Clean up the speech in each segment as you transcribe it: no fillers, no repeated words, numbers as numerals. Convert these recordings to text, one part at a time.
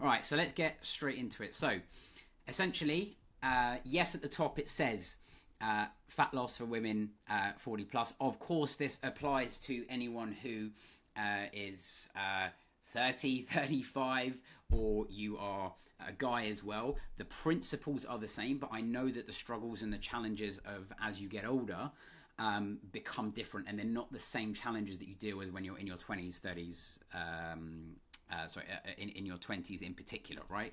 All right, so let's get straight into it. So essentially, yes, at the top it says fat loss for women 40 plus. Of course, this applies to anyone who is 30, 35, or you are a guy as well. The principles are the same, but I know that the struggles and the challenges of as you get older become different, and they're not the same challenges that you deal with when you're in your 20s, 30s, in your 20s in particular, right?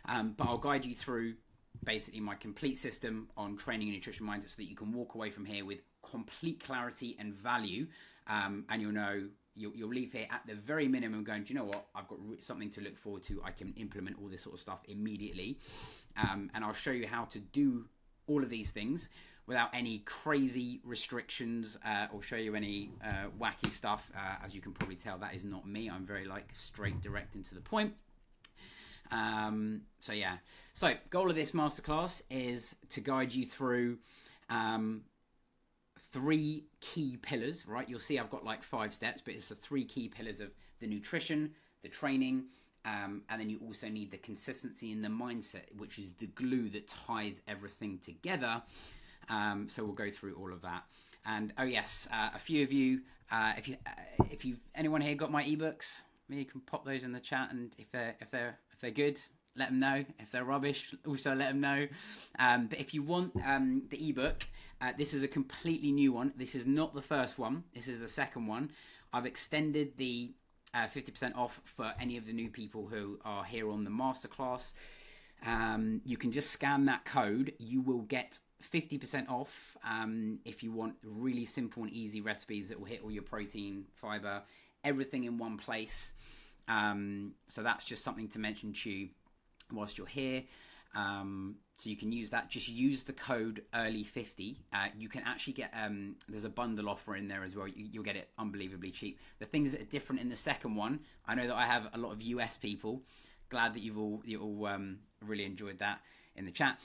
But I'll guide you through basically my complete system on training and nutrition mindset so that you can walk away from here with complete clarity and value, and you'll know you'll leave here at the very minimum going, do you know what, I've got something to look forward to. I can implement all this sort of stuff immediately, and I'll show you how to do all of these things without any crazy restrictions, or show you any wacky stuff. As you can probably tell, that is not me. I'm very straight, direct, and to the point. So yeah, so goal of this masterclass is to guide you through 3 key pillars, right? You'll see I've got 5 steps, but it's the 3 key pillars of the nutrition, the training, and then you also need the consistency and the mindset, which is the glue that ties everything together. So we'll go through all of that. And oh yes, a few of you, if you anyone here got my ebooks, you can pop those in the chat, and if they're good, let them know. If they're rubbish, also let them know. But if you want the ebook, this is a completely new one. This is not the first one. This is the second one. I've extended the 50% off for any of the new people who are here on the masterclass. You can just scan that code. You will get 50% off if you want really simple and easy recipes that will hit all your protein, fiber, everything in one place. So that's just something to mention to you whilst you're here. So you can use that. Just use the code early50. You can actually get there's a bundle offer in there as well. You'll get it unbelievably cheap. The things that are different in the second one, I know that I have a lot of US people. Glad that you all really enjoyed that in the chat.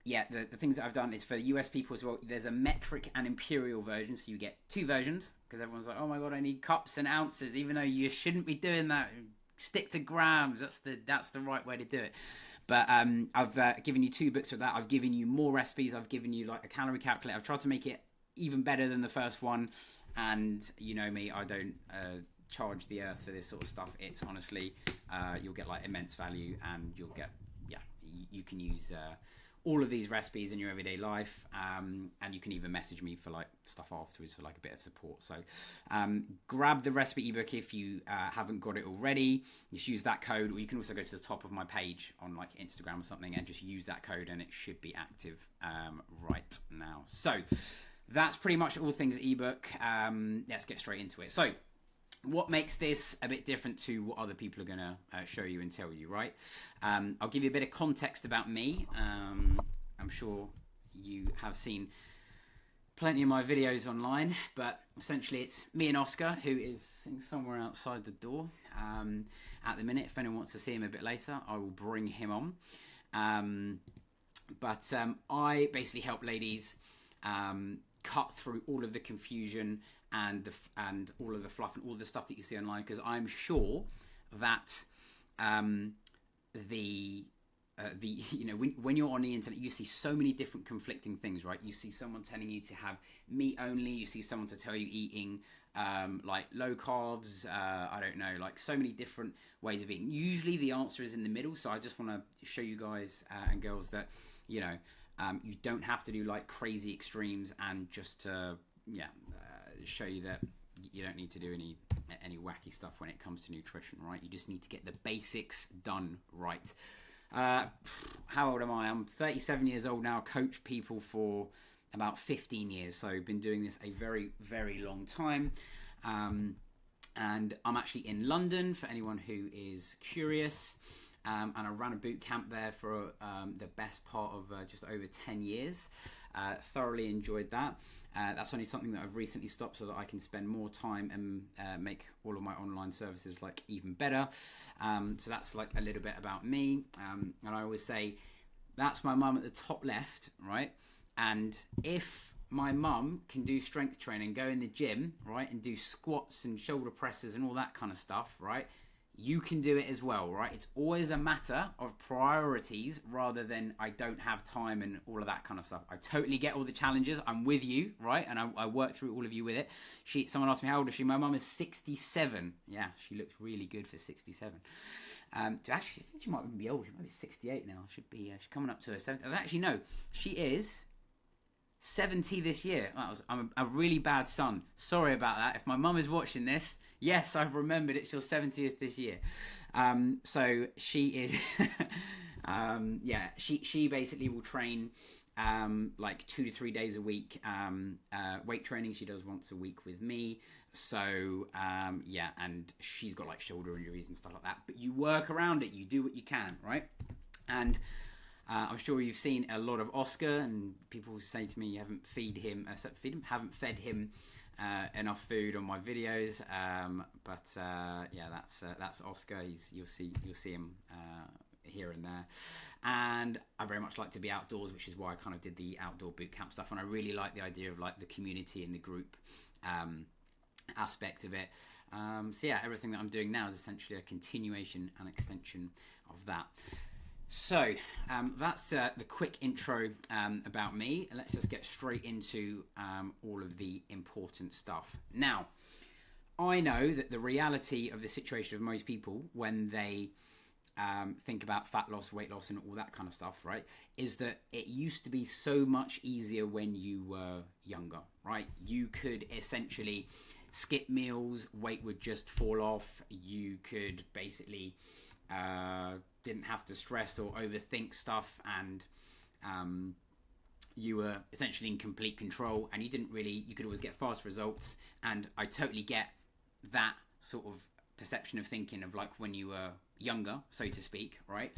Yeah, the things that I've done is for US people as well. There's a metric and imperial version, so you get 2 versions, because everyone's like, oh my god, I need cups and ounces, even though you shouldn't be doing that. Stick to grams. That's the right way to do it. But I've given you 2 books with that. I've given you more recipes. I've given you a calorie calculator. I've tried to make it even better than the first one. And you know me, I don't charge the earth for this sort of stuff. It's honestly, you'll get immense value, and you'll get, you can use all of these recipes in your everyday life, and you can even message me for stuff afterwards for a bit of support. So grab the recipe ebook if you haven't got it already. Just use that code, or you can also go to the top of my page on Instagram or something and just use that code, and it should be active right now. So that's pretty much all things ebook. Let's get straight into it. So what makes this a bit different to what other people are going to show you and tell you, right? I'll give you a bit of context about me. I'm sure you have seen plenty of my videos online, but essentially it's me and Oscar, who is somewhere outside the door at the minute. If anyone wants to see him a bit later, I will bring him on. But I basically help ladies cut through all of the confusion and all of the fluff and all the stuff that you see online, because I'm sure that when you're on the internet, you see so many different conflicting things, right? You see someone telling you to have meat only. You see someone to tell you eating low carbs. I don't know, so many different ways of eating. Usually the answer is in the middle. So I just want to show you guys and girls that you don't have to do crazy extremes, and just show you that you don't need to do any wacky stuff when it comes to nutrition, right? You just need to get the basics done right. How old am I? I'm 37 years old now. Coach people for about 15 years, so I've been doing this a very, very long time. And I'm actually in London for anyone who is curious. And I ran a boot camp there for the best part of just over 10 years. Thoroughly enjoyed that. That's only something that I've recently stopped so that I can spend more time and make all of my online services even better. So that's a little bit about me. And I always say that's my mum at the top left, right? And if my mum can do strength training, go in the gym, right, and do squats and shoulder presses and all that kind of stuff, right, you can do it as well, right? It's always a matter of priorities rather than I don't have time and all of that kind of stuff. I totally get all the challenges. I'm with you, right? And I work through all of you with it. Someone asked me, how old is she? My mum is 67. Yeah, she looks really good for 67. Actually, I think she might even be older. She might be 68 now. She's coming up to her 70th. Actually, no, she is 70 this year. I'm a really bad son. Sorry about that. If my mum is watching this, yes, I've remembered it's your 70th this year. So she is, she basically will train like 2 to 3 days a week. Weight training she does once a week with me. So and she's got like shoulder injuries and stuff like that. But you work around it. You do what you can, right? And I'm sure you've seen a lot of Oscar, and people say to me, "You haven't haven't fed him enough food on my videos." That's Oscar. You'll see him here and there. And I very much like to be outdoors, which is why I kind of did the outdoor boot camp stuff. And I really like the idea of like the community and the group aspect of it. Everything that I'm doing now is essentially a continuation and extension of that. So that's the quick intro about me. Let's just get straight into all of the important stuff. Now, I know that the reality of the situation of most people when they think about fat loss, weight loss, and all that kind of stuff, right, is that it used to be so much easier when you were younger, right? You could essentially skip meals, weight would just fall off. You could basically didn't have to stress or overthink stuff, and you were essentially in complete control, and you could always get fast results. And I totally get that sort of perception of thinking of like when you were younger, so to speak, right?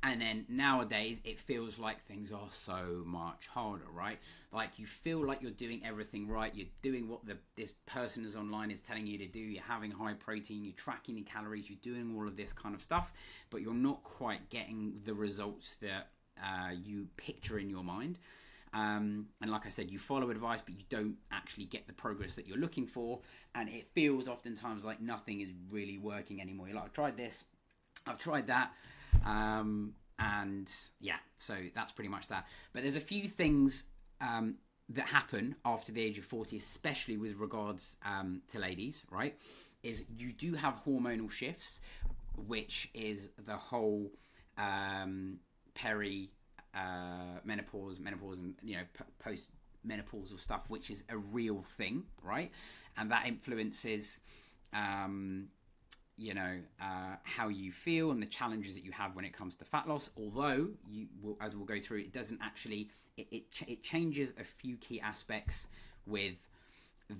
And then nowadays it feels like things are so much harder, right? Like you feel like you're doing everything right. You're doing what this person is online is telling you to do. You're having high protein, you're tracking your calories, you're doing all of this kind of stuff, but you're not quite getting the results that you picture in your mind. And like I said, you follow advice, but you don't actually get the progress that you're looking for. And it feels oftentimes like nothing is really working anymore. You're like, I've tried this, I've tried that. So that's pretty much that. But there's a few things that happen after the age of 40, especially with regards to ladies, right? Is you do have hormonal shifts, which is the whole menopause, and post-menopausal stuff, which is a real thing, right? And that influences how you feel and the challenges that you have when it comes to fat loss. Although as we'll go through, it doesn't actually it changes a few key aspects with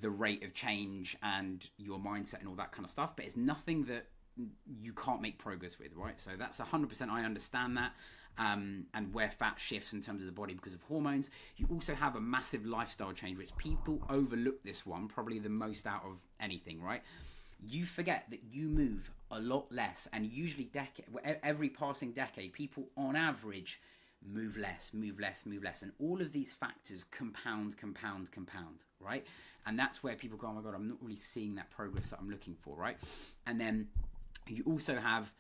the rate of change and your mindset and all that kind of stuff, but it's nothing that you can't make progress with, right? So that's 100%. I understand that. And where fat shifts in terms of the body because of hormones. You also have a massive lifestyle change, which people overlook this one probably the most out of anything, right? You forget that you move a lot less, and usually every passing decade, people on average move less, and all of these factors compound, right? And that's where people go, oh my God, I'm not really seeing that progress that I'm looking for, right? And then you also have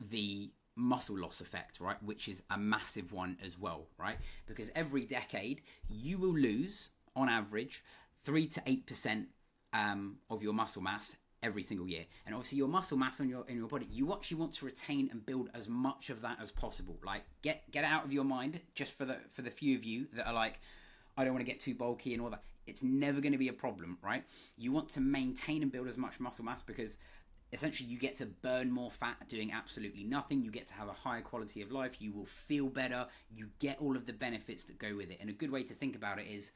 the muscle loss effect, right, which is a massive one as well, right? Because every decade you will lose on average 3 to 8% of your muscle mass every single year. And obviously your muscle mass in your body, you actually want to retain and build as much of that as possible. Like get out of your mind, just for the few of you that are like, I don't want to get too bulky and all that. It's never going to be a problem, right? You want to maintain and build as much muscle mass because essentially you get to burn more fat doing absolutely nothing. You get to have a higher quality of life. You will feel better. You get all of the benefits that go with it. And a good way to think about it is,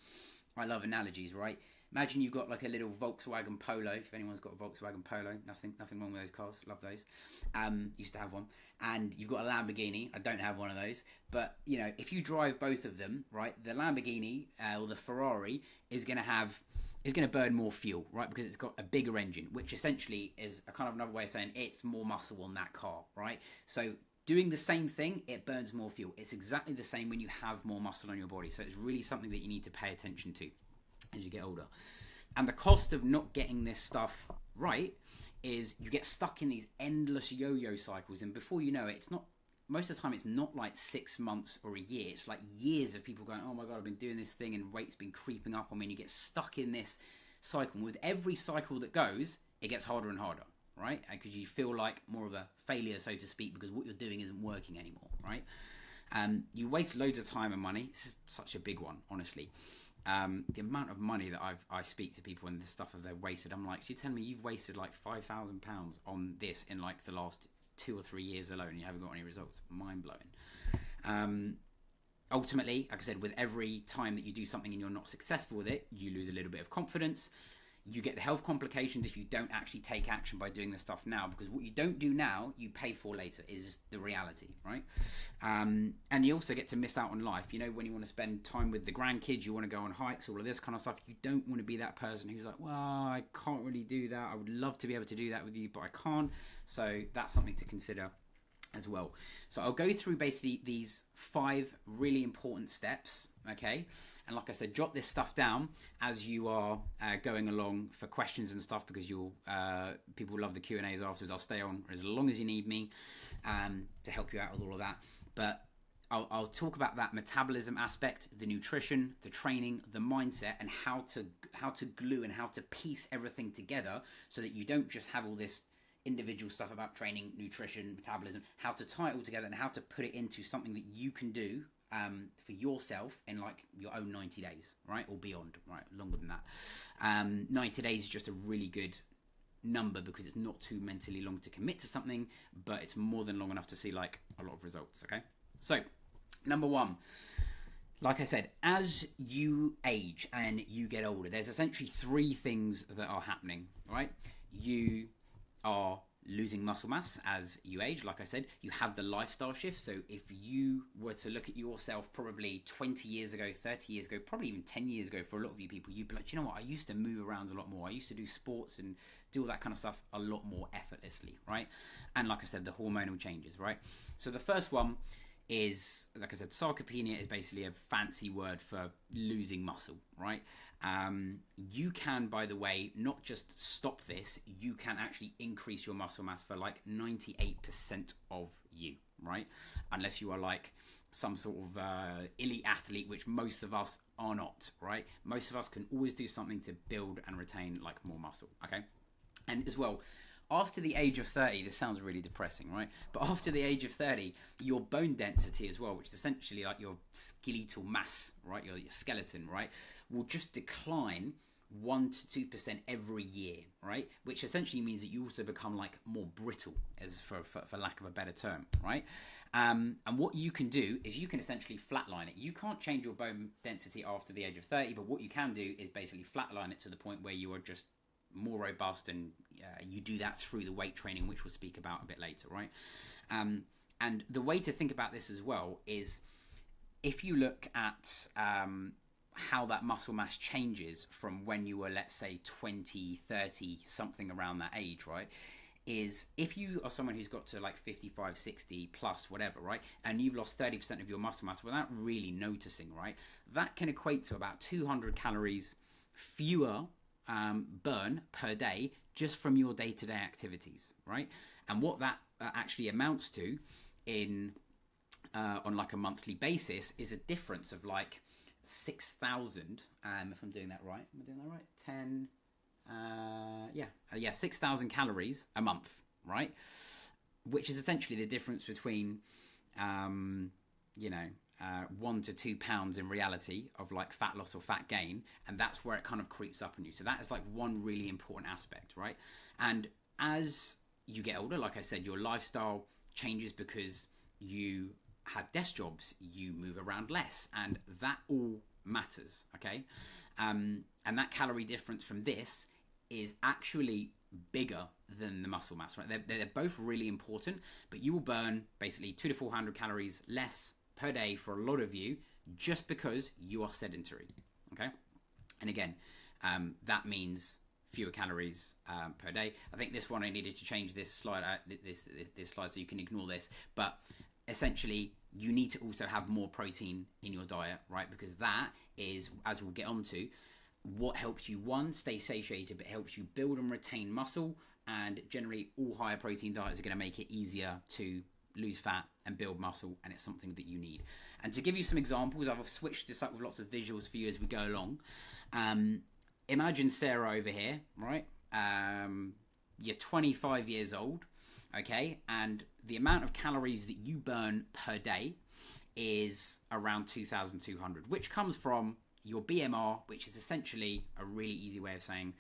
I love analogies, right? Imagine you've got like a little Volkswagen Polo. If anyone's got a Volkswagen Polo, nothing wrong with those cars. Love those. Used to have one. And you've got a Lamborghini. I don't have one of those. But, if you drive both of them, right, the Lamborghini or the Ferrari is going to burn more fuel, right? Because it's got a bigger engine, which essentially is a kind of another way of saying it's more muscle on that car, right? So doing the same thing, it burns more fuel. It's exactly the same when you have more muscle on your body. So it's really something that you need to pay attention to as you get older. And the cost of not getting this stuff right is you get stuck in these endless yo-yo cycles, and before you know it, it's not, most of the time it's not like 6 months or a year, it's like years of people going, oh my god, I've been doing this thing and weight's been creeping up on me, and you get stuck in this cycle. And with every cycle that goes, it gets harder and harder, right? Because you feel like more of a failure, so to speak, because what you're doing isn't working anymore, right? You waste loads of time and money. This is such a big one, honestly. The amount of money that I speak to people and the stuff that they've wasted, I'm like, so you're telling me you've wasted like £5,000 on this in like the last 2 or 3 years alone, and you haven't got any results? Mind blowing. Ultimately, like I said, with every time that you do something and you're not successful with it, you lose a little bit of confidence. You get the health complications if you don't actually take action by doing the stuff now, because what you don't do now, you pay for later, is the reality, right? And you also get to miss out on life. You know, when you want to spend time with the grandkids, you want to go on hikes, all of this kind of stuff. You don't want to be that person who's like, well, I can't really do that. I would love to be able to do that with you, but I can't. So that's something to consider as well. So I'll go through basically these 5 really important steps, okay? And like I said, jot this stuff down as you are going along for questions and stuff, because you'll people love the Q&As afterwards. I'll stay on as long as you need me to help you out with all of that. But I'll talk about that metabolism aspect, the nutrition, the training, the mindset, and how to glue and how to piece everything together so that you don't just have all this individual stuff about training, nutrition, metabolism, how to tie it all together and how to put it into something that you can do for yourself in like your own 90 days, right? Or beyond, right? Longer than that. 90 days is just a really good number because it's not too mentally long to commit to something, but it's more than long enough to see like a lot of results, okay? So, number 1, like I said, as you age and you get older, there's essentially 3 things that are happening, right? You are losing muscle mass as you age. Like I said, you have the lifestyle shift. So if you were to look at yourself probably 20 years ago, 30 years ago, probably even 10 years ago, for a lot of you people, you'd be like, you know what, I used to move around a lot more. I used to do sports and do all that kind of stuff a lot more effortlessly, right? And like I said, the hormonal changes, right? So the first one is, like I said, sarcopenia is basically a fancy word for losing muscle, right? You can, by the way, not just stop this, you can actually increase your muscle mass for like 98% of you, right? Unless you are like some sort of elite athlete, which most of us are not, right? Most of us can always do something to build and retain like more muscle, okay? And as well, after the age of 30, this sounds really depressing, right? But after the age of 30, your bone density as well, which is essentially like your skeletal mass, right? Your skeleton, right? Will just decline 1 to 2% every year, right? Which essentially means that you also become like more brittle, as for lack of a better term, right? And what you can do is you can essentially flatline it. You can't change your bone density after the age of 30, but what you can do is basically flatline it to the point where you are just more robust, and you do that through the weight training, which we'll speak about a bit later, right? And the way to think about this as well is if you look at how that muscle mass changes from when you were, let's say, 20, 30, something around that age, right? Is if you are someone who's got to like 55, 60 plus, whatever, right? And you've lost 30% of your muscle mass without really noticing, right? That can equate to about 200 calories fewer burn per day just from your day-to-day activities, right? And what that actually amounts to in on like a monthly basis is a difference of like 6,000, if I'm doing that right. Am I doing that right? 6,000 calories a month, right? Which is essentially the difference between 1 to 2 pounds in reality of like fat loss or fat gain, and that's where it kind of creeps up on you. So that is like one really important aspect, right? And as you get older, like I said, your lifestyle changes because you have desk jobs, you move around less, and that all matters, okay? And that calorie difference from this is actually bigger than the muscle mass, right? They're both really important, but you will burn basically 200 to 400 calories less per day for a lot of you just because you are sedentary, okay? And again, that means fewer calories per day. I think this one I needed to change this slide, this slide, so you can ignore this. But essentially, you need to also have more protein in your diet, right? Because that is, as we'll get onto, what helps you, one, stay satiated, but helps you build and retain muscle, and generally all higher protein diets are going to make it easier to lose fat and build muscle, and it's something that you need. And to give you some examples, I've switched this up with lots of visuals for you as we go along. Imagine Sarah over here, right? You're 25 years old, okay? And the amount of calories that you burn per day is around 2,200, which comes from your BMR, which is essentially a really easy way of saying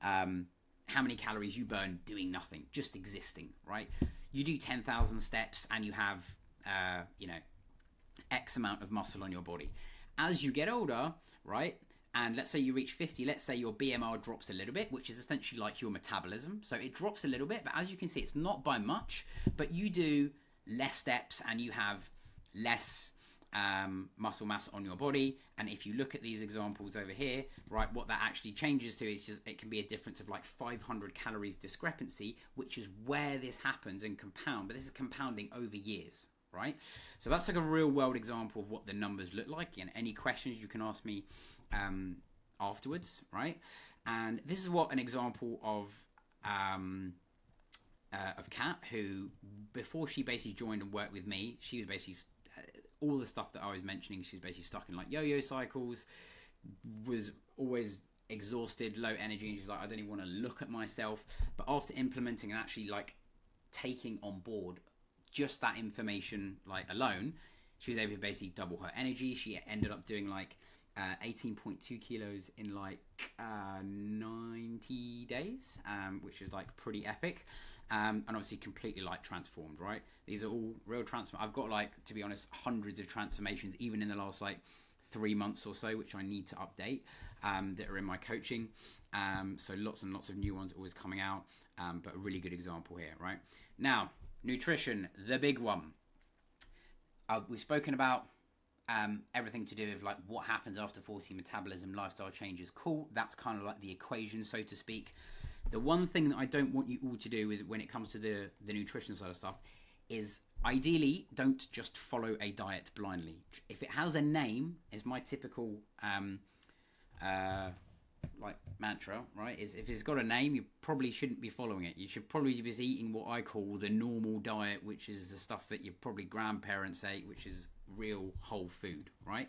how many calories you burn doing nothing, just existing, right? You do 10,000 steps and you have, X amount of muscle on your body. As you get older, right, and let's say you reach 50, let's say your BMR drops a little bit, which is essentially like your metabolism. So it drops a little bit, but as you can see, it's not by much, but you do less steps and you have less muscle mass on your body. And if you look at these examples over here, right, what that actually changes to is just, it can be a difference of like 500 calories discrepancy, which is where this happens and compound, but this is compounding over years, right? So that's like a real world example of what the numbers look like. And any questions you can ask me afterwards, right? And this is what an example of Kat, who before she basically joined and worked with me, she was basically all the stuff that I was mentioning. She was basically stuck in like yo-yo cycles, was always exhausted, low energy, and she's like, I don't even want to look at myself. But after implementing and actually like taking on board just that information like alone, she was able to basically double her energy. She ended up doing like 18.2 kilos in like 90 days, which is like pretty epic, and obviously completely like transformed, right? These are all real I've got like, to be honest, hundreds of transformations even in the last like 3 months or so, which I need to update, that are in my coaching. So lots and lots of new ones always coming out, but a really good example here, right? Now, nutrition, the big one. We've spoken about everything to do with like what happens after 40, metabolism, lifestyle changes. Cool, that's kind of like the equation, so to speak. The one thing that I don't want you all to do with when it comes to the nutrition side of stuff is ideally don't just follow a diet blindly. If it has a name, is my typical like mantra, right? Is if it's got a name, you probably shouldn't be following it. You should probably be eating what I call the normal diet, which is the stuff that your probably grandparents ate, which is real whole food, right?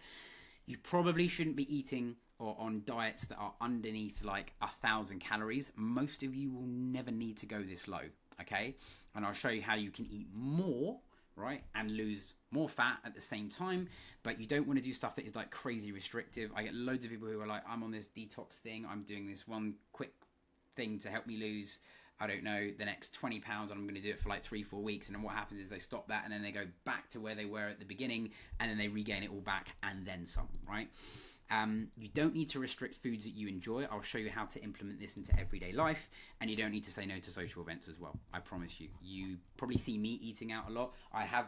You probably shouldn't be eating or on diets that are underneath like 1,000 calories. Most of you will never need to go this low, okay? And I'll show you how you can eat more, right, and lose more fat at the same time. But you don't want to do stuff that is like crazy restrictive. I get loads of people who are like, I'm on this detox thing, I'm doing this one quick thing to help me lose, I don't know, the next 20 pounds, and I'm going to do it for like 3-4 weeks. And then what happens is they stop that and then they go back to where they were at the beginning, and then they regain it all back and then some, right? You don't need to restrict foods that you enjoy. I'll show you how to implement this into everyday life, and you don't need to say no to social events as well. I promise you. You probably see me eating out a lot. I have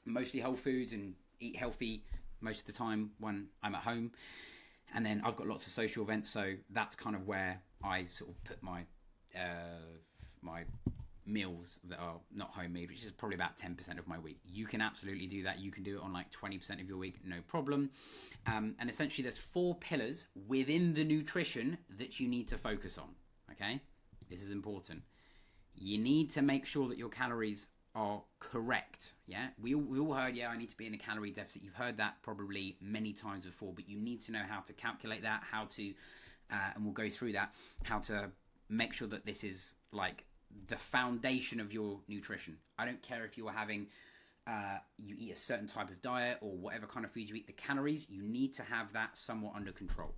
mostly whole foods and eat healthy most of the time when I'm at home, and then I've got lots of social events, so that's kind of where I sort of put my my meals that are not homemade, which is probably about 10% of my week. You can absolutely do that. You can do it on like 20% of your week, no problem. And essentially there's 4 pillars within the nutrition that you need to focus on, okay? This is important. You need to make sure that your calories are correct, yeah? We all heard, yeah, I need to be in a calorie deficit. You've heard that probably many times before, but you need to know how to calculate that, how to, and we'll go through that, how to make sure that this is like the foundation of your nutrition. I don't care if you're having, you eat a certain type of diet or whatever kind of food you eat, the calories, you need to have that somewhat under control.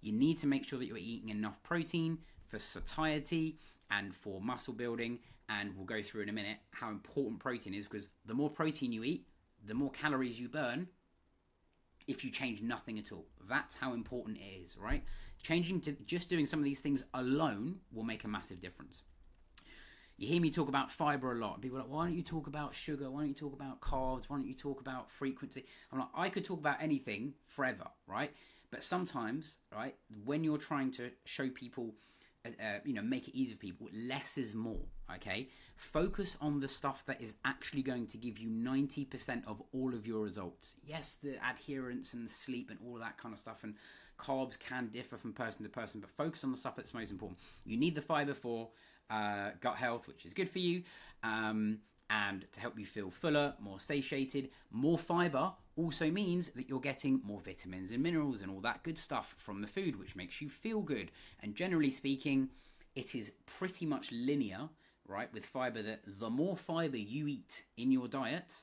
You need to make sure that you're eating enough protein for satiety and for muscle building, and we'll go through in a minute how important protein is, because the more protein you eat, the more calories you burn if you change nothing at all. That's how important it is, right? Changing to just doing some of these things alone will make a massive difference. You hear me talk about fiber a lot. People are like, why don't you talk about sugar? Why don't you talk about carbs? Why don't you talk about frequency? I'm like, I could talk about anything forever, right? But sometimes, right, when you're trying to show people, make it easy for people, less is more, okay? Focus on the stuff that is actually going to give you 90% of all of your results. Yes, the adherence and the sleep and all of that kind of stuff, and carbs can differ from person to person, but focus on the stuff that's most important. You need the fiber for gut health, which is good for you, and to help you feel fuller, more satiated. More fiber also means that you're getting more vitamins and minerals and all that good stuff from the food, which makes you feel good. And generally speaking, it is pretty much linear, right, with fiber, that the more fiber you eat in your diet,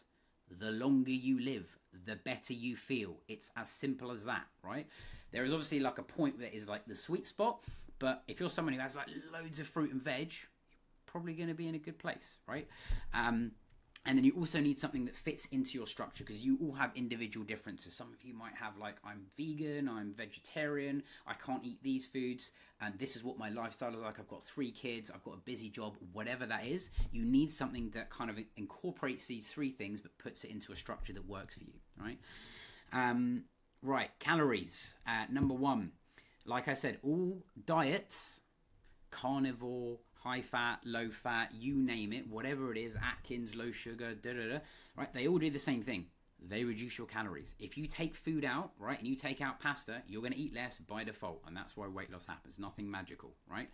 the longer you live, the better you feel. It's as simple as that, right? There is obviously like a point that is like the sweet spot, but if you're someone who has like loads of fruit and veg, you're probably going to be in a good place, right? And then you also need something that fits into your structure, because you all have individual differences. Some of you might have like, I'm vegan, I'm vegetarian, I can't eat these foods, and this is what my lifestyle is like. I've got 3 kids, I've got a busy job, whatever that is. You need something that kind of incorporates these 3 things, but puts it into a structure that works for you, right? Right, calories. Number 1, like I said, all diets, carnivore, high fat, low fat, you name it, whatever it is, Atkins, low sugar, right? They all do the same thing. They reduce your calories. If you take food out, right, and you take out pasta, you're going to eat less by default, and that's why weight loss happens. Nothing magical, right?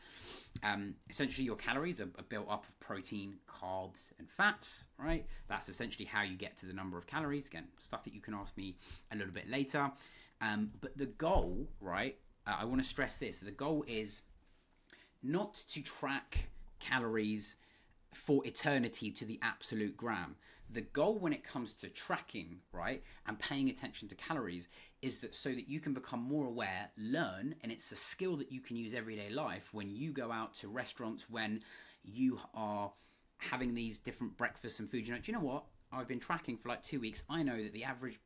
Essentially, your calories are built up of protein, carbs, and fats, right? That's essentially how you get to the number of calories. Again, stuff that you can ask me a little bit later. But the goal, right, I want to stress this. The goal is not to track calories for eternity to the absolute gram. The goal when it comes to tracking, right, and paying attention to calories is that so that you can become more aware, learn, and it's a skill that you can use everyday life when you go out to restaurants, when you are having these different breakfasts and food. You know, do you know what? I've been tracking for like 2 weeks. I know that the average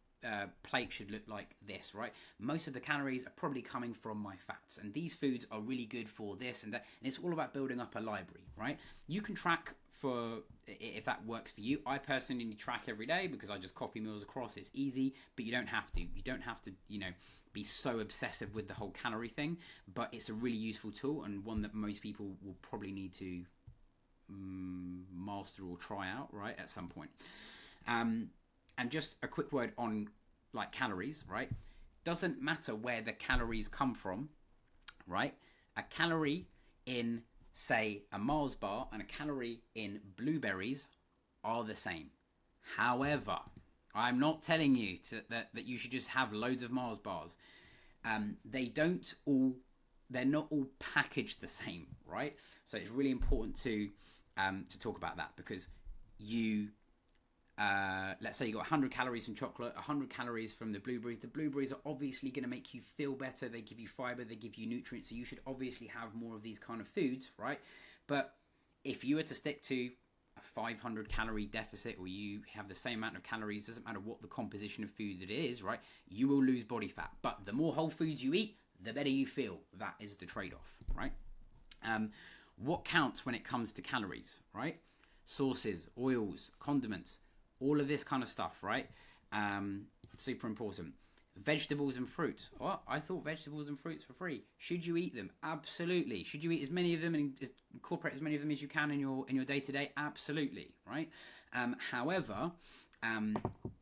plate should look like this, right? Most of the calories are probably coming from my fats, and these foods are really good for this and that, and it's all about building up a library, right? You can track for if that works for you. I personally track every day because I just copy meals across. It's easy, but you don't have to. You don't have to, you know, be so obsessive with the whole calorie thing, but it's a really useful tool, and one that most people will probably need to master or try out, right, at some point. And just a quick word on like calories, right? Doesn't matter where the calories come from, right? A calorie in, say, a Mars bar and a calorie in blueberries are the same. However, I'm not telling you that you should just have loads of Mars bars. They're not all packaged the same, right? So it's really important to talk about that, because you... let's say you got 100 calories from chocolate, 100 calories from the blueberries. The blueberries are obviously going to make you feel better. They give you fiber, they give you nutrients, so you should obviously have more of these kind of foods, right? But if you were to stick to a 500 calorie deficit, or you have the same amount of calories, doesn't matter what the composition of food it is, right? You will lose body fat. But the more whole foods you eat, the better you feel. That is the trade-off, right? What counts when it comes to calories, right? Sauces, oils, condiments, all of this kind of stuff, right? Super important. Vegetables and fruits. Oh, I thought vegetables and fruits were free. Should you eat them? Absolutely. Should you eat as many of them and incorporate as many of them as you can in your day-to-day? Absolutely, right? However,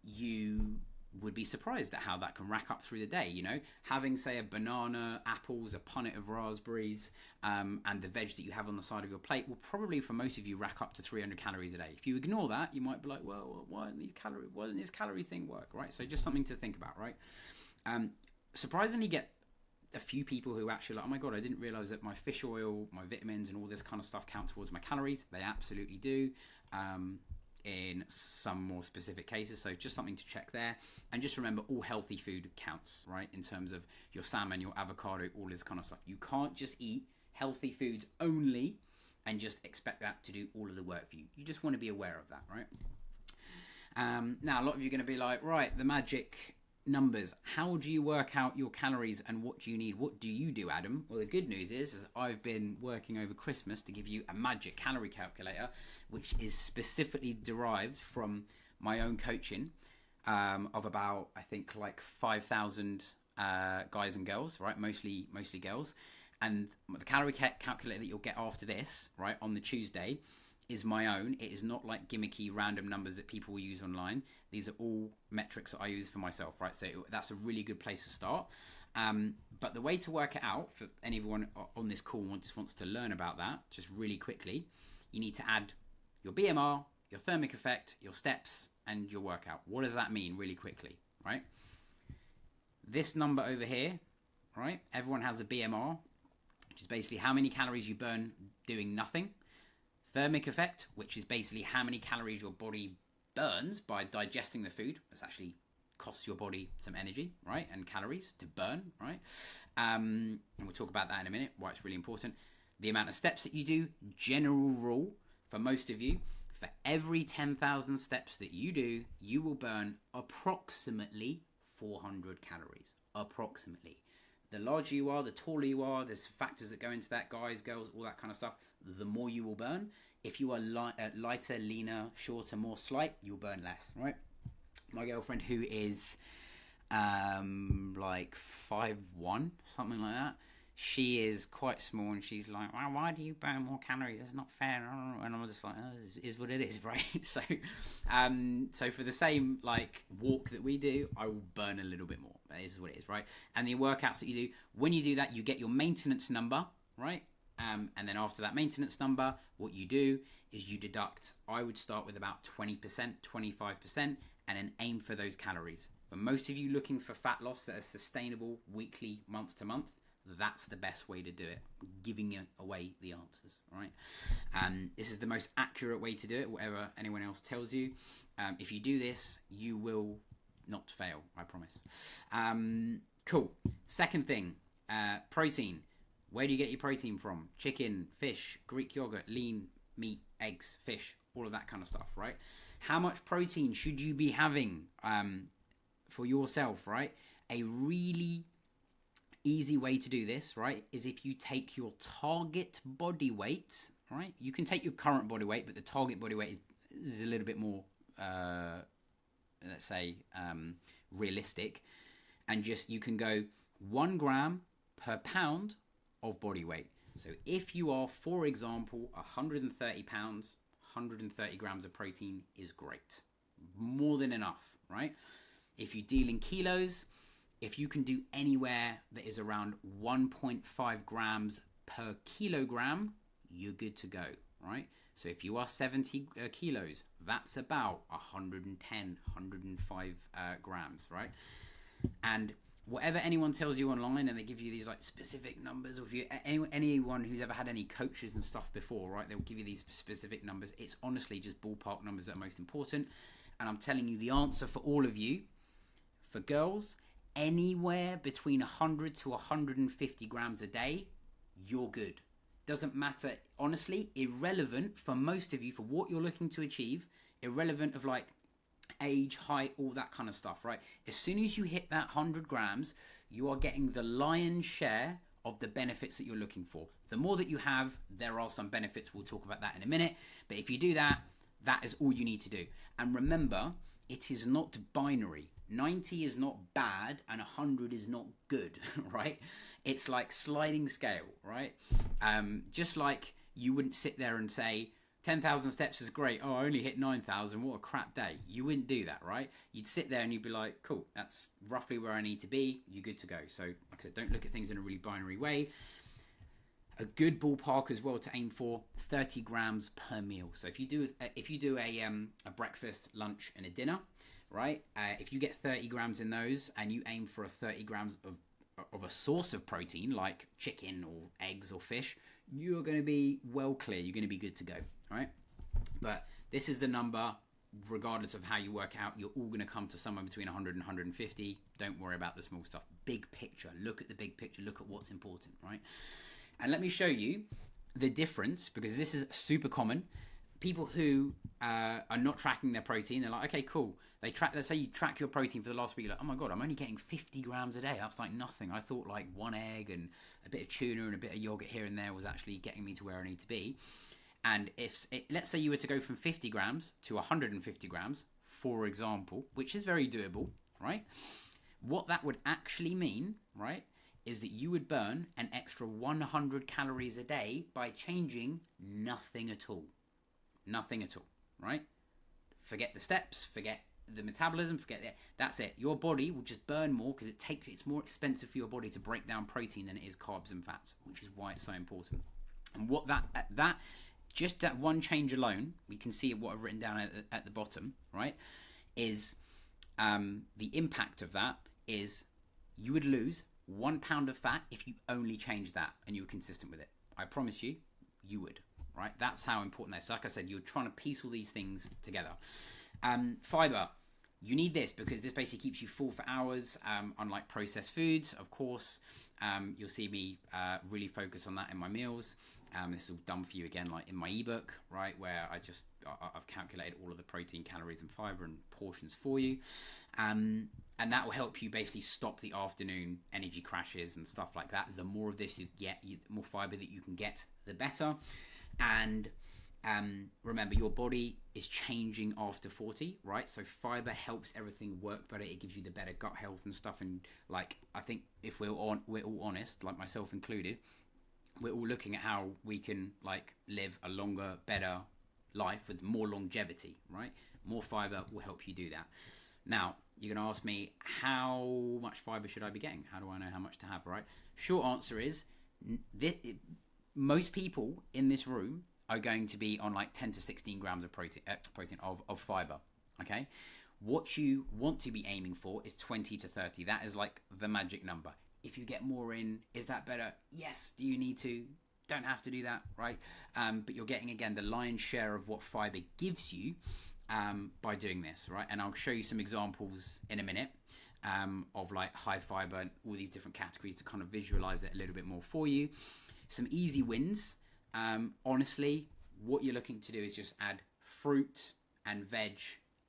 you would be surprised at how that can rack up through the day. You know, having, say, a banana, apples, a punnet of raspberries, and the veg that you have on the side of your plate will probably, for most of you, rack up to 300 calories a day. If you ignore that, you might be like, well, why doesn't this calorie thing work, right? So just something to think about, right? Surprisingly, get a few people who actually like, oh my god, I didn't realize that my fish oil, my vitamins, and all this kind of stuff count towards my calories. They absolutely do. In some more specific cases, so just something to check there. And just remember, all healthy food counts, right? In terms of your salmon, your avocado, all this kind of stuff. You can't just eat healthy foods only and just expect that to do all of the work for you. You just want to be aware of that, right? Now, a lot of you are going to be like, right, the magic numbers. How do you work out your calories, and what do you need? What do you do, Adam? Well, the good news is I've been working over Christmas to give you a magic calorie calculator, which is specifically derived from my own coaching of about, I think, like 5,000 guys and girls, right? Mostly girls. And the calorie calculator that you'll get after this, right, on the Tuesday, is my own. It is not like gimmicky random numbers that people will use online. These are all metrics that I use for myself, right? So that's a really good place to start. But the way to work it out for anyone on this call who just wants to learn about that, just really quickly, you need to add your BMR, your thermic effect, your steps, and your workout. What does that mean really quickly, right? This number over here, right? Everyone has a BMR, which is basically how many calories you burn doing nothing. Thermic effect, which is basically how many calories your body burns by digesting the food. This actually costs your body some energy, right? And calories to burn, right? And we'll talk about that in a minute, why it's really important. The amount of steps that you do, general rule for most of you, for every 10,000 steps that you do, you will burn approximately 400 calories. Approximately. The larger you are, the taller you are, there's factors that go into that, guys, girls, all that kind of stuff, the more you will burn. If you are lighter, leaner, shorter, more slight, you'll burn less, right? My girlfriend, who is like 5'1", something like that, she is quite small, and she's like, well, why do you burn more calories? That's not fair. And I'm just like, oh, it is what it is, right? So for the same like walk that we do, I will burn a little bit more. That is what it is, right? And the workouts that you do, when you do that, you get your maintenance number, right? And then after that maintenance number, what you do is you deduct, I would start with about 20%, 25%, and then aim for those calories. For most of you looking for fat loss that is sustainable weekly, month to month, that's the best way to do it, giving away the answers, right? This is the most accurate way to do it, whatever anyone else tells you. If you do this, you will not fail, I promise. Cool. Second thing, protein. Where do you get your protein from? Chicken, fish, Greek yogurt, lean meat, eggs, fish, all of that kind of stuff, right? How much protein should you be having for yourself, right? A really easy way to do this, right, is if you take your target body weight, right? You can take your current body weight, but the target body weight is a little bit more, let's say, realistic. And just, you can go 1 gram per pound of body weight. So if you are, for example, 130 pounds, 130 grams of protein is great. More than enough, right? If you deal in kilos, if you can do anywhere that is around 1.5 grams per kilogram, you're good to go, right? So if you are 70 kilos, that's about 110, 105 grams, right? And whatever anyone tells you online, and they give you these like specific numbers, or if you anyone who's ever had any coaches and stuff before, right, they'll give you these specific numbers. It's honestly just ballpark numbers that are most important. And I'm telling you the answer for all of you, for girls, anywhere between 100 to 150 grams a day, you're good. Doesn't matter, honestly, irrelevant for most of you, for what you're looking to achieve, irrelevant of like age, height, all that kind of stuff, right? As soon as you hit that 100 grams, you are getting the lion's share of the benefits that you're looking for. The more that you have, there are some benefits. We'll talk about that in a minute. But if you do that, that is all you need to do. And remember, it is not binary. 90 is not bad and 100 is not good, right? It's like sliding scale, right? Just like you wouldn't sit there and say 10,000 steps is great. Oh, I only hit 9,000. What a crap day. You wouldn't do that, right? You'd sit there and you'd be like, cool, that's roughly where I need to be. You're good to go. So like I said, don't look at things in a really binary way. A good ballpark as well to aim for, 30 grams per meal. So if you do a breakfast, lunch, and a dinner, right? If you get 30 grams in those, and you aim for a 30 grams of a source of protein like chicken or eggs or fish, you're going to be well clear. You're going to be good to go, all right? But this is the number. Regardless of how you work out, you're all going to come to somewhere between 100 and 150. Don't worry about the small stuff. Big picture. Look at the big picture. Look at what's important, right? And let me show you the difference, because this is super common. People who are not tracking their protein, they're like, okay, cool. They track. Let's say you track your protein for the last week. You're like, oh my god, I'm only getting 50 grams a day. That's like nothing. I thought like one egg and a bit of tuna and a bit of yogurt here and there was actually getting me to where I need to be. And let's say you were to go from 50 grams to 150 grams, for example, which is very doable, right? What that would actually mean, right, is that you would burn an extra 100 calories a day by changing nothing at all. Nothing at all, right? Forget the steps, forget the metabolism, forget that. That's it. Your body will just burn more because it's more expensive for your body to break down protein than it is carbs and fats, which is why it's so important. And what just that one change alone, we can see what I've written down at the bottom, right? Is the impact of that is you would lose 1 pound of fat if you only changed that and you were consistent with it. I promise you, you would, right? That's how important that is. So like I said, you're trying to piece all these things together. Fiber, you need this because this basically keeps you full for hours, unlike processed foods, of course. You'll see me really focus on that in my meals. This is all done for you again, like in my ebook, right, where I've calculated all of the protein, calories, and fiber and portions for you. And that will help you basically stop the afternoon energy crashes and stuff like that. The more of this you get, the more fiber that you can get, the better. And remember, your body is changing after 40, right? So fiber helps everything work better. It gives you the better gut health and stuff. And like, I think if we're all honest, like myself included, we're all looking at how we can like live a longer, better life with more longevity, right? More fiber will help you do that. Now, you're going to ask me, how much fiber should I be getting? How do I know how much to have, right? Short answer is, most people in this room are going to be on like 10 to 16 grams of protein of fiber, okay? What you want to be aiming for is 20 to 30. That is like the magic number. If you get more in, is that better? Yes. Do you need to? Don't have to do that, right? But you're getting, again, the lion's share of what fiber gives you by doing this, right? And I'll show you some examples in a minute of like high fiber and all these different categories to kind of visualize it a little bit more for you. Some easy wins. Honestly, what you're looking to do is just add fruit and veg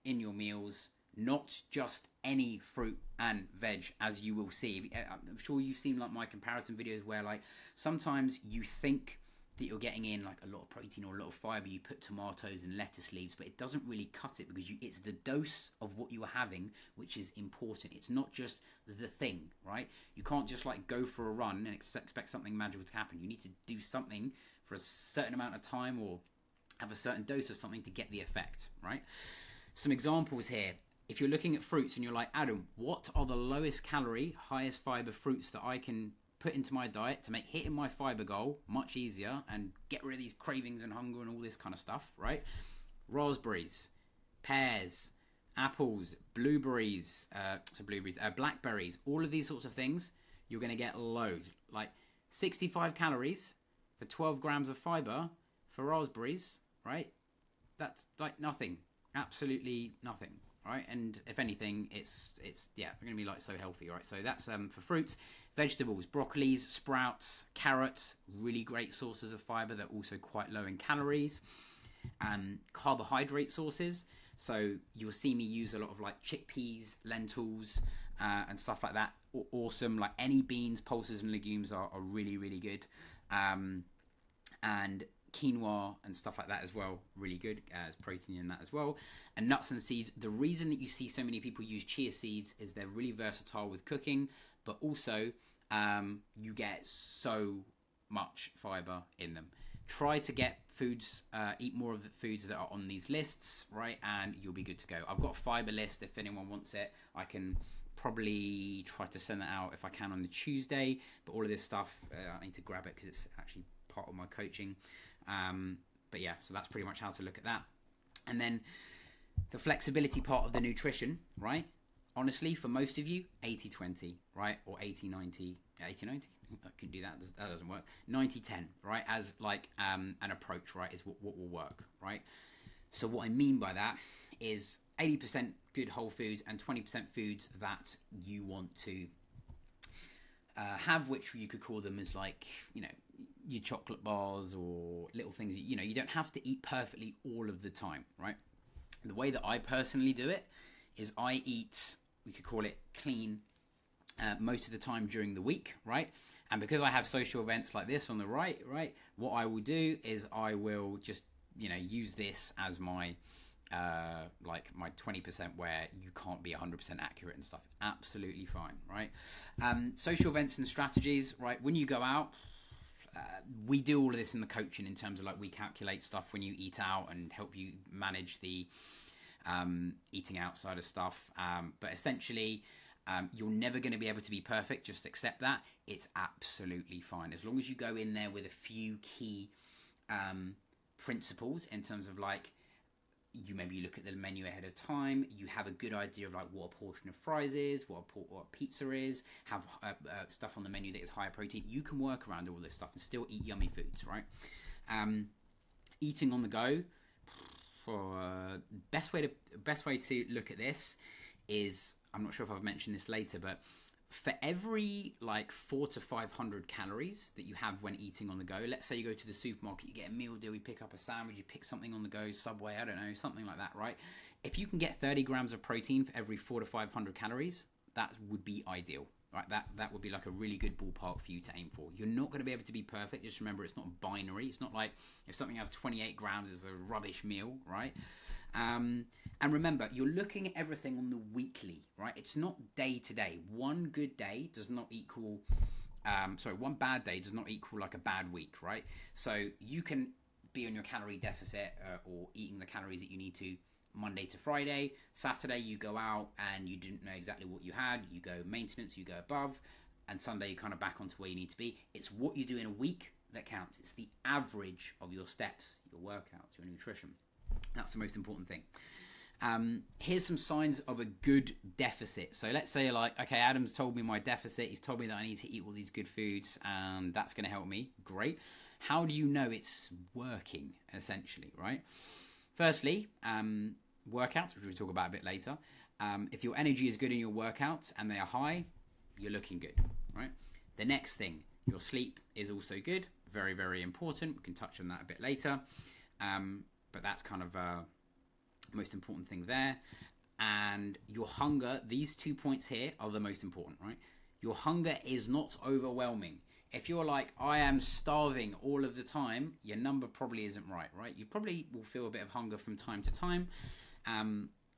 in your meals, not just any fruit and veg, as you will see. I'm sure you've seen like my comparison videos where like sometimes you think that you're getting in like a lot of protein or a lot of fiber, you put tomatoes and lettuce leaves, but it doesn't really cut it because it's the dose of what you are having which is important. It's not just the thing, right? You can't just like go for a run and expect something magical to happen. You need to do something for a certain amount of time or have a certain dose of something to get the effect, right? Some examples here. If you're looking at fruits and you're like, Adam, what are the lowest calorie, highest fiber fruits that I can put into my diet to make hitting my fiber goal much easier and get rid of these cravings and hunger and all this kind of stuff, right? Raspberries, pears, apples, blueberries, blackberries, all of these sorts of things, you're going to get loads. Like 65 calories for 12 grams of fiber for raspberries, right? That's like nothing, absolutely nothing. Right, and if anything, it's they're going to be like so healthy, right? So that's for fruits. Vegetables, broccolis, sprouts, carrots, really great sources of fiber. They're also quite low in calories. Carbohydrate sources, so you'll see me use a lot of like chickpeas, lentils, and stuff like that. Awesome, like any beans, pulses, and legumes are really, really good. And quinoa and stuff like that as well, really good. There's protein in that as well. And nuts and seeds. The reason that you see so many people use chia seeds is they're really versatile with cooking, but also you get so much fiber in them. Try to get foods, eat more of the foods that are on these lists, right? And you'll be good to go. I've got a fiber list if anyone wants it. I can probably try to send that out if I can on the Tuesday, but all of this stuff, I need to grab it because it's actually part of my coaching. But yeah, so that's pretty much how to look at that. And then the flexibility part of the nutrition, right? Honestly, for most of you, 80-20, right? Or 80-90. 80-90? I can do that. That doesn't work. 90-10, right? As like an approach, right? Is what will work, right? So what I mean by that is 80% good whole foods and 20% foods that you want to have, which you could call them as like, you know, your chocolate bars or little things. You know, you don't have to eat perfectly all of the time, right? The way that I personally do it is I eat, we could call it clean, most of the time during the week, right? And because I have social events like this on the right, what I will do is I will just, you know, use this as my like my 20% where you can't be 100% accurate and stuff. Absolutely fine, right? Social events and strategies, right? When you go out, we do all of this in the coaching in terms of like we calculate stuff when you eat out and help you manage the eating outside of stuff. But essentially, you're never going to be able to be perfect. Just accept that. It's absolutely fine. As long as you go in there with a few key principles in terms of like, you maybe look at the menu ahead of time, you have a good idea of like what a portion of fries is, what pizza is, have stuff on the menu that is higher protein. You can work around all this stuff and still eat yummy foods, right? Eating on the go, best way to look at this is, I'm not sure if I've mentioned this later, but for every like 400 to 500 calories that you have when eating on the go, let's say you go to the supermarket, you get a meal deal, you pick up a sandwich, you pick something on the go, Subway, I don't know, something like that, right? If you can get 30 grams of protein for every 400 to 500 calories, that would be ideal, right? That would be like a really good ballpark for you to aim for. You're not going to be able to be perfect. Just remember, it's not binary. It's not like if something has 28 grams, it's a rubbish meal, right? And remember, you're looking at everything on the weekly, right? It's not day to day. One good day does not equal, one bad day does not equal like a bad week, right? So you can be on your calorie deficit or eating the calories that you need to Monday to Friday. Saturday, you go out and you didn't know exactly what you had. You go maintenance, you go above, and Sunday, you're kind of back onto where you need to be. It's what you do in a week that counts. It's the average of your steps, your workouts, your nutrition. That's the most important thing. Here's some signs of a good deficit. So let's say like, okay, Adam's told me my deficit. He's told me that I need to eat all these good foods and that's going to help me. Great. How do you know it's working, essentially, right? Firstly, workouts, which we'll talk about a bit later. If your energy is good in your workouts and they are high, you're looking good, right? The next thing, your sleep is also good. Very, very important. We can touch on that a bit later. But that's kind of most important thing there. And your hunger, these 2 points here are the most important, right? Your hunger is not overwhelming. If you're like, I am starving all of the time, your number probably isn't right? You probably will feel a bit of hunger from time to time.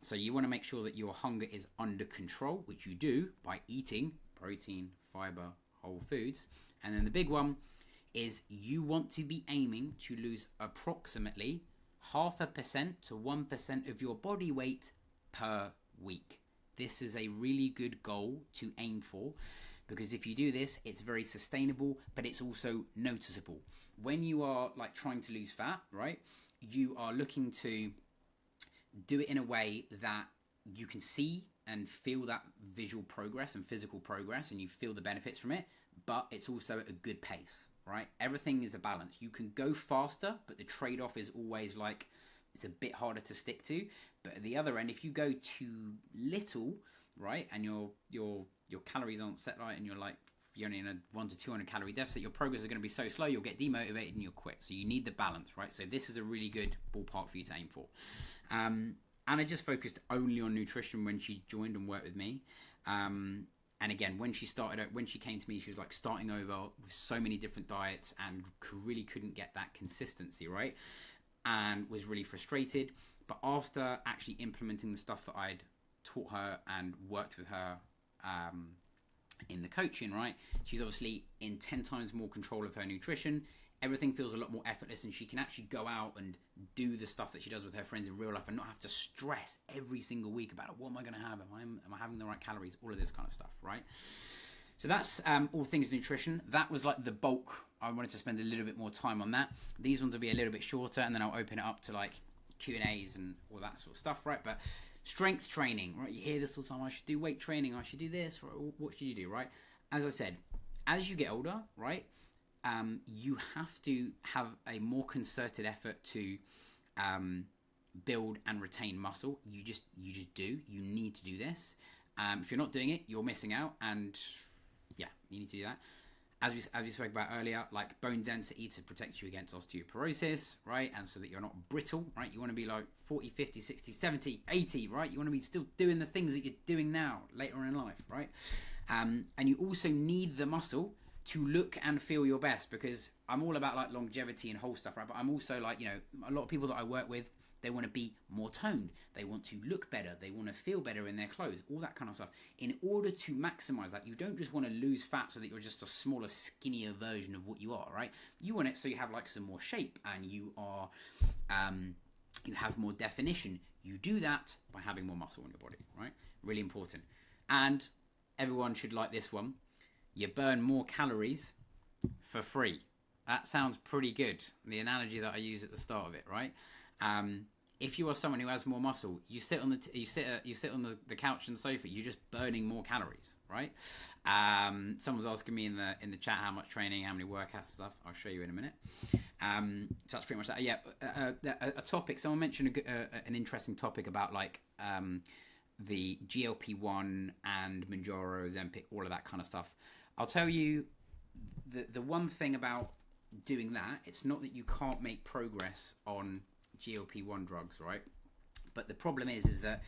So you want to make sure that your hunger is under control, which you do by eating protein, fiber, whole foods. And then the big one is you want to be aiming to lose approximately 0.5% to 1% of your body weight per week. This is a really good goal to aim for, because if you do this, it's very sustainable, but it's also noticeable. When you are like trying to lose fat, right, you are looking to do it in a way that you can see and feel that visual progress and physical progress, and you feel the benefits from it, but it's also at a good pace. Right? Everything is a balance. You can go faster, but the trade-off is always like, it's a bit harder to stick to. But at the other end, if you go too little, right, and your calories aren't set right, and you're only in a 100 to 200 calorie deficit, your progress is going to be so slow, you'll get demotivated and you'll quit. So you need the balance, right? So this is a really good ballpark for you to aim for. Anna just focused only on nutrition when she joined and worked with me. And again, when she came to me, she was like starting over with so many different diets and really couldn't get that consistency, right? And was really frustrated. But after actually implementing the stuff that I'd taught her and worked with her in the coaching, right? She's obviously in 10 times more control of her nutrition. Everything feels a lot more effortless, and she can actually go out and do the stuff that she does with her friends in real life and not have to stress every single week about what am I going to have? Am I having the right calories? All of this kind of stuff, right? So that's all things nutrition. That was like the bulk. I wanted to spend a little bit more time on that. These ones will be a little bit shorter, and then I'll open it up to like Q&As and all that sort of stuff, right? But strength training, right? You hear this all the time. I should do weight training. I should do this. Right? What should you do, right? As I said, as you get older, right? You have to have a more concerted effort to build and retain muscle. You just do. You need to do this. If you're not doing it, you're missing out. And yeah, you need to do that. As we spoke about earlier, like bone density to protect you against osteoporosis, right? And so that you're not brittle, right? You want to be like 40, 50, 60, 70, 80, right? You want to be still doing the things that you're doing now later in life, right? And you also need the muscle to look and feel your best, because I'm all about like longevity and whole stuff, right? But I'm also like, a lot of people that I work with, They want to be more toned. They want to look better. They want to feel better in their clothes, all that kind of stuff. In order to maximize that, you don't just want to lose fat so that you're just a smaller, skinnier version of what you are, right? You want it so you have like some more shape and you are, you have more definition. You do that by having more muscle on your body, right? Really important. And everyone should like this one. You burn more calories for free. That sounds pretty good. The analogy that I use at the start of it, right? If you are someone who has more muscle, you sit on the couch and sofa. You're just burning more calories, right? Someone's asking me in the chat how much training, how many workouts and stuff. I'll show you in a minute. So that's pretty much that. Yeah, a topic. Someone mentioned an interesting topic about like the GLP-1 and Mounjaro, Ozempic, all of that kind of stuff. I'll tell you the one thing about doing that, it's not that you can't make progress on GLP-1 drugs, right? But the problem is that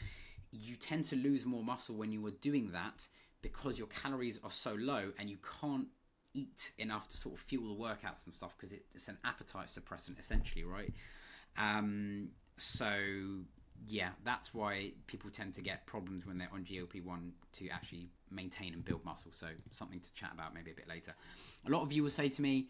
you tend to lose more muscle when you are doing that because your calories are so low and you can't eat enough to sort of fuel the workouts and stuff because it's an appetite suppressant essentially, right? So yeah, that's why people tend to get problems when they're on GLP-1 to actually maintain and build muscle. So something to chat about maybe a bit later. A lot of you will say to me,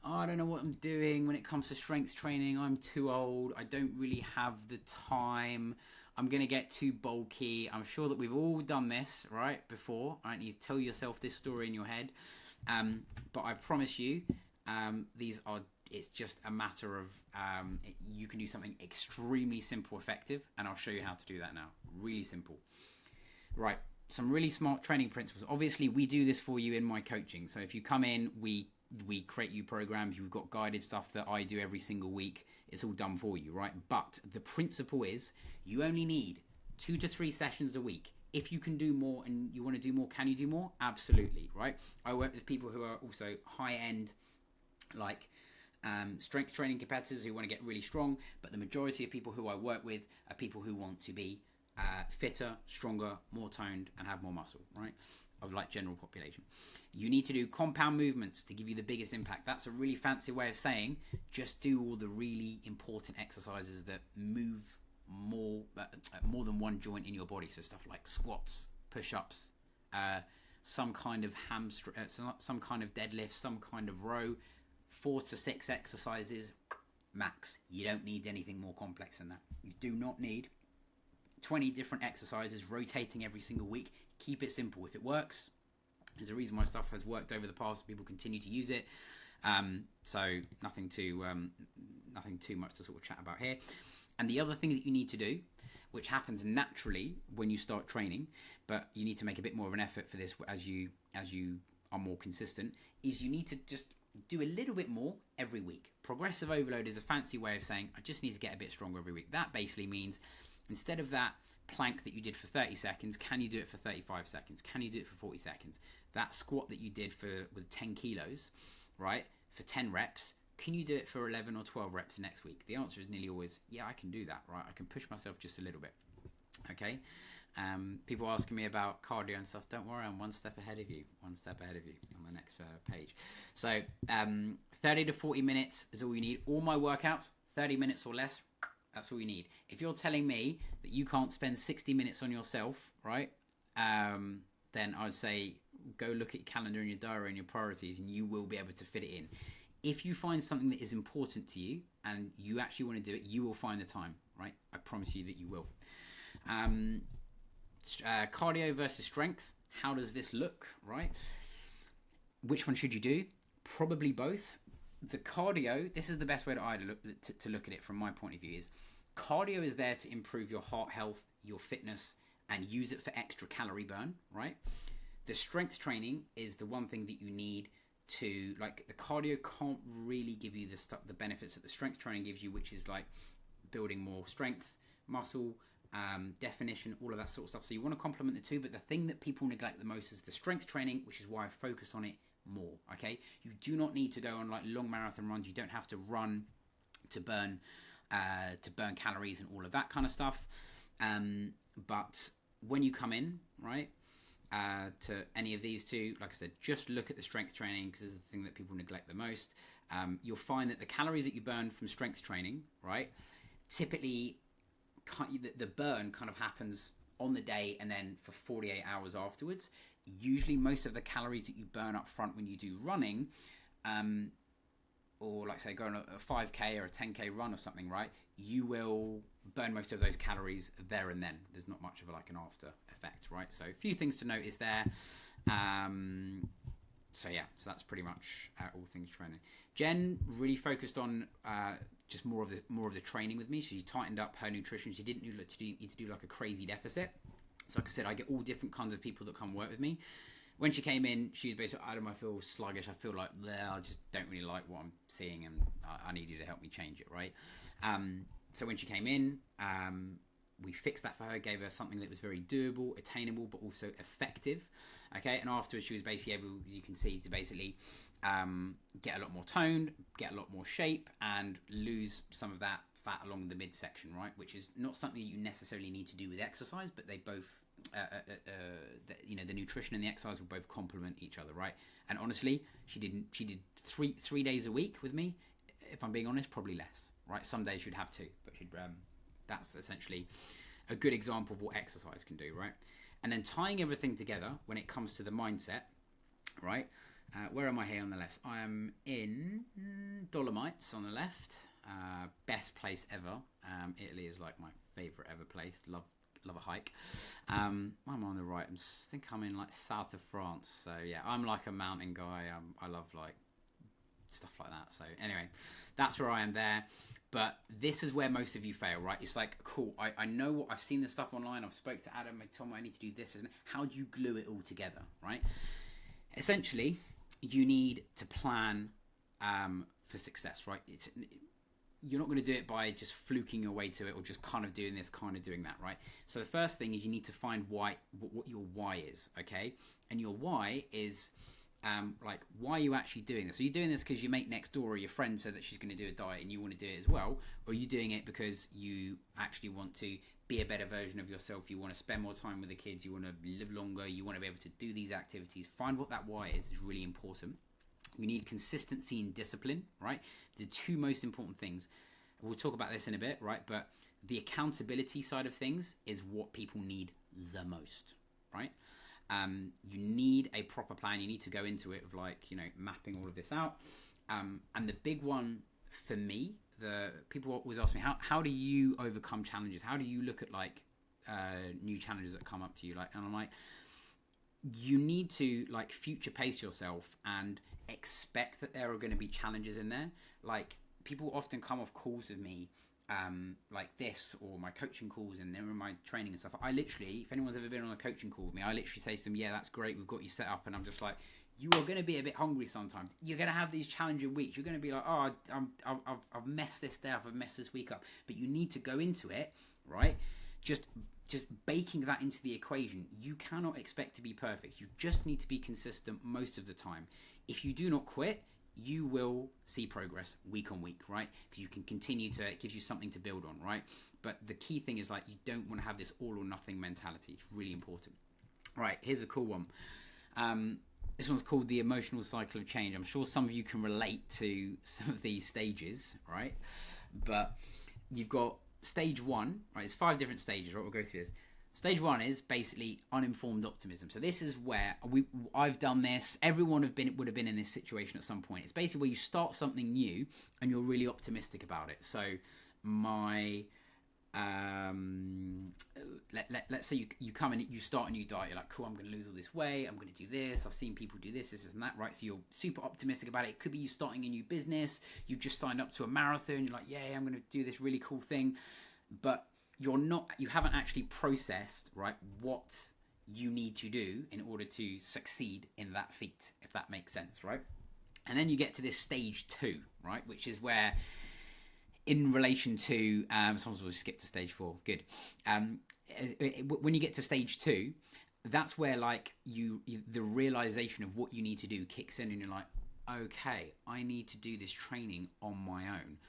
oh, I don't know what I'm doing when it comes to strength training. I'm too old. I don't really have the time. I'm going to get too bulky. I'm sure that we've all done this, right, before. Right? You tell yourself this story in your head. But I promise you, it's just a matter of, you can do something extremely simple, effective, and I'll show you how to do that now. Really simple. Right. Some really smart training principles. Obviously, we do this for you in my coaching. So if you come in, we create you programs. You've got guided stuff that I do every single week. It's all done for you, right? But the principle is you only need 2 to 3 sessions a week. If you can do more and you want to do more, can you do more? Absolutely, right? I work with people who are also high-end, like strength training competitors who want to get really strong. But the majority of people who I work with are people who want to be fitter, stronger, more toned, and have more muscle, right? Of like general population. You need to do compound movements to give you the biggest impact. That's a really fancy way of saying just do all the really important exercises that move more than one joint in your body. So stuff like squats, push-ups, some kind of some kind of deadlift, some kind of row, 4 to 6 exercises max. You don't need anything more complex than that. You do not need 20 different exercises rotating every single week. Keep it simple. If it works, there's a reason why stuff has worked over the past. People continue to use it. So nothing too much to sort of chat about here. And the other thing that you need to do, which happens naturally when you start training, but you need to make a bit more of an effort for this as you are more consistent, is you need to just do a little bit more every week. Progressive overload is a fancy way of saying I just need to get a bit stronger every week. That basically means instead of that plank that you did for 30 seconds, can you do it for 35 seconds? Can you do it for 40 seconds? That squat that you did with 10 kilos, right, for 10 reps, can you do it for 11 or 12 reps next week? The answer is nearly always, yeah, I can do that, right? I can push myself just a little bit, okay? People asking me about cardio and stuff. Don't worry, I'm one step ahead of you on the next page. So 30 to 40 minutes is all you need. All my workouts, 30 minutes or less, that's all you need. If you're telling me that you can't spend 60 minutes on yourself, right, then I'd say go look at your calendar and your diary and your priorities, and you will be able to fit it in. If you find something that is important to you and you actually want to do it, you will find the time, right? I promise you that you will. Cardio versus strength. How does this look, right? Which one should you do? Probably both. The cardio, this is the best way to look at it from my point of view, is cardio is there to improve your heart health, your fitness, and use it for extra calorie burn, right? The strength training is the one thing that you need to, like, the cardio can't really give you the benefits that the strength training gives you, which is like building more strength, muscle, definition, all of that sort of stuff. So you want to complement the two, but the thing that people neglect the most is the strength training, which is why I focus on it more, okay? You do not need to go on like long marathon runs. You don't have to run to burn calories and all of that kind of stuff. But when you come in, right, to any of these two, like I said, just look at the strength training because it's the thing that people neglect the most. You'll find that the calories that you burn from strength training, right, typically the burn kind of happens on the day and then for 48 hours afterwards. Usually most of the calories that you burn up front when you do running, or like say going a 5k or a 10k run or something, right, you will burn most of those calories there and then. There's not much of an after effect, right? So a few things to notice there. So that's pretty much all things training. Jen really focused on just more of the training with me. She tightened up her nutrition. She didn't need to do like a crazy deficit. So like I said, I get all different kinds of people that come work with me. When she came in, she was basically, Adam, I feel sluggish. I feel like I just don't really like what I'm seeing, and I need you to help me change it, right? So when she came in, we fixed that for her, gave her something that was very doable, attainable, but also effective. Okay, and afterwards she was basically able, you can see, to basically get a lot more toned, get a lot more shape, and lose some of that fat along the midsection, right? Which is not something you necessarily need to do with exercise, but they both, the nutrition and the exercise will both complement each other, right? And honestly, she did 3 days a week with me. If I'm being honest, probably less, right? Some days she'd have 2, but that's essentially a good example of what exercise can do, right? And then tying everything together when it comes to the mindset, right? Where am I here on the left? I am in Dolomites on the left. Best place ever. Italy is like my favorite ever place. Love a hike. I'm on the right. I think I'm in like south of France. So yeah, I'm like a mountain guy. I love like stuff like that. So anyway, that's where I am there. But this is where most of you fail, right? It's like, cool, I know what, I've seen this stuff online, I've spoke to Adam, I told him I need to do this. How do you glue it all together, right? Essentially, you need to plan for success, right? You're not going to do it by just fluking your way to it or just kind of doing this, kind of doing that, right? So the first thing is you need to find what your why is, okay? And your why is like, why are you actually doing this? Are you doing this because your mate next door or your friend said that she's going to do a diet and you want to do it as well? Or are you doing it because you actually want to be a better version of yourself? You want to spend more time with the kids, you want to live longer, you want to be able to do these activities. Find what that why is really important. You need consistency and discipline, right? The 2 most important things. We'll talk about this in a bit, right? But the accountability side of things is what people need the most, right? You need a proper plan. You need to go into it with mapping all of this out. And the big one for me, the people always ask me, how do you overcome challenges? How do you look at new challenges that come up to you? And I'm like, you need to future pace yourself and expect that there are going to be challenges in there. Like, people often come off calls with me like this, or my coaching calls and then my training and stuff. I literally, if anyone's ever been on a coaching call with me, I literally say to them, yeah, that's great, we've got you set up, and I'm just like, you are going to be a bit hungry sometimes. You're going to have these challenging weeks. You're going to be like, oh, I've messed this day up, I've messed this week up. But you need to go into it, right? Just baking that into the equation. You cannot expect to be perfect. You just need to be consistent most of the time. If you do not quit, you will see progress week on week, right? Because you can continue to, it gives you something to build on, right? But the key thing is you don't want to have this all or nothing mentality. It's really important. Right, here's a cool one. This one's called the emotional cycle of change. I'm sure some of you can relate to some of these stages, right? But you've got stage 1, right? It's 5 different stages, right? We'll go through this. Stage 1 is basically uninformed optimism. So this is where I've done this. Everyone would have been in this situation at some point. It's basically where you start something new and you're really optimistic about it. So my let's say you come and you start a new diet. You're like, cool, I'm going to lose all this weight. I'm going to do this. I've seen people do this and that, right? So you're super optimistic about it. It could be you starting a new business. You've just signed up to a marathon. You're like, yeah, I'm going to do this really cool thing. But you haven't actually processed, right, what you need to do in order to succeed in that feat, if that makes sense, right? And then you get to this stage 2, right, which is where, in relation to, sometimes we'll skip to stage 4, good. When you get to stage 2, that's where the realization of what you need to do kicks in, and you're like, okay, I need to do this training on my own.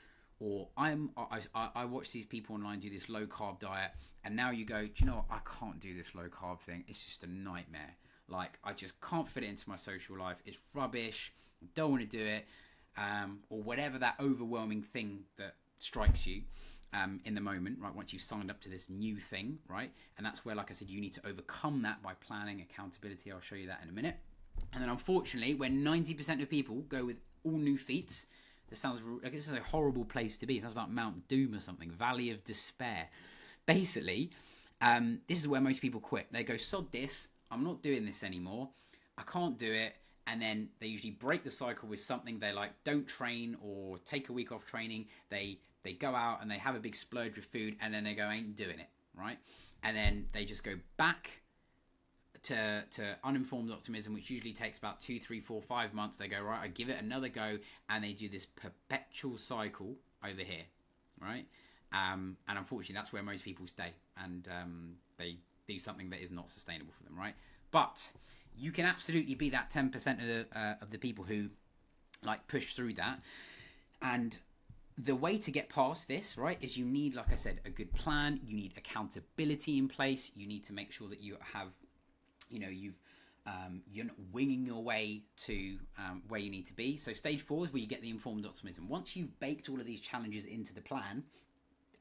Or I watch these people online do this low carb diet, and now you go, do you know what? I can't do this low carb thing. It's just a nightmare. I just can't fit it into my social life. It's rubbish. I don't want to do it. Or whatever that overwhelming thing that strikes you. in the moment, right? Once you've signed up to this new thing, right? And that's where, like I said, you need to overcome that by planning, accountability. I'll show you that in a minute. And then unfortunately, when 90% of people go with all new feats, this is a horrible place to be. It sounds like Mount Doom or something, Valley of Despair. Basically, this is where most people quit. They go, sod this, I'm not doing this anymore, I can't do it. And then they usually break the cycle with something. They like don't train or take a week off training. They go out and they have a big splurge with food, and then they go, ain't doing it, right? And then they just go back to uninformed optimism, which usually takes about 2, 3, 4, 5 months. They go, right, I give it another go, and they do this perpetual cycle over here, right? And unfortunately, that's where most people stay, and they do something that is not sustainable for them, right? But you can absolutely be that 10% of the people who like push through that. And the way to get past this, right, is you need, like I said, a good plan. You need accountability in place. You need to make sure that you have, you're not winging your way to where you need to be. So stage 4 is where you get the informed optimism. Once you've baked all of these challenges into the plan,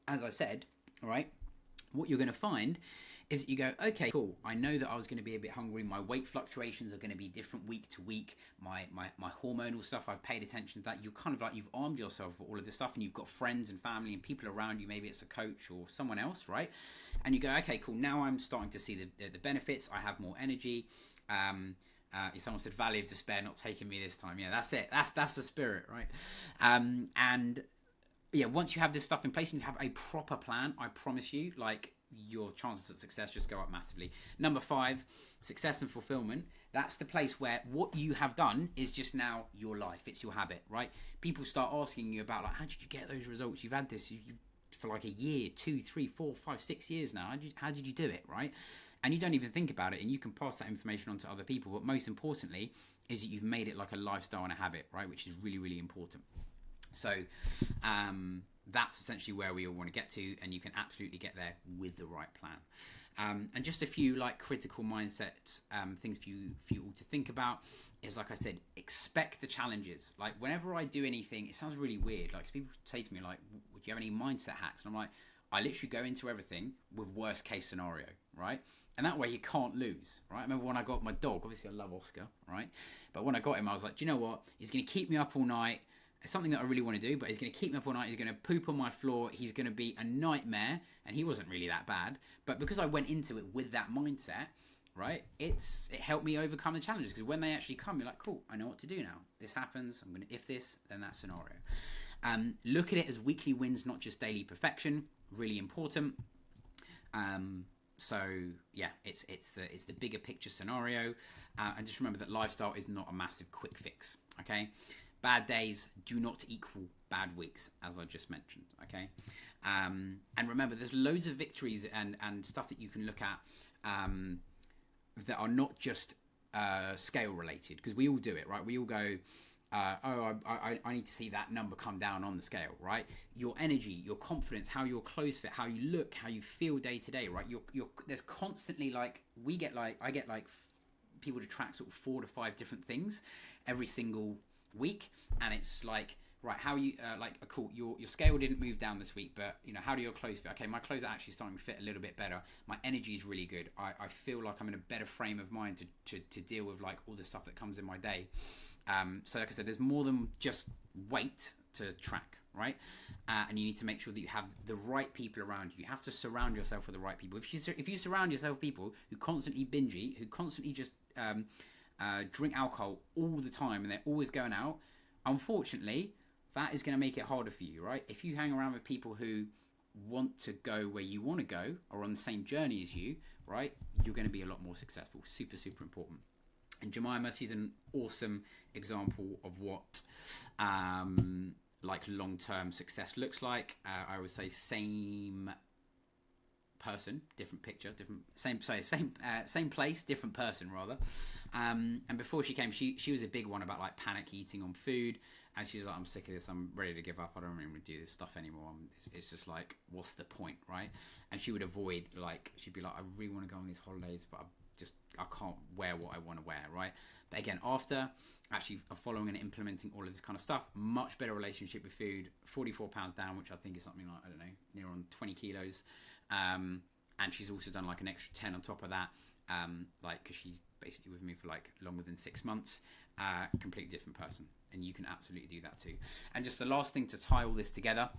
as I said, right, what you're going to find is that you go, okay, cool, I know that I was going to be a bit hungry. My weight fluctuations are going to be different week to week. My hormonal stuff, I've paid attention to that. You're kind of like, you've armed yourself with all of this stuff, and you've got friends and family and people around you. Maybe it's a coach or someone else, right? And you go, okay, cool, now I'm starting to see the benefits. I have more energy. Someone said Valley of Despair, not taking me this time. Yeah, that's it. That's the spirit, right? And yeah, once you have this stuff in place and you have a proper plan, I promise you, like, your chances of success just go up massively. Number 5, success and fulfillment. That's the place where what you have done is just now your life. It's your habit, right? People start asking you about, like, how did you get those results? You've had this for like a year, 2, 3, 4, 5, 6 years now. How did you do it, right? And you don't even think about it, and you can pass that information on to other people. But most importantly is that you've made it like a lifestyle and a habit, right? Which is really, really important. So that's essentially where we all want to get to, and you can absolutely get there with the right plan. And just a few like critical mindsets, things for you all to think about is, like I said, expect the challenges. Like, whenever I do anything, it sounds really weird. Like, people say to me, like, would you have any mindset hacks? And I'm like, I literally go into everything with worst case scenario, right? And that way you can't lose, right? I remember when I got my dog, obviously I love Oscar, right? But when I got him, I was like, do you know what? He's going to keep me up all night. It's something that I really want to do, but he's going to keep me up all night. He's going to poop on my floor. He's going to be a nightmare. And he wasn't really that bad. But because I went into it with that mindset, right, it helped me overcome the challenges. Because when they actually come, you're like, cool, I know what to do now. This happens. I'm going to, if this, then that scenario. Look at it as weekly wins, not just daily perfection. Really important. So yeah, it's the bigger picture scenario. And just remember that lifestyle is not a massive quick fix. Okay. Bad days do not equal bad weeks, as I just mentioned, okay? And remember, there's loads of victories and stuff that you can look at that are not just scale related, because we all do it, right? We all go, I need to see that number come down on the scale, right? Your energy, your confidence, how your clothes fit, how you look, how you feel day to day, right? There's constantly, like, I get like people to track sort of 4 to 5 different things every single week, and it's like, right, how you cool, your scale didn't move down this week, but how do your clothes fit? Okay, my clothes are actually starting to fit a little bit better. My energy is really good. I feel like I'm in a better frame of mind to deal with like all the stuff that comes in my day. So like I said, there's more than just weight to track, right? And you need to make sure that you have the right people around you. You have to surround yourself with the right people. If you surround yourself with people who constantly binge eat, who constantly just drink alcohol all the time, and they're always going out, unfortunately, that is going to make it harder for you, right? If you hang around with people who want to go where you want to go, or on the same journey as you, right, you're going to be a lot more successful. Super, super important. And Jemima, she's an awesome example of what like long-term success looks like. I would say same person, different picture, same place, different person rather. And before she came, she was a big one about like panic eating on food, and she was like, I'm sick of this, I'm ready to give up, I don't really want to do this stuff anymore, it's just like, what's the point, right? And she would avoid, like, she'd be like, I really want to go on these holidays, but I can't wear what I want to wear, right? But again, after actually following and implementing all of this kind of stuff, much better relationship with food, 44 pounds down, which I think is something like, I don't know, near on 20 kilos. And she's also done like an extra 10 on top of that, like, because she's basically with me for like longer than 6 months. Completely different person, and you can absolutely do that too. And just the last thing to tie all this together,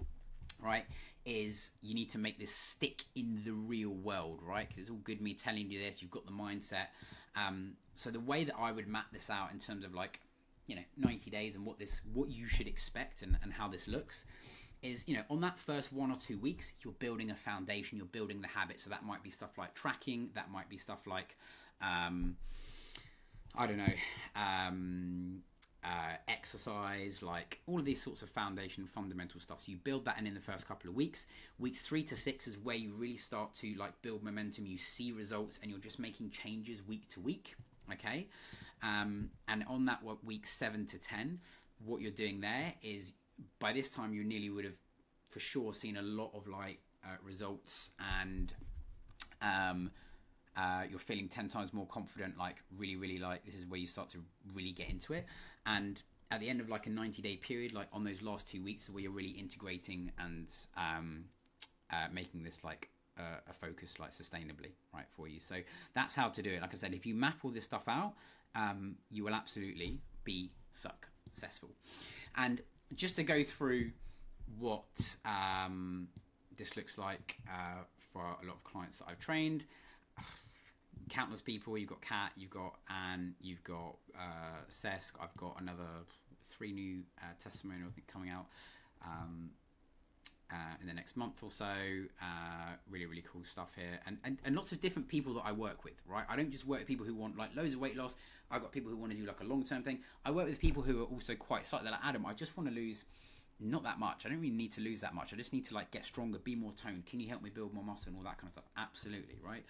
right, is you need to make this stick in the real world, right? Because it's all good me telling you this, you've got the mindset. So the way that I would map this out in terms of like, 90 days and what you should expect and how this looks is, on that first 1 or 2 weeks, you're building a foundation, you're building the habit. So that might be stuff like tracking, that might be stuff like, I don't know, exercise, like all of these sorts of foundation fundamental stuff. So you build that in the first couple of weeks. Weeks 3 to 6 is where you really start to like build momentum. You see results and you're just making changes week to week. Okay. And on that week 7 to 10, what you're doing there is by this time you nearly would have for sure seen a lot of like results, and you're feeling 10 times more confident, like really like this is where you start to really get into it. And at the end of like a 90-day period, like on those last 2 weeks where you're really integrating and making this like a focus like sustainably, right, for you. So that's how to do it. Like I said, if you map all this stuff out, you will absolutely be successful. And just to go through what this looks like for a lot of clients that I've trained, countless people. You've got Kat, you've got Anne, you've got Cesc. I've got another 3 new testimonials I think coming out in the next month or so. Really cool stuff here, and lots of different people that I work with, right? I don't just work with people who want like loads of weight loss. I've got people who want to do like a long-term thing. I work with people who are also quite slightly like, Adam, I just want to lose not that much. I don't really need to lose that much. I just need to like get stronger, be more toned. Can you help me build more muscle and all that kind of stuff? Absolutely, right?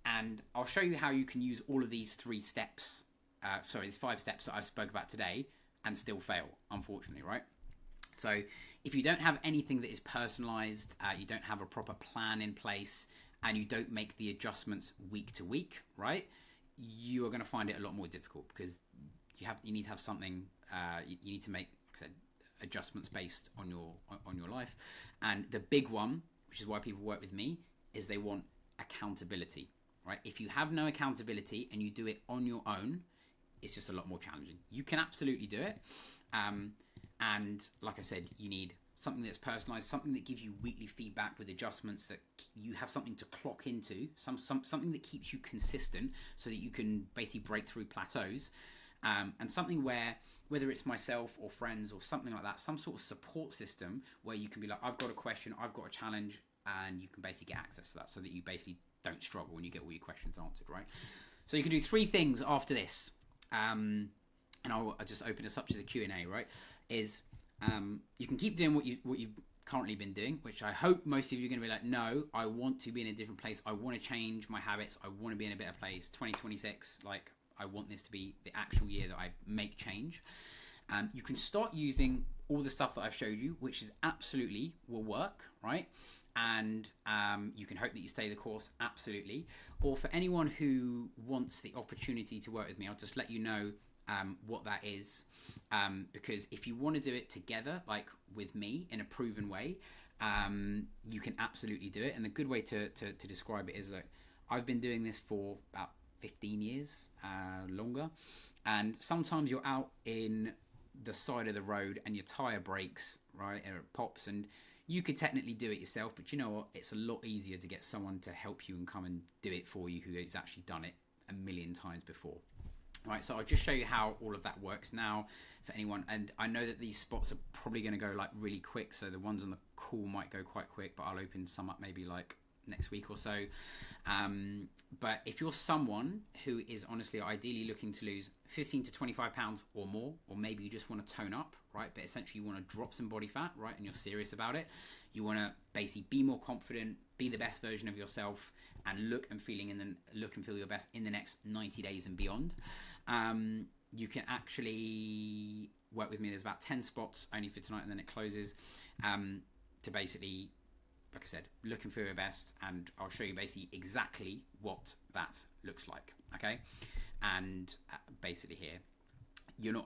And I'll show you how you can use all of these 3 steps, there's 5 steps that I spoke about today and still fail, unfortunately, right? So if you don't have anything that is personalized, you don't have a proper plan in place, and you don't make the adjustments week to week, right, you are going to find it a lot more difficult, because you need to have something, you need to make, like I said, adjustments based on your life. And the big one, which is why people work with me, is they want accountability, right? If you have no accountability and you do it on your own, it's just a lot more challenging. You can absolutely do it. And like I said, you need something that's personalized, something that gives you weekly feedback with adjustments, that you have something to clock into, something that keeps you consistent so that you can basically break through plateaus. And something where, whether it's myself or friends or something like that, some sort of support system where you can be like, I've got a question, I've got a challenge, and you can basically get access to that so that you basically don't struggle when you get all your questions answered, right? So you can do 3 things after this. And I'll just open this up to the Q&A, right? Is you can keep doing what you've currently been doing, which I hope most of you are going to be like, no, I want to be in a different place. I want to change my habits. I want to be in a better place. 2026, like, I want this to be the actual year that I make change. You can start using all the stuff that I've showed you, which is absolutely will work, right? And you can hope that you stay the course, absolutely. Or for anyone who wants the opportunity to work with me, I'll just let you know what that is. Because if you want to do it together, like with me in a proven way, you can absolutely do it. And the good way to describe it is that I've been doing this for about 15 years, longer. And sometimes you're out in the side of the road and your tire breaks, right? And it pops, and you could technically do it yourself, but you know what? It's a lot easier to get someone to help you and come and do it for you who has actually done it a million times before. Right, so I'll just show you how all of that works now for anyone. And I know that these spots are probably going to go like really quick, so the ones on the call might go quite quick, but I'll open some up maybe like next week or so. But if you're someone who is honestly ideally looking to lose 15 to 25 pounds or more, or maybe you just want to tone up, right, but essentially you want to drop some body fat, right, and you're serious about it, you want to basically be more confident, be the best version of yourself, and look and feel your best in the next 90 days and beyond, you can actually work with me. There's about 10 spots only for tonight, and then it closes, to basically like I said, looking for your best, and I'll show you basically exactly what that looks like. Okay, and basically here,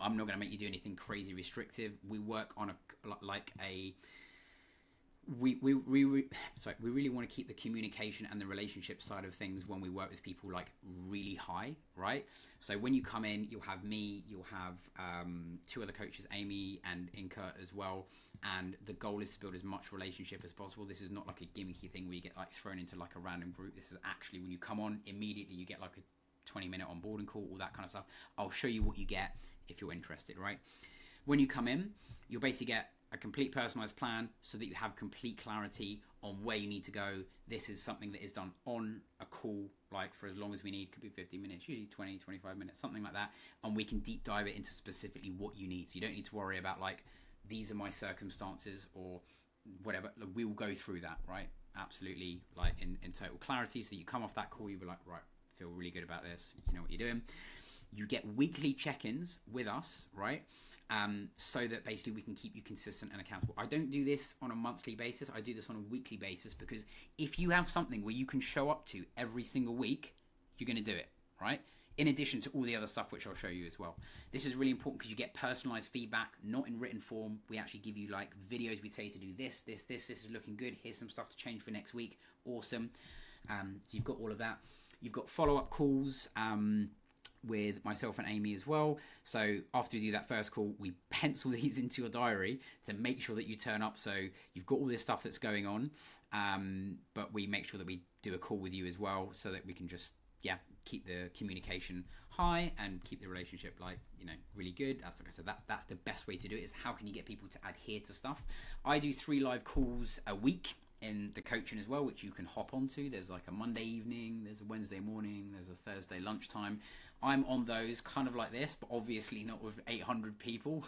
I'm not going to make you do anything crazy restrictive. We work on we really want to keep the communication and the relationship side of things when we work with people like really high, right? So when you come in, you'll have me, you'll have two other coaches, Amy and Inka as well, and the goal is to build as much relationship as possible. This is not like a gimmicky thing where you get like thrown into like a random group. This is actually when you come on, immediately you get like a 20-minute onboarding call, all that kind of stuff. I'll show you what you get if you're interested, right? When you come in, you'll basically get a complete personalized plan so that you have complete clarity on where you need to go. This is something that is done on a call, like for as long as we need. Could be 15 minutes, usually 20, 25 minutes, something like that. And we can deep dive it into specifically what you need. So you don't need to worry about like, these are my circumstances or whatever. We will go through that, right? Absolutely, like in total clarity, so that you come off that call, you'll be like, right, feel really good about this. You know what you're doing. You get weekly check-ins with us, right? So that basically we can keep you consistent and accountable. I don't do this on a monthly basis. I do this on a weekly basis, because if you have something where you can show up to every single week, you're going to do it, right? In addition to all the other stuff, which I'll show you as well. This is really important because you get personalized feedback, not in written form. We actually give you like videos. We tell you to do this is looking good. Here's some stuff to change for next week. Awesome. So you've got all of that. You've got follow-up calls, with myself and Amy as well. So after we do that first call, we pencil these into your diary to make sure that you turn up. So you've got all this stuff that's going on, but we make sure that we do a call with you as well, so that we can just keep the communication high and keep the relationship really good. Like I said, that's the best way to do it, is how can you get people to adhere to stuff. I do 3 live calls a week in the coaching as well, which you can hop onto. There's like a Monday evening, there's a Wednesday morning, there's a Thursday lunchtime. I'm on those kind of like this, but obviously not with 800 people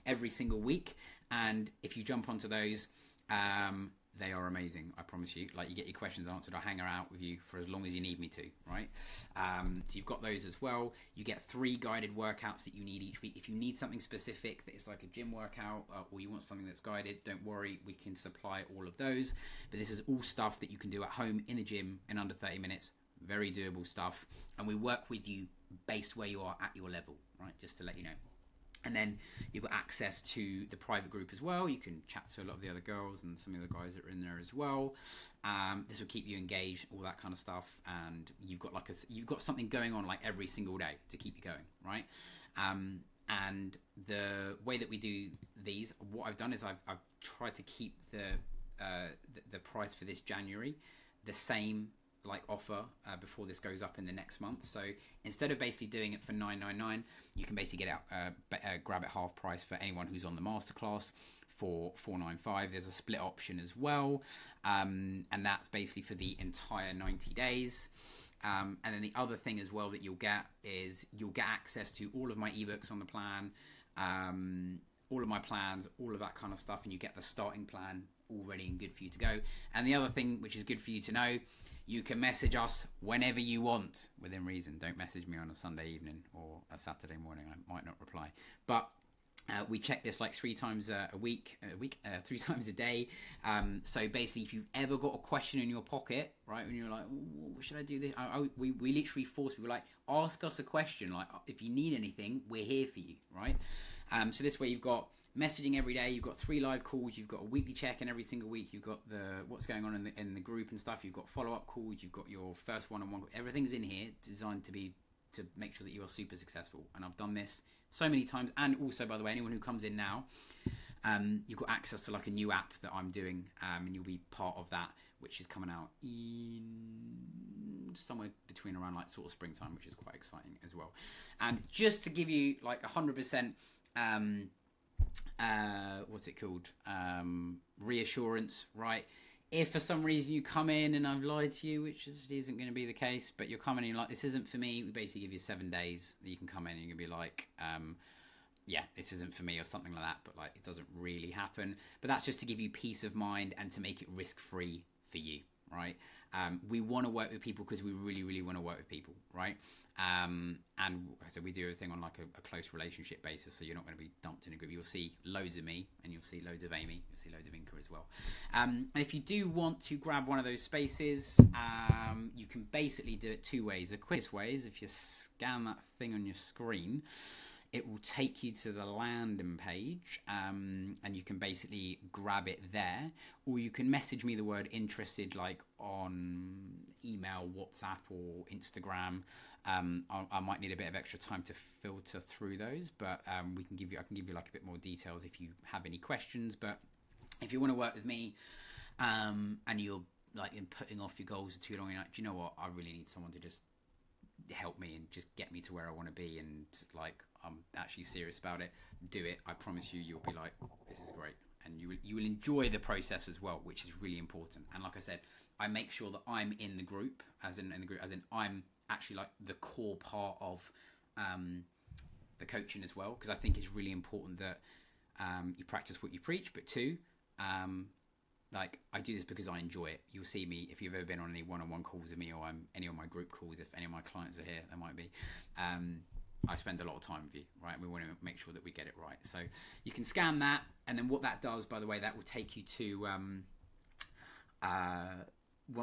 every single week. And if you jump onto those, they are amazing, I promise you. Like, you get your questions answered. I'll hang out with you for as long as you need me to, right? So you've got those as well. You get 3 guided workouts that you need each week. If you need something specific that is like a gym workout, or you want something that's guided, don't worry, we can supply all of those. But this is all stuff that you can do at home in the gym in under 30 minutes. Very doable stuff. And we work with you based where you are at your level, right? Just to let you know. And then you've got access to the private group as well. You can chat to a lot of the other girls and some of the guys that are in there as well. This will keep you engaged, all that kind of stuff. And you've got something going on like every single day to keep you going, right? And the way that we do these, what I've done is I've tried to keep the price for this January the same offer before this goes up in the next month. So instead of basically doing it for $9.99, you can basically get it grab it half price for anyone who's on the masterclass for $4.95. There's a split option as well, and that's basically for the entire 90 days. And then the other thing as well that you'll get is you'll get access to all of my ebooks on the plan, all of my plans, all of that kind of stuff, and you get the starting plan all ready and good for you to go. And the other thing which is good for you to know, you can message us whenever you want, within reason. Don't message me on a Sunday evening or a Saturday morning. I might not reply. But we check this like 3 times a week, 3 times a day. So basically, if you've ever got a question in your pocket, right, when you're like, oh, should I do this? We literally force people, like, ask us a question. Like, if you need anything, we're here for you, right? So this way you've got messaging every day, you've got 3 live calls, you've got a weekly check-in every single week, you've got what's going on in the group and stuff, you've got follow-up calls, you've got your first one-on-one. Everything's in here designed to make sure that you are super successful. And I've done this so many times. And also, by the way, anyone who comes in now, you've got access to like a new app that I'm doing, and you'll be part of that, which is coming out in somewhere between around like sort of springtime, which is quite exciting as well. And just to give you like 100% what's it called, reassurance, right? If for some reason you come in and I've lied to you, which just isn't going to be the case, but you're coming in like, this isn't for me, we basically give you 7 days that you can come in and you can be like, this isn't for me or something like that, but like it doesn't really happen. But that's just to give you peace of mind and to make it risk-free for you, right? We want to work with people because we really, really want to work with people, right? And so we do everything on like a close relationship basis. So you're not going to be dumped in a group. You'll see loads of me, and you'll see loads of Amy. You'll see loads of Inka as well. And if you do want to grab one of those spaces, you can basically do it two ways. The quickest way is if you scan that thing on your screen, it will take you to the landing page, and you can basically grab it there, or you can message me the word interested, like on email, WhatsApp, or Instagram. I might need a bit of extra time to filter through those, but I can give you like a bit more details if you have any questions. But if you want to work with me, and you're like in putting off your goals too long, you're like, do you know what? I really need someone to just help me and just get me to where I want to be, and like I'm actually serious about it. Do it. I promise you, you'll be like, this is great, and you will enjoy the process as well, which is really important. And like I said, I make sure that I'm in the group, as in I'm actually like the core part of the coaching as well, because I think it's really important that you practice what you preach. But two, like I do this because I enjoy it. You'll see me if you've ever been on any one-on-one calls with me, or any of my group calls. If any of my clients are here, there might be. I spend a lot of time with you, right? We want to make sure that we get it right. So you can scan that, and then what that does, by the way, that will take you to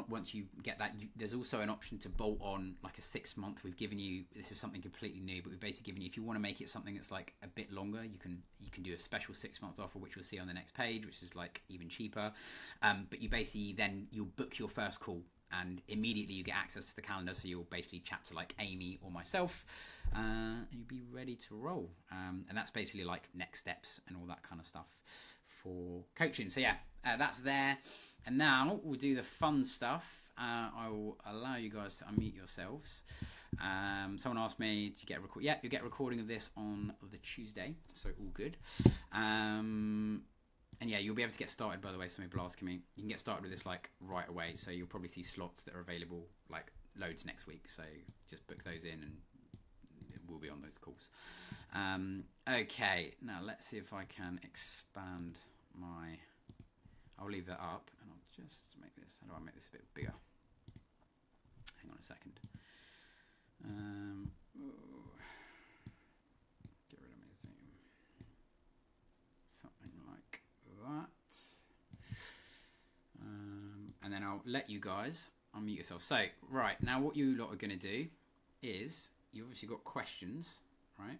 once you get that, there's also an option to bolt on like a 6 month. We've given you, this is something completely new, but we've basically given you, if you want to make it something that's like a bit longer, you can do a special 6 month offer, which you'll see on the next page, which is like even cheaper. But you basically then you'll book your first call, and immediately you get access to the calendar. So you'll basically chat to like Amy or myself, and you'll be ready to roll. And that's basically like next steps and all that kind of stuff for coaching. So yeah, that's there. And now we'll do the fun stuff. I will allow you guys to unmute yourselves. Someone asked me, do you get a record? Yeah, you get a recording of this on the Tuesday, so all good. And yeah, you'll be able to get started, by the way. Some people are asking me. You can get started with this like right away, so you'll probably see slots that are available like loads next week. So just book those in, and we'll be on those calls. Okay, now let's see if I can expand my... I'll leave that up, and I'll just make this. How do I make this a bit bigger? Hang on a second. Get rid of my zoom. Something like that. And then I'll let you guys unmute yourself. So, right, now what you lot are going to do is, you've obviously got questions, right?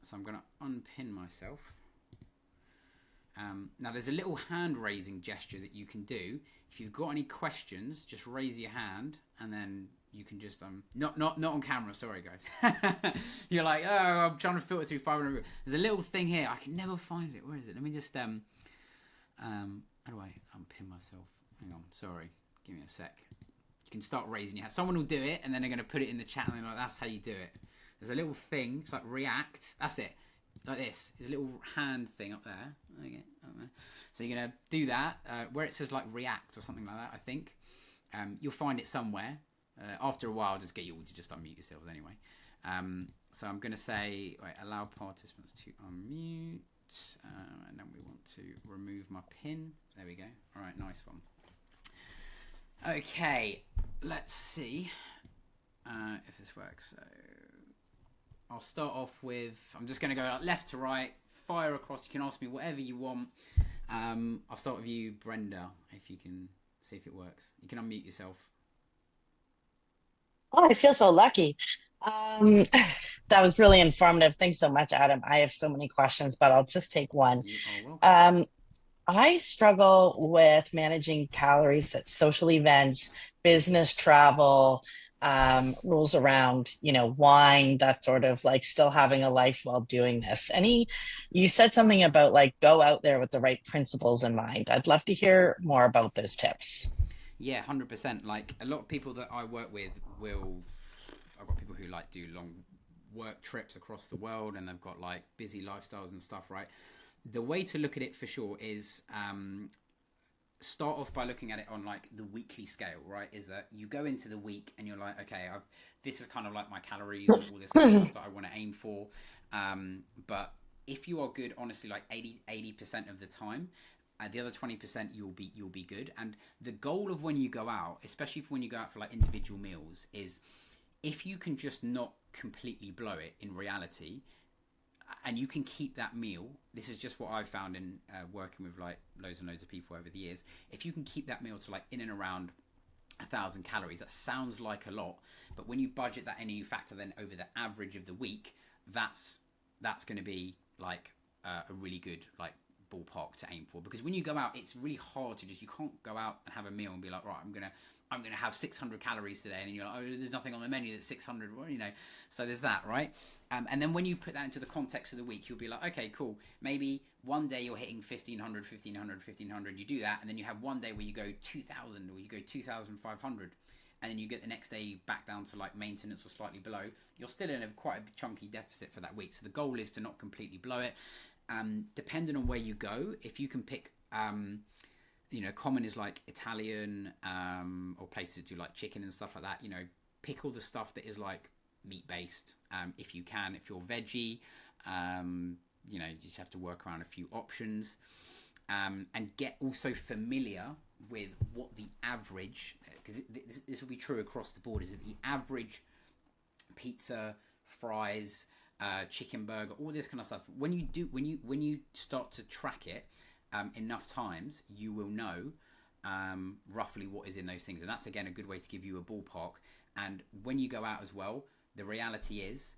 So I'm going to unpin myself. Now there's a little hand raising gesture that you can do. If you've got any questions, just raise your hand, and then you can just not on camera. Sorry guys. You're like, oh, I'm trying to filter through 500. There's a little thing here. I can never find it. Where is it? Let me just how do I unpin myself? Hang on. Sorry. Give me a sec. You can start raising your hand. Someone will do it, and then they're going to put it in the chat, and they're like, that's how you do it. There's a little thing. It's like react. That's it. Like this. There's a little hand thing up there. Okay, up there. So you're going to do that where it says like react or something like that, I think. You'll find it somewhere. After a while, I'll just get you all to just unmute yourselves anyway. So I'm going to say, right, allow participants to unmute. And then we want to remove my pin. There we go. All right, nice one. Okay, let's see if this works. So I'll start off with, I'm just going to go left to right, fire across. You can ask me whatever you want. I'll start with you, Brenda, if you can see if it works. You can unmute yourself. Oh, I feel so lucky. That was really informative. Thanks so much, Adam. I have so many questions, but I'll just take one. You are welcome. I struggle with managing calories at social events, business travel, rules around, wine, that sort of like still having a life while doing this. You said something about like go out there with the right principles in mind. I'd love to hear more about those tips. Yeah, 100%. Like a lot of people that I work with I've got people who like do long work trips across the world, and they've got like busy lifestyles and stuff, right? The way to look at it for sure is start off by looking at it on like the weekly scale, right? Is that you go into the week and you're like, okay, this is kind of like my calories and all this kind of stuff that I want to aim for. But if you are good, honestly, like 80% of the time, The other 20% you'll be good. And the goal of when you go out, especially when you go out for like individual meals, is if you can just not completely blow it in reality, and you can keep that meal. This is just what I've found in working with like loads and loads of people over the years. If you can keep that meal to like in and around 1,000 calories, that sounds like a lot, but when you budget that in and you factor then over the average of the week, that's going to be like a really good like ballpark to aim for. Because when you go out, it's really hard to just, you can't go out and have a meal and be like, right, I'm gonna have 600 calories today, and you're like, oh, there's nothing on the menu that's 600. Well, so there's that, right? And then when you put that into the context of the week, you'll be like, okay, cool. Maybe one day you're hitting 1,500. You do that, and then you have one day where you go 2,000 or you go 2,500, and then you get the next day back down to like maintenance or slightly below. You're still in quite a chunky deficit for that week. So the goal is to not completely blow it. Depending on where you go, if you can pick, common is like Italian, or places that do like chicken and stuff like that. Pick all the stuff that is like meat based. If you can, if you're veggie, you just have to work around a few options, and get also familiar with what the average, because this will be true across the board, is that the average pizza, fries, chicken burger, all this kind of stuff, when you start to track it enough times, you will know roughly what is in those things. And that's again a good way to give you a ballpark. And when you go out as well, the reality is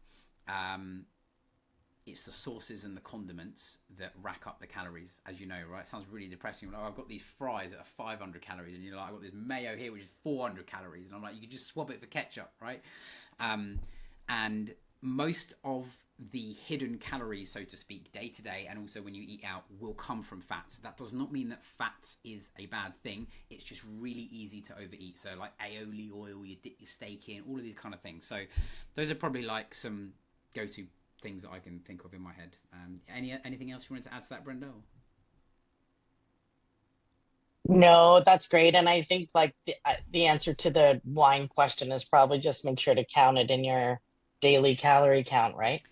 it's the sauces and the condiments that rack up the calories, as you know, right? It sounds really depressing. Like, I've got these fries that are 500 calories, and you're like, I've got this mayo here which is 400 calories, and I'm like, you could just swap it for ketchup, right? And most of the hidden calories, so to speak, day to day, and also when you eat out, will come from fats. That does not mean that fats is a bad thing. It's just really easy to overeat. So like aioli oil, you dip your steak in, all of these kind of things. So those are probably like some go-to things that I can think of in my head. Anything else you wanted to add to that, Brenda? No, that's great. And I think like the answer to the wine question is probably just make sure to count it in your daily calorie count, right?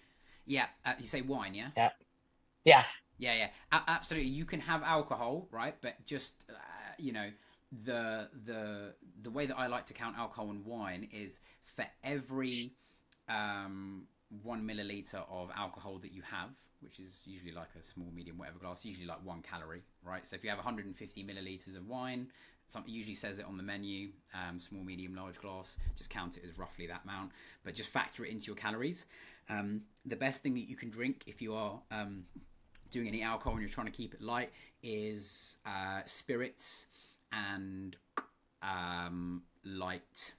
Yeah, you say wine, yeah? Yeah. Yeah. Yeah. Absolutely. You can have alcohol, right? But just the way that I like to count alcohol and wine is for every 1 milliliter of alcohol that you have, which is usually like a small, medium, whatever glass, usually like 1 calorie, right? So if you have 150 milliliters of wine, something usually says it on the menu, small, medium, large glass, just count it as roughly that amount, but just factor it into your calories. The best thing that you can drink if you are doing any alcohol and you're trying to keep it light is spirits and light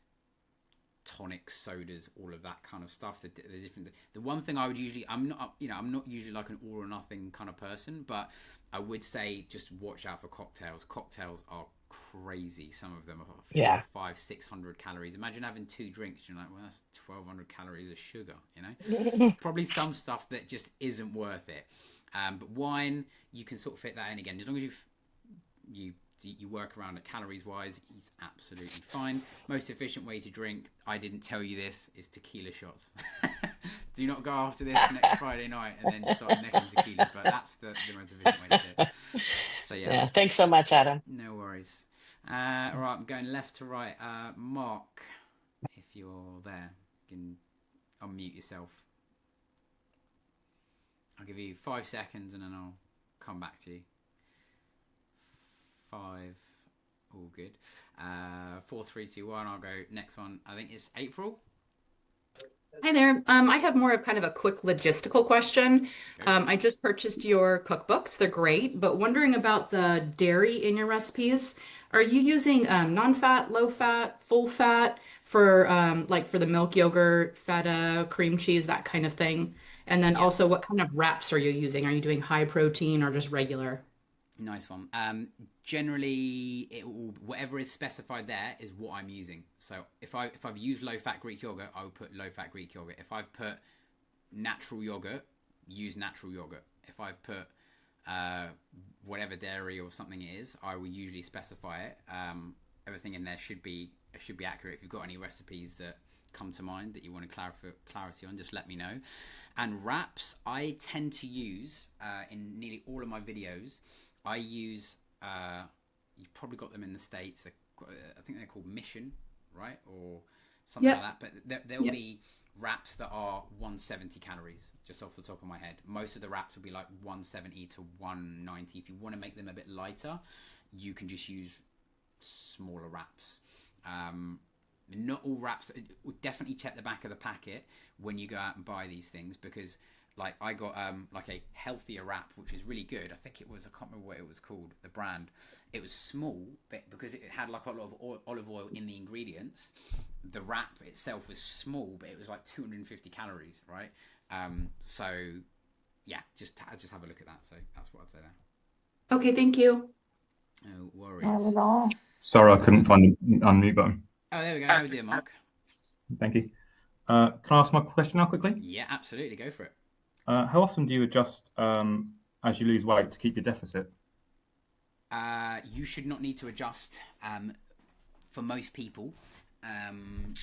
tonic sodas, all of that kind of stuff. The different. The one thing I would usually, I'm not usually like an all or nothing kind of person, but I would say just watch out for cocktails. Cocktails are crazy. Some of them are 400, Yeah. 500, 600 calories. Imagine having 2 drinks. You're like, well, that's 1,200 calories of sugar. Probably some stuff that just isn't worth it. But wine, you can sort of fit that in again as long as you work around it calories wise. It's absolutely fine. Most efficient way to drink, I didn't tell you this, is tequila shots. Do not go after this next Friday night and then start necking tequilas, but that's the most efficient way to do it. So Yeah. Thanks so much, Adam. no worries. All right, I'm going left to right. Mark, if you're there, you can unmute yourself. I'll give you 5 seconds and then I'll come back to you. 5, all good. 4, 3, 2, 1. I'll go next one. I think it's April. Hi there. I have more of kind of a quick logistical question. Okay. I just purchased your cookbooks. They're great, but wondering about the dairy in your recipes. Are you using non-fat, low-fat, full-fat for like for the milk, yogurt, feta, cream cheese, that kind of thing? And then Yeah. also, what kind of wraps are you using? Are you doing high protein or just regular? Nice one. Generally, whatever is specified there is what I'm using. So if I've used low fat Greek yogurt, I would put low fat Greek yogurt. If I've put natural yogurt, use natural yogurt. If I've put whatever dairy or something it is, I will usually specify it. Everything in there should be accurate. If you've got any recipes that come to mind that you want clarity on, just let me know. And wraps, I tend to use in nearly all of my videos, I use. You've probably got them in the States. I think they're called Mission, right, or something like Yep. that. But there'll Yep. be wraps that are 170 calories, just off the top of my head. Most of the wraps will be like 170 to 190. If you want to make them a bit lighter, you can just use smaller wraps. Um, Not all wraps. Definitely check the back of the packet when you go out and buy these things, because like I got like a healthier wrap which is really good. I think it was, I can't remember what it was called, the brand. It was small, but because it had like a lot of olive oil in the ingredients, the wrap itself was small, but it was like 250 calories, right? So yeah, just have a look at that. So that's what I'd say there. Okay, thank you. No Not worries. at all. Sorry, I couldn't find the unmute button. Oh, there we go. How we doing, Mark? Thank you. Can I ask my question now quickly? Yeah, absolutely. Go for it. How often do you adjust as you lose weight to keep your deficit? You should not need to adjust. For most people, um,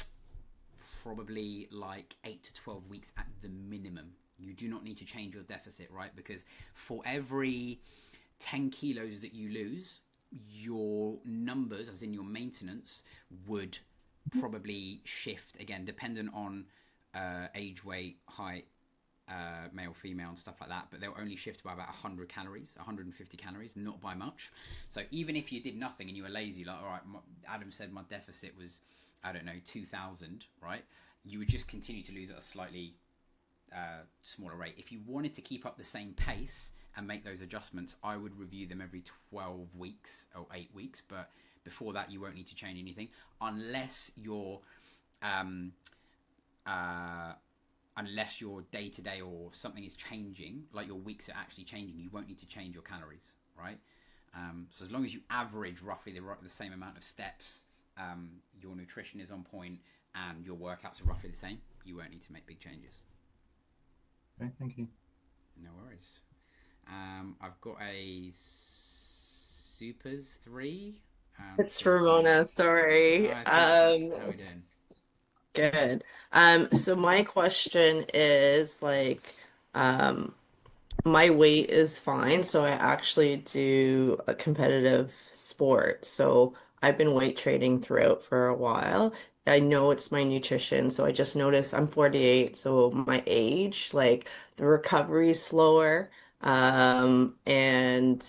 probably like 8 to 12 weeks at the minimum. You do not need to change your deficit, right? Because for every 10 kilos that you lose, your numbers, as in your maintenance, would probably shift again, dependent on age, weight, height, male, female, and stuff like that. But they'll only shift by about 100 calories, 150 calories, not by much. So even if you did nothing and you were lazy, like, all right, Adam said my deficit was, I don't know, 2,000, right? You would just continue to lose at a slightly smaller rate. If you wanted to keep up the same pace and make those adjustments, I would review them every 12 weeks or 8 weeks. But before that, you won't need to change anything unless you're um, unless your day to day or something is changing, like your weeks are actually changing. You won't need to change your calories, right? So as long as you average roughly the same amount of steps, your nutrition is on point, and your workouts are roughly the same, you won't need to make big changes. Okay, thank you. No worries. I've got a Supers 3. It's Ramona, sorry. Hi, Felicia. How are we doing? Good. So my question is like, um, my weight is fine, so I actually do a competitive sport. So I've been weight training throughout for a while. I know it's my nutrition, so I just noticed I'm 48, so my age, like the recovery is slower, and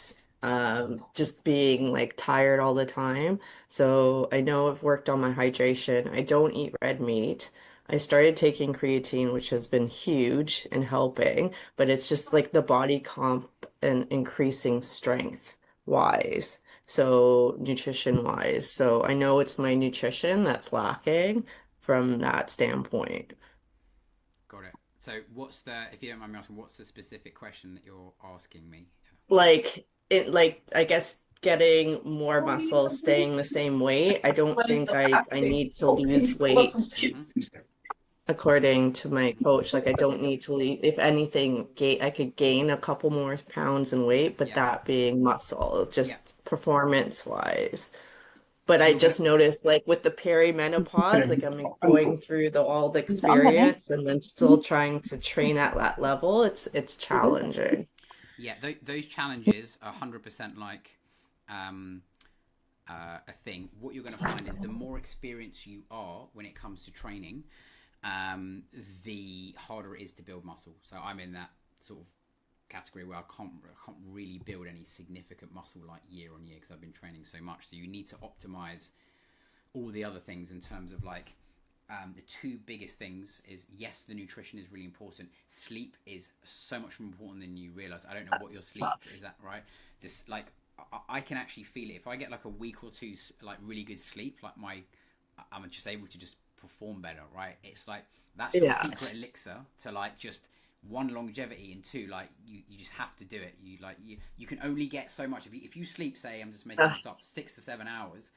just being like tired all the time. So I know I've worked on my hydration. I don't eat red meat. I started taking creatine, which has been huge in helping, but it's just like the body comp and increasing strength wise. So nutrition wise. So I know it's my nutrition that's lacking from that standpoint. Got it. So what's the, if you don't mind me asking, what's the specific question that you're asking me? Like I guess getting more muscle, staying the same weight. I don't think I need to lose weight Mm-hmm. according to my coach. Like I don't need to leave. If anything, I could gain a couple more pounds in weight, but Yeah. that being muscle, Yeah. just performance wise. But I You're gonna. just noticed like with the perimenopause, like I'm going through the all the experience and then still trying to train at that level. It's challenging. Yeah. Those challenges are 100% like um, a thing. What you're going to find is the more experienced you are when it comes to training, the harder it is to build muscle. So I'm in that sort of category where I can't really build any significant muscle like year on year because I've been training so much. So you need to optimize all the other things in terms of like the two biggest things is, yes, the nutrition is really important. Sleep is so much more important than you realize. I don't know what your That's sleep tough. is, that right? This like I can actually feel it if I get like a week or two like really good sleep. Like I'm just able to just perform better, right? It's like that's your Yeah. secret elixir to like just one, longevity, and two, like you just have to do it. You can only get so much if you sleep, say, I'm just making Uh, this up, 6 to 7 hours.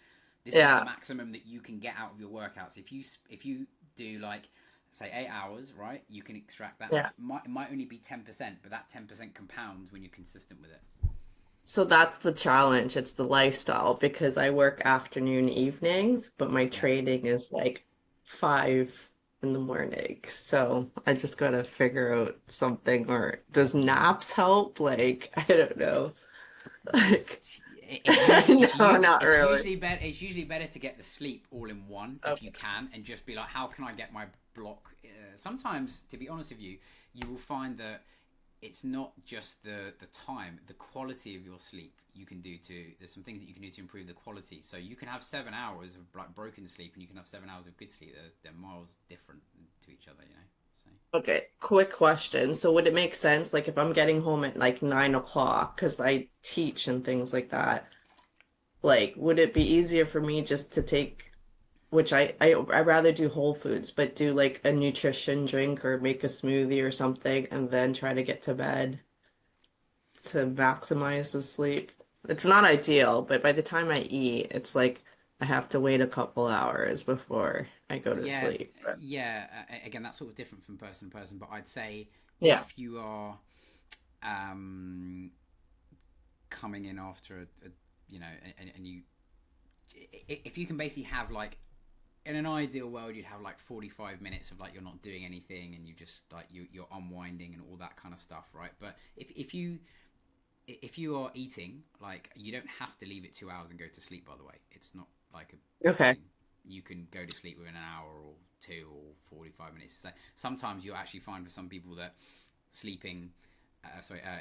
This is the yeah. maximum that you can get out of your workouts. If you do like say 8 hours, right, you can extract that much. Yeah. It might only be 10%, but that 10% compounds when you're consistent with it. So that's the challenge. It's the lifestyle because I work afternoon, evenings, but my Yeah. training is like 5 in the morning. So I just gotta figure out something, or does naps help? Like, I don't know. Like, It's no, usually, not really. it's usually better to get the sleep all in one if you Okay. can, and just be like, how can I get my block? Sometimes, to be honest with you, you will find that it's not just the time, the quality of your sleep. You can do to there's some things that you can do to improve the quality. So you can have 7 hours of like broken sleep, and you can have 7 hours of good sleep. They're miles different to each other, you know. So Okay, quick question. So would it make sense, like if I'm getting home at like 9 o'clock, because I teach and things like that, like would it be easier for me just to take, which I rather do whole foods, but do like a nutrition drink or make a smoothie or something and then try to get to bed to maximize the sleep? It's not ideal, but by the time I eat, it's like I have to wait a couple hours before I go to yeah, sleep. But yeah. Again, that's sort of different from person to person. But I'd say yeah. if you are um, coming in after you know, and you, if you can basically have like, in an ideal world, you'd have like 45 minutes of like you're not doing anything and you just like you're unwinding and all that kind of stuff, right? But if you are eating, like you don't have to leave it 2 hours and go to sleep. By the way, it's not like a Okay. thing. You can go to sleep within an hour or two or 45 minutes. So sometimes you'll actually find for some people that sleeping,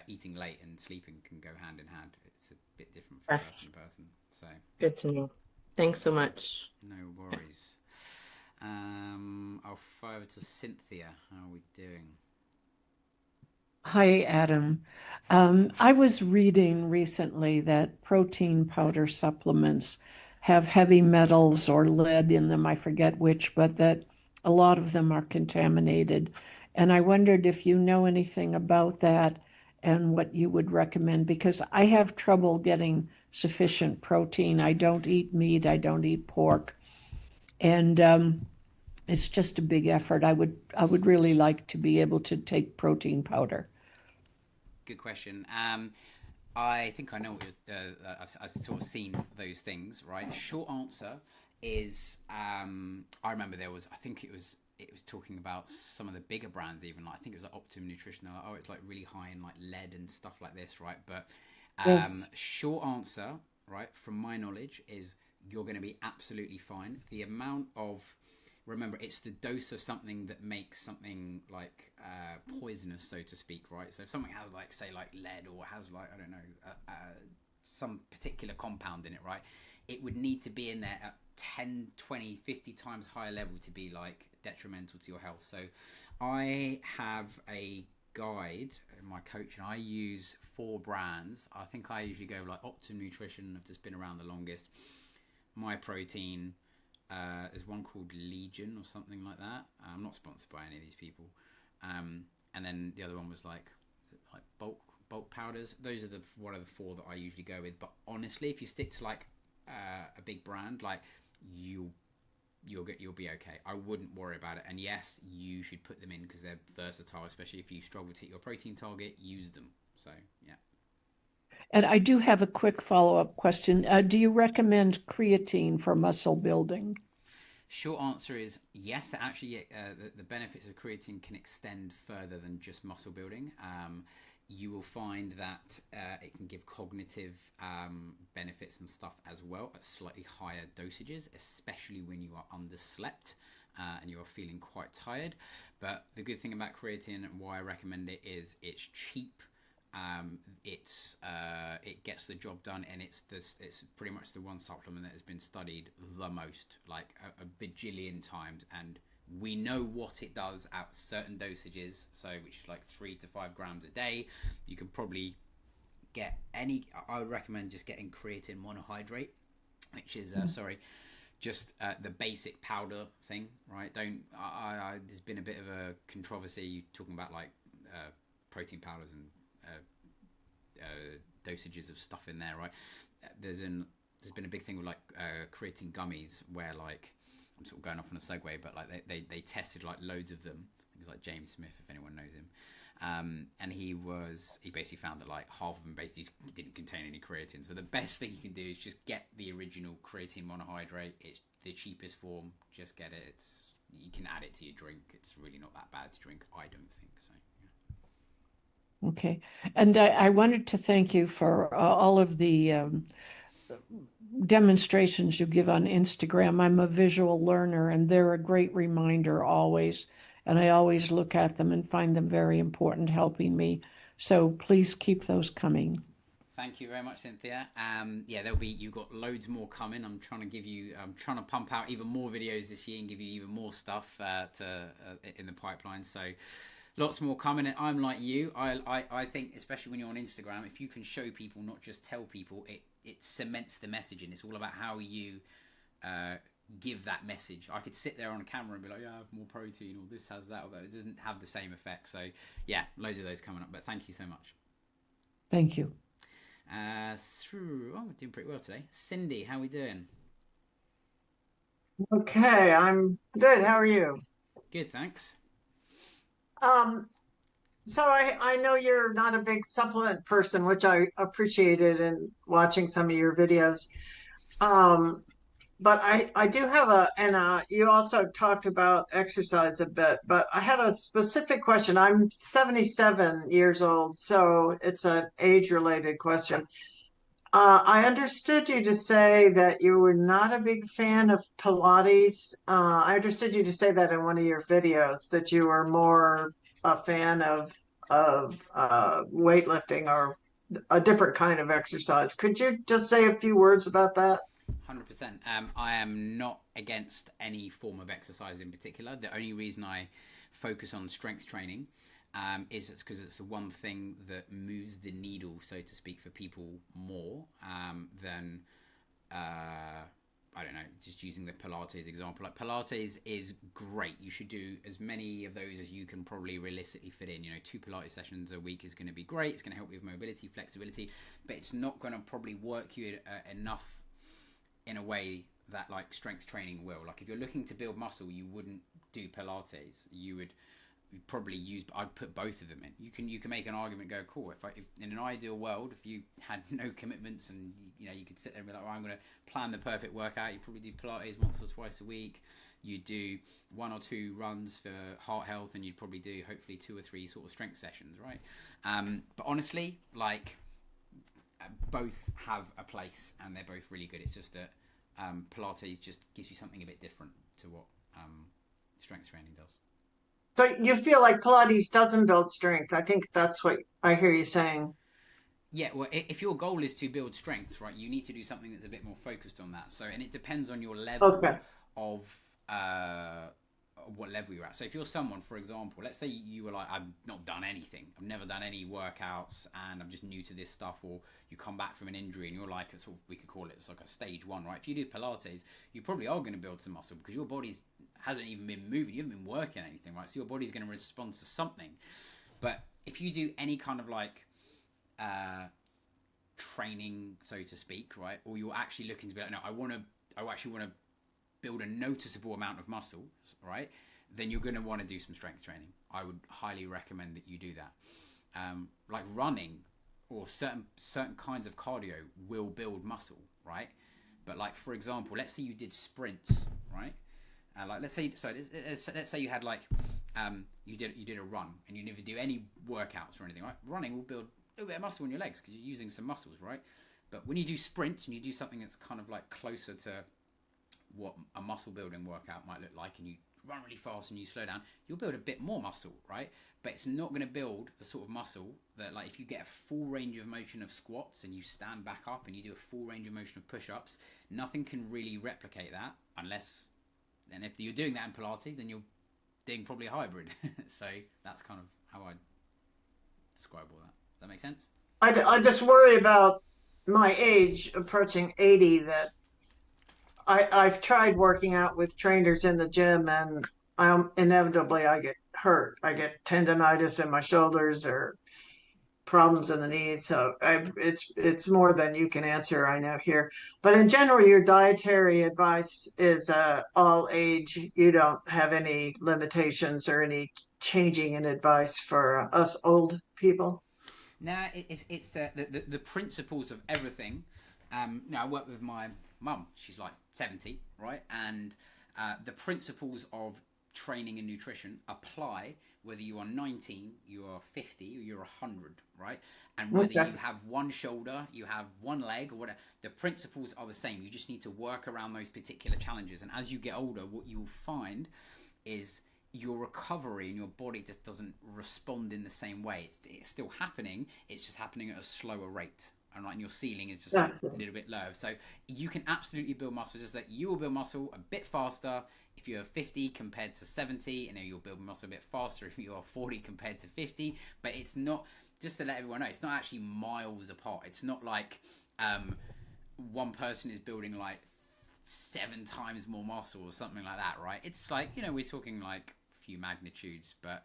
eating late and sleeping can go hand in hand. It's a bit different from person to person. So Good to know. Thanks so much. no worries. I'll fire over to Cynthia. How are we doing? Hi, Adam. I was reading recently that protein powder supplements have heavy metals or lead in them, I forget which, but that a lot of them are contaminated. And I wondered if you know anything about that and what you would recommend, because I have trouble getting sufficient protein. I don't eat meat, I don't eat pork, and it's just a big effort. I would really like to be able to take protein powder. Good question. I think I know what I've sort of seen those things, right? Short answer is I remember I think it was talking about some of the bigger brands, even like I think it was like Optimum Nutrition. They're like, oh, it's like really high in like lead and stuff like this, right? But Yes. short answer, right, from my knowledge, is you're going to be absolutely fine. The amount of remember, it's the dose of something that makes something like poisonous, so to speak, right? So if something has like say like lead or has like I don't know some particular compound in it, right, it would need to be in there at 10, 20, 50 times higher level to be like detrimental to your health. So I have a guide in my coaching. I use 4 brands. I think I usually go like Optimum Nutrition, have just been around the longest. My Protein, there's one called Legion or something like that. I'm not sponsored by any of these people. And then the other one was like bulk powders. Those are the one of the 4 that I usually go with. But honestly, if you stick to like a big brand, like you'll be okay. I wouldn't worry about it. And yes, you should put them in because they're versatile. Especially if you struggle to hit your protein target, use them. So yeah. And I do have a quick follow-up question. Do you recommend creatine for muscle building? Short answer is yes. Actually, the benefits of creatine can extend further than just muscle building. You will find that it can give cognitive benefits and stuff as well at slightly higher dosages, especially when you are underslept and you are feeling quite tired. But the good thing about creatine and why I recommend it is it's cheap. It gets the job done, and it's pretty much the one supplement that has been studied the most, like a bajillion times, and we know what it does at certain dosages. So, which is like 3 to 5 grams a day. You can probably get any. I would recommend just getting creatine monohydrate, which is just the basic powder thing, right? Don't. There's been a bit of a controversy talking about like protein powders and dosages of stuff in there, right? There's been a big thing with like creatine gummies where like I'm sort of going off on a segue, but like they tested like loads of them. Things like James Smith, if anyone knows him, and he basically found that like half of them basically didn't contain any creatine. So the best thing you can do is just get the original creatine monohydrate. It's the cheapest form. Just get it. You can add it to your drink. It's really not that bad to drink. I don't think so. Yeah. Okay. And I wanted to thank you for all of the demonstrations you give on Instagram. I'm a visual learner, and they're a great reminder always. And I always look at them and find them very important, helping me. So please keep those coming. Thank you very much, Cynthia. Yeah, you've got loads more coming. I'm trying to pump out even more videos this year and give you even more stuff in the pipeline. So lots more coming. And I'm like you. I think, especially when you're on Instagram, if you can show people, not just tell people, it cements the message, and it's all about how you give that message. I could sit there on a camera and be like, yeah, I have more protein, or this has that, although it doesn't have the same effect. So yeah, loads of those coming up. But thank you so much. Thank you. We're doing pretty well today. Cindy, how are we doing? Okay, I'm good. How are you? Good, thanks. So I know you're not a big supplement person, which I appreciated in watching some of your videos. But I do have you also talked about exercise a bit, but I had a specific question. I'm 77 years old, so it's an age-related question. I understood you to say that you were not a big fan of Pilates. I understood you to say that in one of your videos, that you were more a fan of weightlifting or a different kind of exercise. Could you just say a few words about that? 100%. I am not against any form of exercise in particular. The only reason I focus on strength training is it's because it's the one thing that moves the needle, so to speak, for people more than I don't know, just using the Pilates example. Like, Pilates is great. You should do as many of those as you can probably realistically fit in. 2 Pilates sessions a week is going to be great. It's going to help with mobility, flexibility, but it's not going to probably work you enough in a way that like strength training will. Like, if you're looking to build muscle, you wouldn't do Pilates. You'd probably I'd put both of them in. You can make an argument, go, cool, if in an ideal world, if you had no commitments and you could sit there and be like, well, I'm going to plan the perfect workout, you probably do Pilates once or twice a week. You do 1 or 2 runs for heart health, and you'd probably do hopefully 2 or 3 sort of strength sessions, right? But honestly, like, both have a place and they're both really good. It's just that Pilates just gives you something a bit different to what strength training does. So you feel like Pilates doesn't build strength. I think that's what I hear you saying. Yeah, well, if your goal is to build strength, right, you need to do something that's a bit more focused on that. So, and it depends on your level of what level you're at. So if you're someone, for example, let's say you were like, I've not done anything, I've never done any workouts, and I'm just new to this stuff, or you come back from an injury and you're like a sort of, we could call it, it's like a stage 1, right? If you do Pilates, you probably are going to build some muscle because your body hasn't even been moving, you haven't been working anything, right? So your body's going to respond to something. But if you do any kind of like training, so to speak, right, or you're actually looking to be like, no, I actually want to build a noticeable amount of muscle, right, then you're going to want to do some strength training. I would highly recommend that you do that. Like running or certain kinds of cardio will build muscle, right? But like, for example, let's say you did sprints, right? Like, let's say you had like you did a run and you never do any workouts or anything, right? Running will build a little bit of muscle in your legs because you're using some muscles, right? But when you do sprints and you do something that's kind of like closer to what a muscle building workout might look like, and you run really fast and you slow down, you'll build a bit more muscle, right? But it's not going to build the sort of muscle that, like, if you get a full range of motion of squats and you stand back up and you do a full range of motion of push-ups, nothing can really replicate that unless, and if you're doing that in Pilates, then you're doing probably a hybrid. So that's kind of how I describe all that. Does that make sense? I just worry about my age approaching 80, that I've tried working out with trainers in the gym, and inevitably I get hurt. I get tendonitis in my shoulders or problems in the knees. So it's more than you can answer, I know, here. But in general, your dietary advice is all age. You don't have any limitations or any changing in advice for us old people. Nah, it's the principles of everything. I work with my mum. She's like 70, right? And the principles of training and nutrition apply whether you are 19, you are 50, or you're 100, right? And whether Okay. you have one shoulder, you have one leg, or whatever, the principles are the same. You just need to work around those particular challenges. And as you get older, what you will find is your recovery and your body just doesn't respond in the same way. It's still happening. It's just happening at a slower rate. And your ceiling is just a little bit lower. So you can absolutely build muscle. Just that you will build muscle a bit faster if you're 50 compared to 70, and you'll build muscle a bit faster if you are 40 compared to 50. But it's not, just to let everyone know, it's not actually miles apart. It's not like one person is building like 7 times more muscle or something like that, right? It's like, we're talking like a few magnitudes, but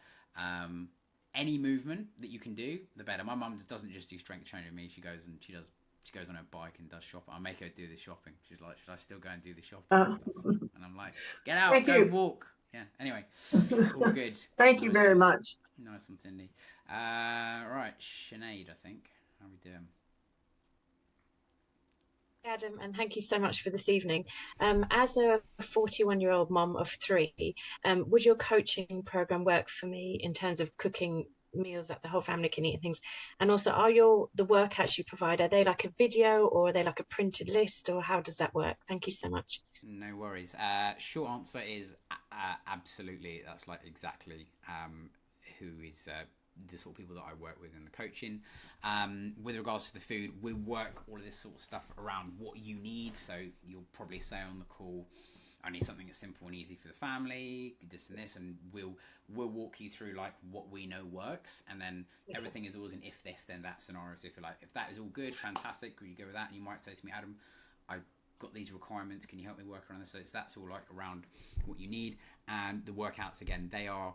any movement that you can do, the better. My mum doesn't just do strength training with me. She goes on her bike and does shopping. I make her do the shopping. She's like, should I still go and do the shopping? And I'm like, get out, Thank go you. walk. Yeah. Anyway, all good. Thank you Nice very one. much. Nice one, Cindy. Right, Sinead, I think. How are we doing? Adam, and thank you so much for this evening. As a 41-year-old mom of 3, would your coaching program work for me in terms of cooking meals that the whole family can eat and things? And also, are the workouts you provide, are they like a video, or are they like a printed list, or how does that work? Thank you so much. No worries. Short answer is absolutely. That's like exactly who is the sort of people that I work with in the coaching. With regards to the food, we work all of this sort of stuff around what you need. So you'll probably say on the call, I need something that's simple and easy for the family, this and this, and we'll walk you through like what we know works, and then everything is always an if this then that scenario. So if you're like, if that is all good, fantastic, could you go with that? And you might say to me, Adam, I got these requirements, can you help me work around this? So that's all like around what you need. And the workouts, again, they are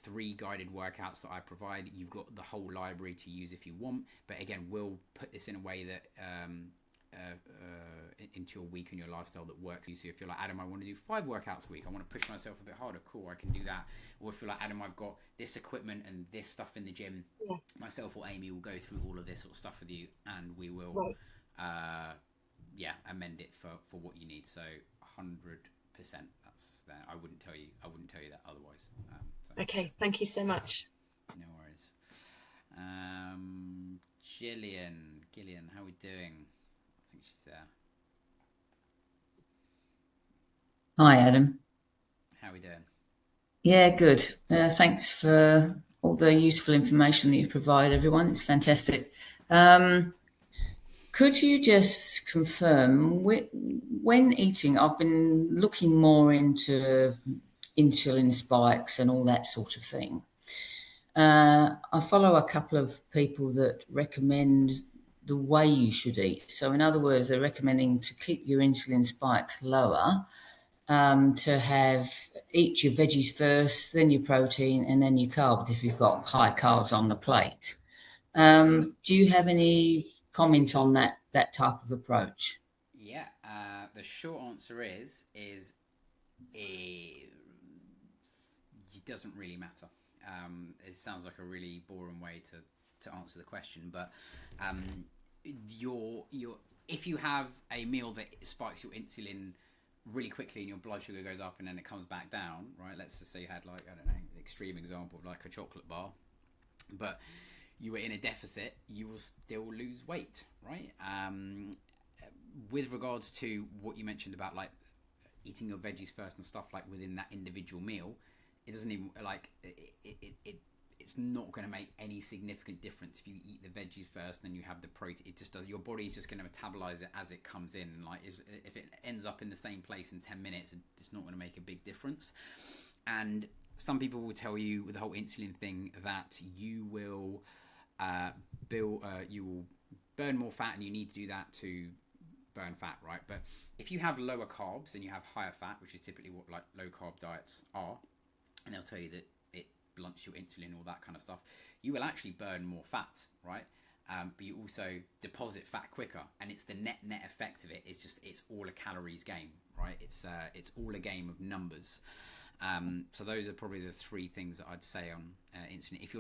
3 guided workouts that I provide. You've got the whole library to use if you want, but again, we'll put this in a way that into your week and your lifestyle that works. So if you're like, Adam, I want to do 5 workouts a week, I want to push myself a bit harder, cool, I can do that. Or if you're like, Adam, I've got this equipment and this stuff in the gym, myself or Amy will go through all of this sort of stuff with you, and we will amend it for what you need. So 100%, that's there. I wouldn't tell you that otherwise. So. Okay, thank you so much. No worries. Gillian, how are we doing? I think she's there. Hi, Adam. How are we doing? Yeah, good. Thanks for all the useful information that you provide everyone. It's fantastic. Could you just confirm, when eating, I've been looking more into insulin spikes and all that sort of thing. I follow a couple of people that recommend the way you should eat. So in other words, they're recommending to keep your insulin spikes lower, to eat your veggies first, then your protein, and then your carbs if you've got high carbs on the plate. Do you have any comment on that type of approach? Yeah, the short answer is it doesn't really matter. It sounds like a really boring way to answer the question, but if you have a meal that spikes your insulin really quickly and your blood sugar goes up and then it comes back down, right? Let's just say you had like, I don't know, an extreme example of like a chocolate bar, but you were in a deficit, you will still lose weight, right? With regards to what you mentioned about like eating your veggies first and stuff like within that individual meal, it doesn't even like it's not going to make any significant difference if you eat the veggies first and you have the protein. It just does. Your body is just going to metabolize it as it comes in. Like if it ends up in the same place in 10 minutes, it's not going to make a big difference. And some people will tell you with the whole insulin thing that you will you will burn more fat, and you need to do that to burn fat, right? But if you have lower carbs and you have higher fat, which is typically what like low carb diets are, and they'll tell you that it blunts your insulin, all that kind of stuff, you will actually burn more fat, right? But you also deposit fat quicker, and it's the net effect of it. It's all a calories game, right? It's all a game of numbers. So those are probably the 3 things that I'd say on insulin. If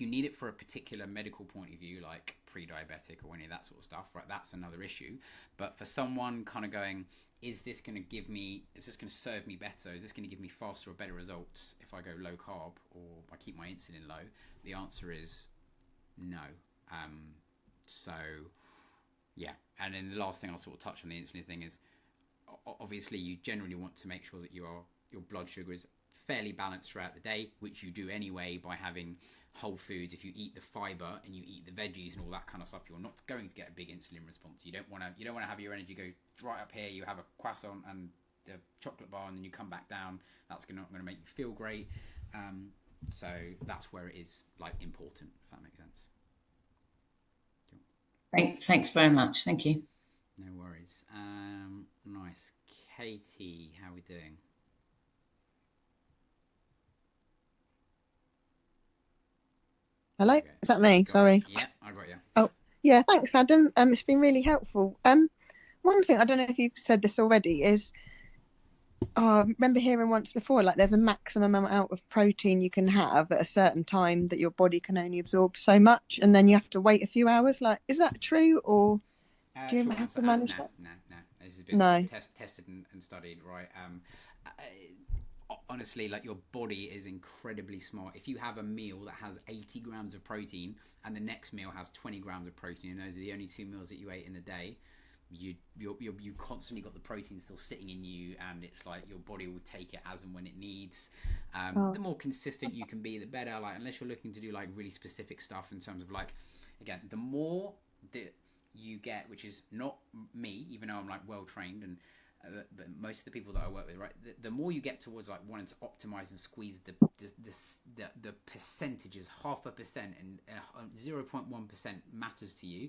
you need it for a particular medical point of view, like pre-diabetic or any of that sort of stuff, right, that's another issue. But for someone kind of going, is this going to serve me better? Is this going to give me faster or better results if I go low carb or I keep my insulin low? The answer is no. So yeah, and then the last thing I'll sort of touch on the insulin thing is, obviously you generally want to make sure that your blood sugar is fairly balanced throughout the day, which you do anyway by having whole foods. If you eat the fiber and you eat the veggies and all that kind of stuff, you're not going to get a big insulin response. You don't want to have your energy go right up here. You have a croissant and a chocolate bar, and then you come back down. That's not going to make you feel great. So that's where it is like important, if that makes sense. Thanks very much. Thank you. No worries. Nice. Katie, how are we doing? Hello, is that me? Sorry. Yeah, I got you. Oh, yeah, thanks, Adam. It's been really helpful. One thing, I don't know if you've said this already, is I remember hearing once before, like there's a maximum amount of protein you can have at a certain time that your body can only absorb so much, and then you have to wait a few hours. Like, is that true, or do you have to manage that? No. This has been tested and studied, right? Honestly, like, your body is incredibly smart. If you have a meal that has 80 grams of protein and the next meal has 20 grams of protein, and those are the only 2 meals that you ate in the day, you constantly got the protein still sitting in you, and it's like your body will take it as and when it needs. The more consistent you can be, the better. Like, unless you're looking to do like really specific stuff in terms of, like, again, the more that you get, which is not me, even though I'm like well trained, and but most of the people that I work with, right, the more you get towards like wanting to optimize and squeeze the percentages, 0.5% and 0.1% matters to you.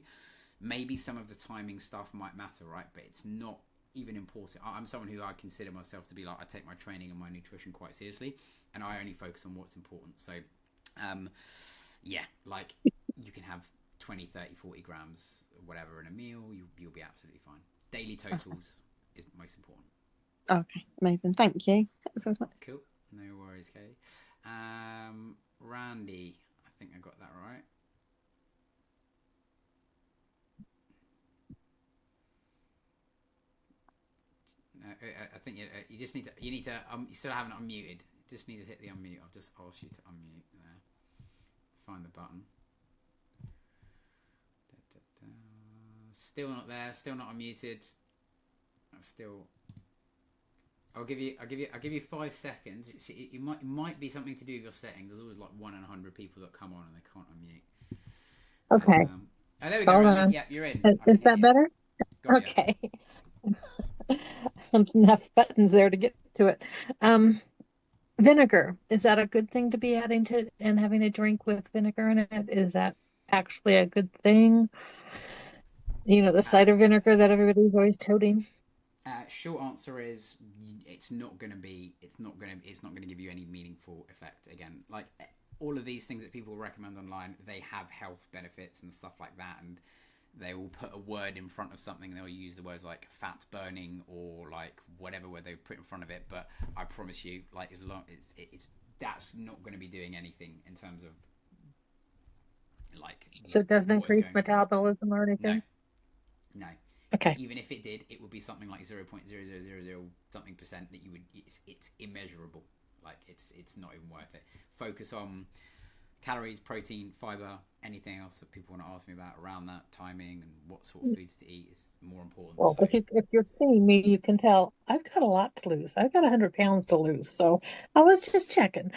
Maybe some of the timing stuff might matter, right? But it's not even important. I'm someone who I consider myself to be like, I take my training and my nutrition quite seriously, and I only focus on what's important. So yeah, like, you can have 20, 30, 40 grams, whatever, in a meal. You'll be absolutely fine. Daily totals is most important. Okay, amazing. Thank you. Cool. No worries, Kay. Randy, I think I got that right. No, I think you just need to. You still haven't unmuted. You just need to hit the unmute. I'll just ask you to unmute there. Find the button. Still not there. Still not unmuted. I'll give you 5 seconds. It might be something to do with your settings. There's always like 1 in 100 people that come on and they can't unmute. Okay. Oh, there we go. Randy. Yeah, you're in. Is that better? Got okay. Enough buttons there to get to it. Vinegar, is that a good thing to be adding to and having a drink with vinegar in it? Is that actually a good thing? You know, the cider vinegar that everybody's always toting. Short answer is it's not going to give you any meaningful effect. Again, like all of these things that people recommend online, they have health benefits and stuff like that, and they will put a word in front of something. They'll use the words like fat burning or like whatever word they put in front of it. But I promise you, like, as long that's not going to be doing anything in terms of like. So it doesn't increase metabolism or anything. No. Okay. Even if it did, it would be something like 0.0000 something percent that you would. It's immeasurable. Like, it's not even worth it. Focus on calories, protein, fiber, anything else that people want to ask me about around that, timing and what sort of foods to eat is more important. Well, so, if you're seeing me, you can tell I've got a lot to lose. I've got 100 pounds to lose. So I was just checking.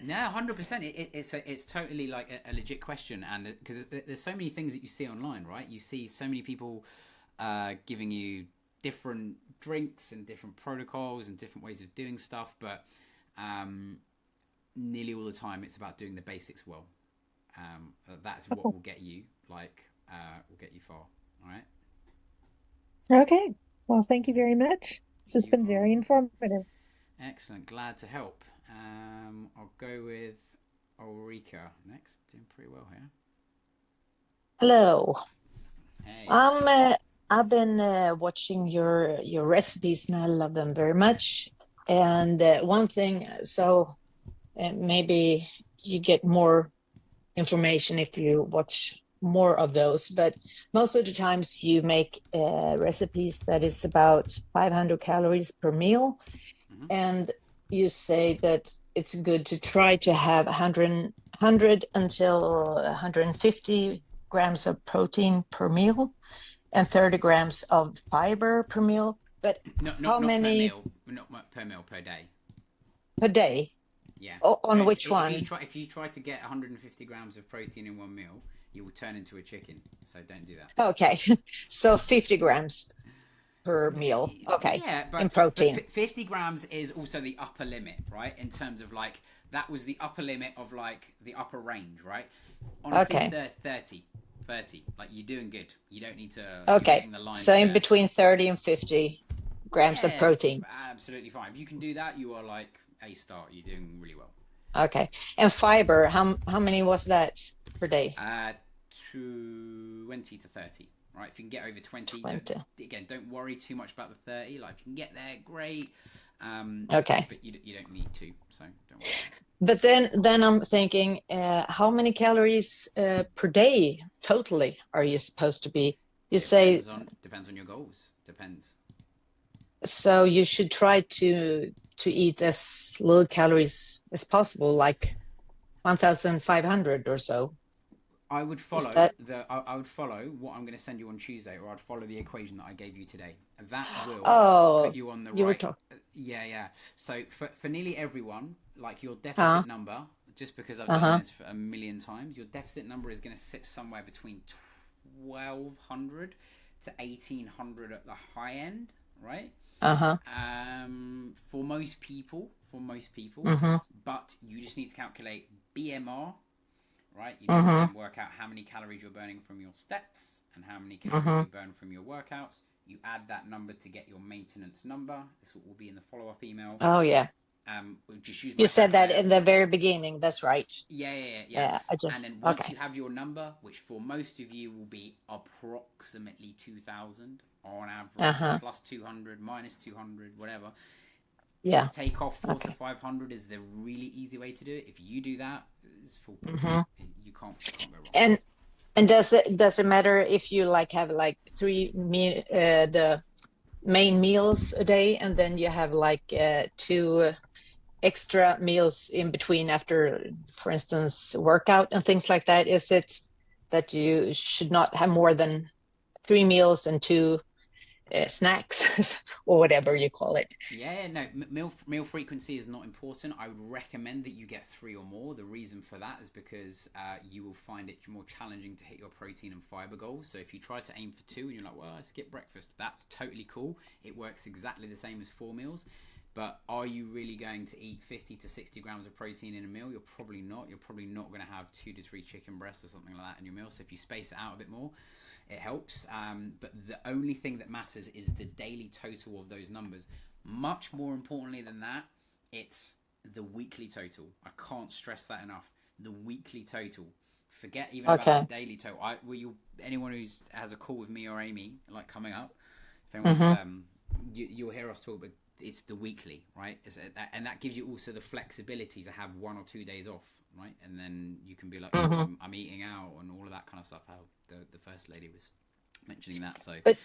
No, 100%. It's totally like a legit question, and because there's so many things that you see online, right? You see so many people giving you different drinks and different protocols and different ways of doing stuff, but nearly all the time it's about doing the basics well. That's what will get you will get you far. All right. Okay. Well, thank you very much. This has been very informative. Excellent. Glad to help. I'll go with Ulrika next. Doing pretty well here. Hello. Hey. I've been watching your recipes and I love them very much. And one thing, maybe you get more information if you watch more of those, but most of the times you make recipes that is about 500 calories per meal, and you say that it's good to try to have 100 until 150 grams of protein per meal and 30 grams of fiber per meal. But Not how many per meal, not per meal, per day. per day? Yeah. On So which if one? if you try to get 150 grams of protein in one meal, you will turn into a chicken. So don't do that. Okay, so 50 grams per meal. Okay, Yeah, in but protein. 50 grams is also the upper limit, right? In terms of like, that was the upper limit of like the upper range, right? Honestly, Okay. 30. Like, you're doing good. You don't need to. You're Okay, hitting the lion's so in share. between 30 and 50 grams of Yeah, protein. absolutely fine. If you can do that, you are like a star. You're doing really well. Okay, and fiber, how many was that per day? 20 to 30. Right, if you can get over 20, 20. Don't worry too much about the 30. Like, if you can get there, great. Okay. But you don't need to, so don't worry. But then I'm thinking, how many calories per day totally are you supposed to be? You say Depends on your goals. Depends. so you should try to eat as little calories as possible, like 1,500 or so. I would follow I would follow what I'm going to send you on Tuesday, or I'd follow the equation that I gave you today. That will put you on the right. Yeah. So for nearly everyone, like, your deficit number, just because I've done this for a million times, your deficit number is going to sit somewhere between 1,200 to 1,800 at the high end, right? For most people, but you just need to calculate BMR. Right, you need to then work out how many calories you're burning from your steps and how many calories you burn from your workouts. You add that number to get your maintenance number. This will be in the follow-up email. Oh yeah. Just use you said that in the very beginning. That's right. Yeah. And then once you have your number, which for most of you will be approximately 2,000 on average, plus 200, minus 200, whatever. Just take off 400 to 500 is the really easy way to do it. If you do that, it's full protein. You can't go wrong. And does it matter if you have the main meals a day, and then you have 2 extra meals in between after, for instance, workout and things like that? Is it that you should not have more than 3 meals and 2 snacks or whatever you call it? Meal frequency is not important. I would recommend that you get 3 or more. The reason for that is because you will find it more challenging to hit your protein and fiber goals. So if you try to aim for 2 and you're like, well, I skip breakfast, that's totally cool. It works exactly the same as 4 meals. But are you really going to eat 50 to 60 grams of protein in a meal? You're probably not. You're probably not going to have 2 to 3 chicken breasts or something like that in your meal. So if you space it out a bit more, it helps. But the only thing that matters is the daily total of those numbers. Much more importantly than that, it's the weekly total. I can't stress that enough. The weekly total. Forget even about the daily total. Anyone who has a call with me or Amy, coming up, if anyone's, you'll hear us talk, but it's the weekly, right? And that gives you also the flexibility to have 1 or 2 days off, right? And then you can be like, I'm eating out and all of that kind of stuff. How the first lady was mentioning that. So, but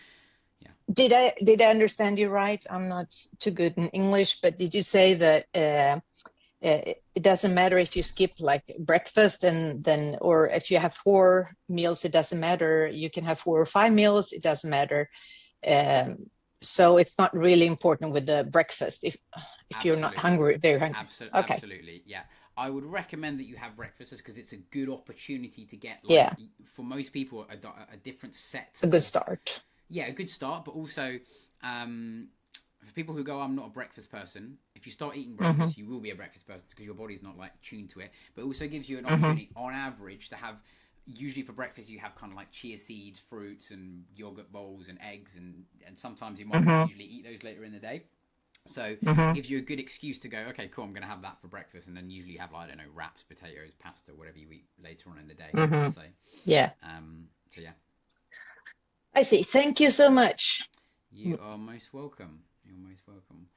did I understand you right? I'm not too good in English, but did you say that it doesn't matter if you skip breakfast and then, or if you have 4 meals, it doesn't matter. You can have 4 or 5 meals, it doesn't matter. So it's not really important with the breakfast if you're not hungry, very hungry. Absolutely, yeah. I would recommend that you have breakfast because it's a good opportunity to get, for most people, a different set. A good start. Yeah, a good start, but also for people who go, I'm not a breakfast person, if you start eating breakfast, you will be a breakfast person because your body's not tuned to it. But it also gives you an opportunity, on average, to have. Usually for breakfast you have kind of chia seeds, fruits, and yogurt bowls and eggs, and sometimes you might not usually eat those later in the day. So gives you a good excuse to go, okay, cool, I'm going to have that for breakfast, and then usually you have wraps, potatoes, pasta, whatever you eat later on in the day. So yeah. So yeah. I see. Thank you so much. You are most welcome. You're most welcome.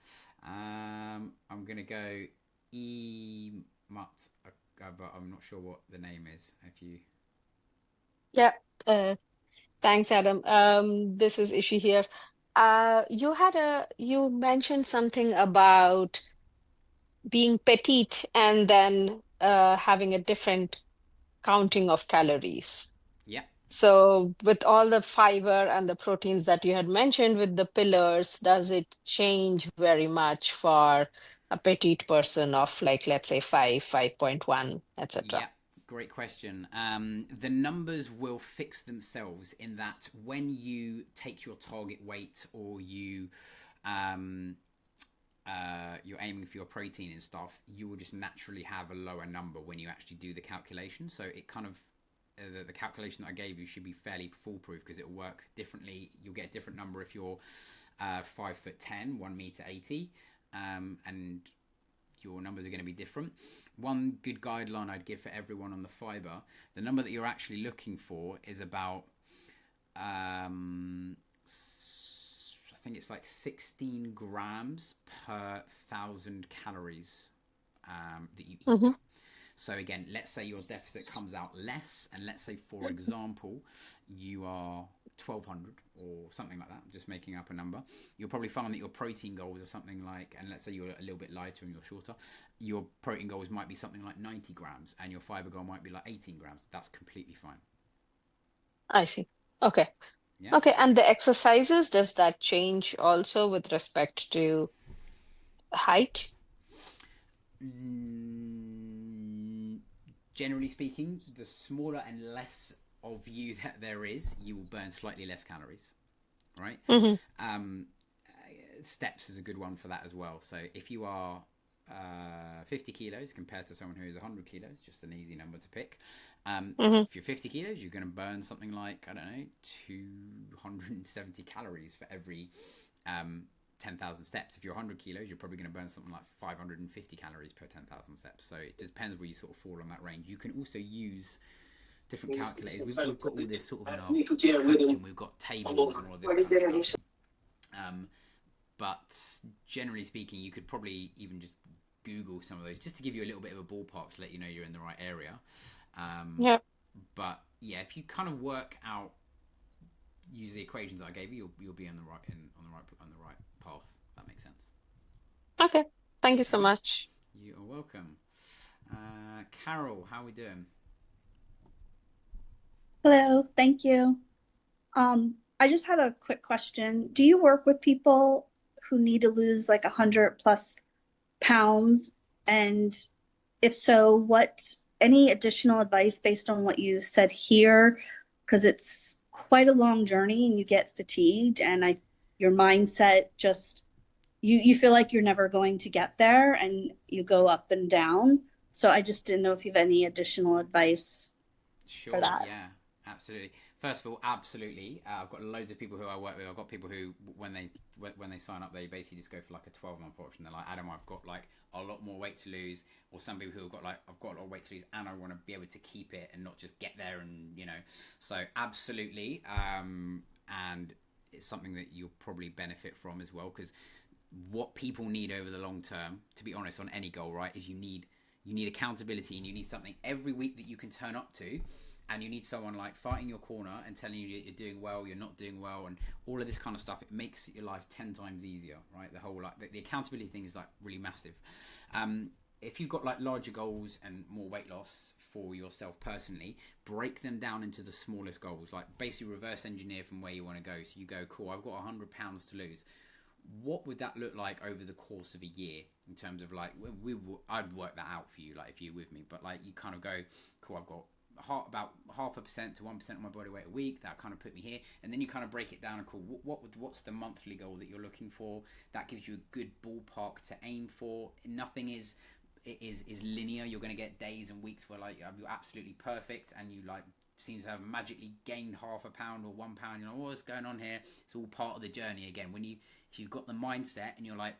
I'm going to go but I'm not sure what the name is. If you Yeah. Thanks, Adam. This is Ishi here. You mentioned something about being petite and then having a different counting of calories. Yeah. So with all the fiber and the proteins that you had mentioned with the pillars, does it change very much for a petite person of like, let's say 5.1, etc.? Yeah, great question. The numbers will fix themselves in that when you take your target weight or you're aiming for your protein and stuff, you will just naturally have a lower number when you actually do the calculation. So it kind of the calculation that I gave you should be fairly foolproof because it will work differently. You'll get a different number if you're 5'10", 1 meter 80, and your numbers are going to be different. One good guideline I'd give for everyone on the fiber, the number that you're actually looking for is about I think it's like 16 grams per 1,000 calories that you eat. Mm-hmm. So again, let's say your deficit comes out less, and let's say, for example, you are 1,200 or something like that, just making up a number. You'll probably find that your protein goals are something like, and let's say you're a little bit lighter and you're shorter, your protein goals might be something like 90 grams, and your fiber goal might be like 18 grams. That's completely fine. I see. Okay. Yeah. Okay. And the exercises, does that change also with respect to height? Generally speaking, the smaller and less of you that there is, you will burn slightly less calories, right? Mm-hmm. Steps is a good one for that as well. So if you are 50 kilos compared to someone who is 100 kilos, just an easy number to pick. If you're 50 kilos, you're going to burn something like, I don't know, 270 calories for every 10,000 steps. If you're 100 kilos, you're probably going to burn something like 550 calories per 10,000 steps. So it depends where you sort of fall on that range. You can also use different calculators. We've got all this sort of in our coach, and we've got tables and all this kind of stuff. But generally speaking, you could probably even just Google some of those just to give you a little bit of a ballpark to let you know you're in the right area. Yeah. But yeah, if you kind of work out, use the equations I gave you, you'll be on the right path. That makes sense. Okay. Thank you so much. You are welcome. Carol, how are we doing? Hello, thank you. I just had a quick question. Do you work with people who need to lose like 100+ pounds? And if so, any additional advice based on what you said here? Because it's quite a long journey and you get fatigued, and your mindset just, you feel like you're never going to get there and you go up and down. So I just didn't know if you have any additional advice for that. Yeah, absolutely. First of all, absolutely. I've got loads of people who I work with. I've got people who, when they sign up, they basically just go for like a 12-month option. They're like, Adam, I've got like a lot more weight to lose. Or some people who have got like, I've got a lot of weight to lose and I want to be able to keep it and not just get there and, So absolutely. And it's something that you'll probably benefit from as well, because what people need over the long term, to be honest, on any goal, right, is you need accountability, and you need something every week that you can turn up to. And you need someone like fighting your corner and telling you that you're doing well, you're not doing well, and all of this kind of stuff. It makes your life 10 times easier, right? The whole the accountability thing is like really massive. If you've got like larger goals and more weight loss for yourself personally, break them down into the smallest goals. Like basically reverse engineer from where you want to go. So you go, cool, I've got 100 pounds to lose. What would that look like over the course of a year in terms of like I'd work that out for you, like if you're with me. But like you kind of go, cool, I've got about 0.5% to 1% of my body weight a week. That kind of put me here, and then you kind of break it down and call what's the monthly goal that you're looking for. That gives you a good ballpark to aim for. Nothing is linear. You're going to get days and weeks where like you're absolutely perfect and you like seems to have magically gained 0.5 pound or 1 pound. You know what's going on here. It's all part of the journey. Again, if you've got the mindset and you're like,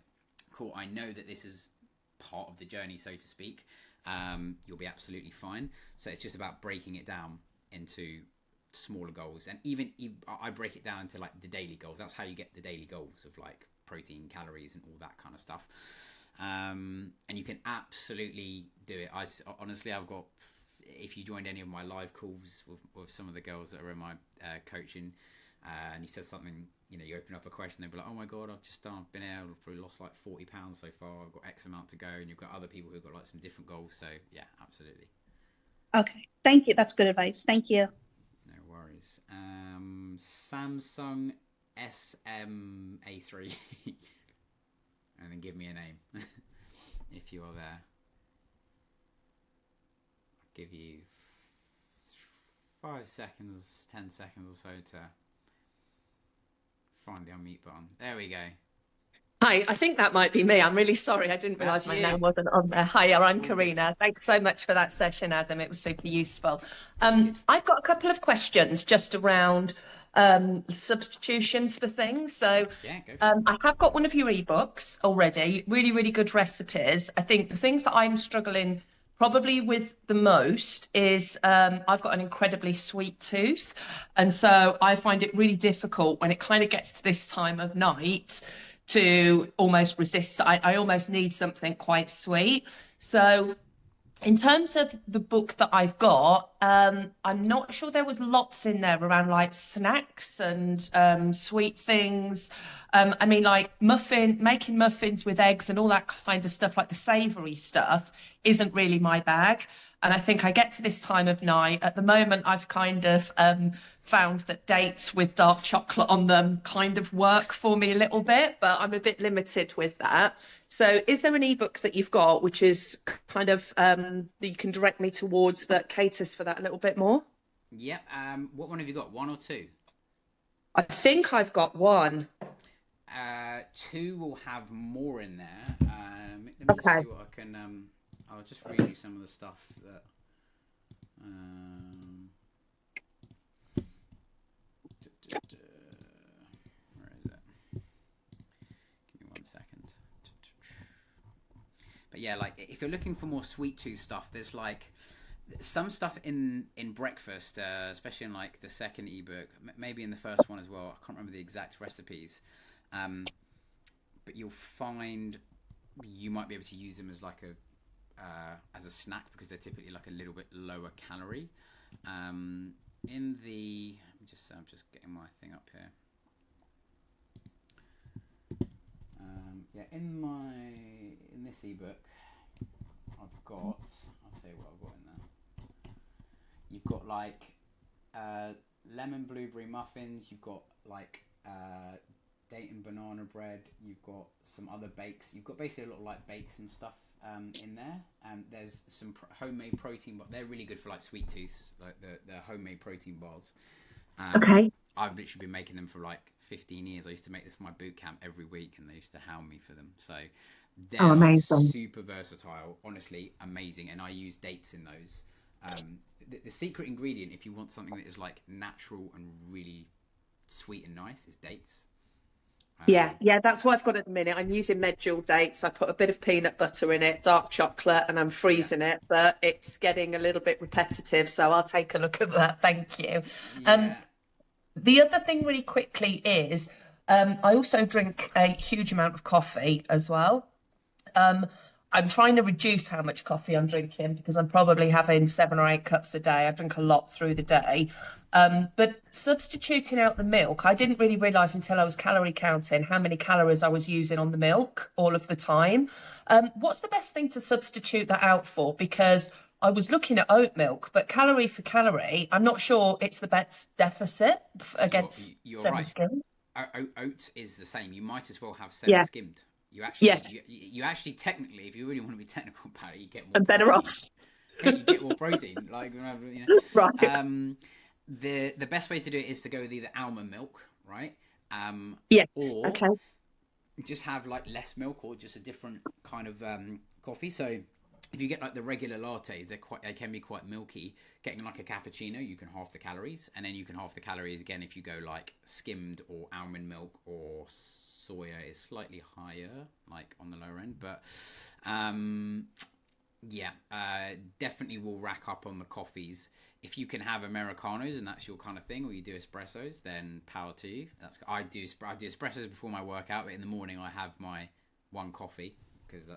cool, I know that this is part of the journey, so to speak. You'll be absolutely fine. So it's just about breaking it down into smaller goals, and even I break it down into like the daily goals. That's how you get the daily goals of like protein, calories, and all that kind of stuff. And you can absolutely do it. Honestly, I've got if you joined any of my live calls with some of the girls that are in my coaching, and you said something, you know, you open up a question, they'll be like, oh my God, I've been out, I've probably lost like 40 pounds so far, I've got X amount to go, and you've got other people who've got like some different goals. So yeah, absolutely. Okay, thank you. That's good advice. Thank you. No worries. Samsung SMA3. And then give me a name if you're there. I'll give you 5 seconds, 10 seconds or so to find the unmute button. There we go. Hi, I think that might be me. I'm really sorry. I didn't realise my name wasn't on there. Hi, I'm Karina. Thanks so much for that session, Adam. It was super useful. I've got a couple of questions just around substitutions for things. So I have got one of your ebooks already. Really, really good recipes. I think the things that I'm struggling probably with the most is I've got an incredibly sweet tooth. And so I find it really difficult when it kind of gets to this time of night to almost resist. I almost need something quite sweet. So in terms of the book that I've got, I'm not sure there was lots in there around like snacks and sweet things. I mean, like making muffins with eggs and all that kind of stuff, like the savoury stuff, isn't really my bag. And I think I get to this time of night. At the moment, I've kind of found that dates with dark chocolate on them kind of work for me a little bit, but I'm a bit limited with that. So is there an ebook that you've got which is kind of that you can direct me towards that caters for that a little bit more? Yep. What one have you got? One or two? I think I've got one. Two will have more in there. Let me just see what I can... I'll just read you some of the stuff that... where is it? Give me 1 second. But yeah, like if you're looking for more sweet tooth stuff, there's like some stuff in breakfast, especially in like the second ebook, maybe in the first one as well. I can't remember the exact recipes, but you'll find you might be able to use them as like as a snack because they're typically like a little bit lower calorie. In the I'm just getting my thing up here. Yeah, in this ebook, I'll tell you what I've got in there. You've got like lemon blueberry muffins. You've got like date and banana bread. You've got some other bakes. You've got basically a lot of like bakes and stuff in there. There's some homemade protein, but they're really good for like sweet tooths, like the homemade protein bars. Okay. I've literally been making them for like 15 years. I used to make them for my boot camp every week, and they used to hound me for them. So they're like super versatile, honestly amazing. And I use dates in those. The secret ingredient, if you want something that is like natural and really sweet and nice, is dates. Yeah, that's what I've got at the minute. I'm using medjool dates. I put a bit of peanut butter in it, dark chocolate, and I'm freezing it, but it's getting a little bit repetitive, so I'll take a look at that. Thank you. The other thing really quickly is I also drink a huge amount of coffee as well. I'm trying to reduce how much coffee I'm drinking because I'm probably having 7 or 8 cups a day. I drink a lot through the day. But substituting out the milk, I didn't really realise until I was calorie counting how many calories I was using on the milk all of the time. What's the best thing to substitute that out for? Because I was looking at oat milk, but calorie for calorie, I'm not sure it's the best deficit against you're semi-skimmed. Oats is the same. You might as well have semi-skimmed. You actually, you actually technically, if you really want to be technical about it, you get more. I'm better off. You get more protein. Like, you know, right. The best way to do it is to go with either almond milk, right? Or just have like less milk or just a different kind of coffee. So if you get like the regular lattes, they can be quite milky. Getting like a cappuccino, you can halve the calories, and then you can halve the calories again if you go like skimmed or almond milk or soya is slightly higher, like on the lower end, but definitely will rack up on the coffees. If you can have Americanos and that's your kind of thing, or you do espressos, then power to you. I do espressos before my workout, but in the morning I have my one coffee because I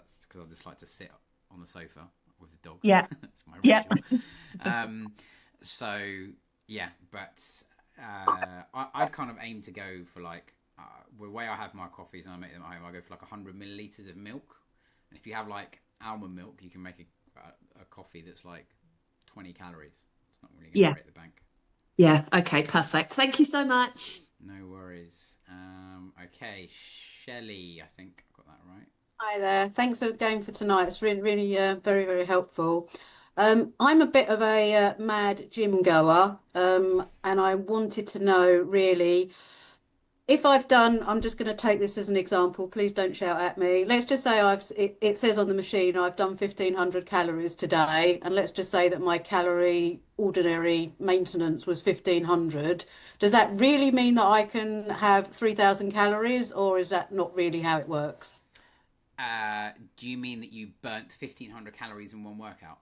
just like to sit on the sofa with the dog. Yeah. It's my Yeah. Rachel. So yeah, but I'd kind of aim to go for like the way I have my coffees and I make them at home. I go for like 100 milliliters of milk. And if you have like almond milk, you can make a coffee that's like 20 calories. It's not really going to break the bank. Yeah. Okay. Perfect. Thank you so much. No worries. Okay, Shelley, I think I got that right. Hi there. Thanks again for tonight. It's really, really very, very helpful. I'm a bit of a mad gym goer, and I wanted to know really if I'm just going to take this as an example. Please don't shout at me. Let's just say it says on the machine I've done 1,500 calories today, and let's just say that my calorie ordinary maintenance was 1,500. Does that really mean that I can have 3,000 calories, or is that not really how it works? Do you mean that you burnt 1,500 calories in one workout?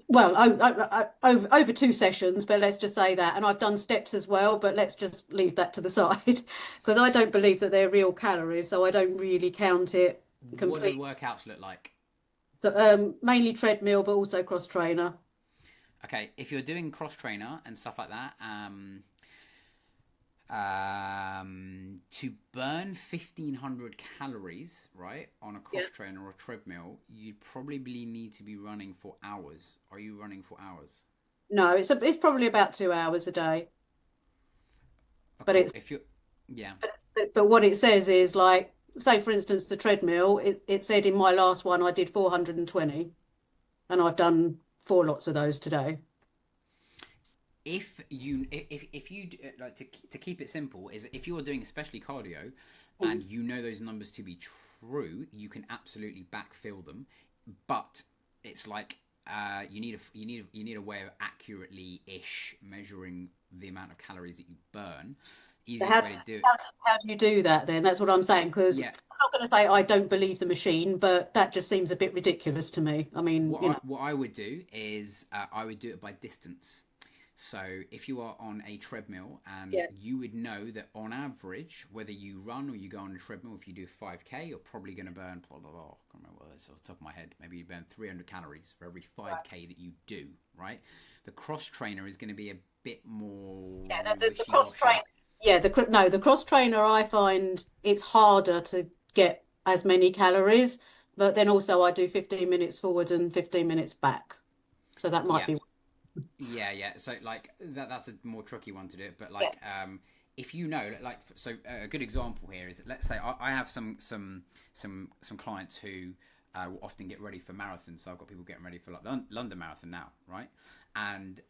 Well, over 2 sessions, but let's just say that. And I've done steps as well, but let's just leave that to the side because I don't believe that they're real calories, so I don't really count it completely. What do the workouts look like? So mainly treadmill, but also cross trainer. Okay, if you're doing cross trainer and stuff like that, to burn 1,500 calories, right, on a cross trainer or a treadmill, you'd probably need to be running for hours. Are you running for hours? No, it's probably about 2 hours a day. Okay, but it's if you but what it says is like, say for instance, the treadmill. It said in my last one I did 420, and I've done 4 lots of those today. If you like to keep it simple, is if you're doing especially cardio and you know those numbers to be true, you can absolutely backfill them. But it's like you need a way of accurately measuring the amount of calories that you burn. Easiest way to do it. How do you do that then? That's what I'm saying, because I'm not going to say I don't believe the machine, but that just seems a bit ridiculous to me. I mean, what I would do is I would do it by distance. So if you are on a treadmill and you would know that on average, whether you run or you go on a treadmill, if you do 5K, you're probably going to burn, blah, blah, blah. I can't remember what that's off the top of my head. Maybe you burn 300 calories for every 5K that you do, right? The cross trainer is going to be a bit more... Yeah, the cross trainer. Yeah, the cross trainer, I find it's harder to get as many calories, but then also I do 15 minutes forwards and 15 minutes back. So that might be... Yeah. So like that's a more tricky one to do. But like, if you know, like, so a good example here is, let's say I have some clients who will often get ready for marathons. So I've got people getting ready for like the London Marathon now, right? And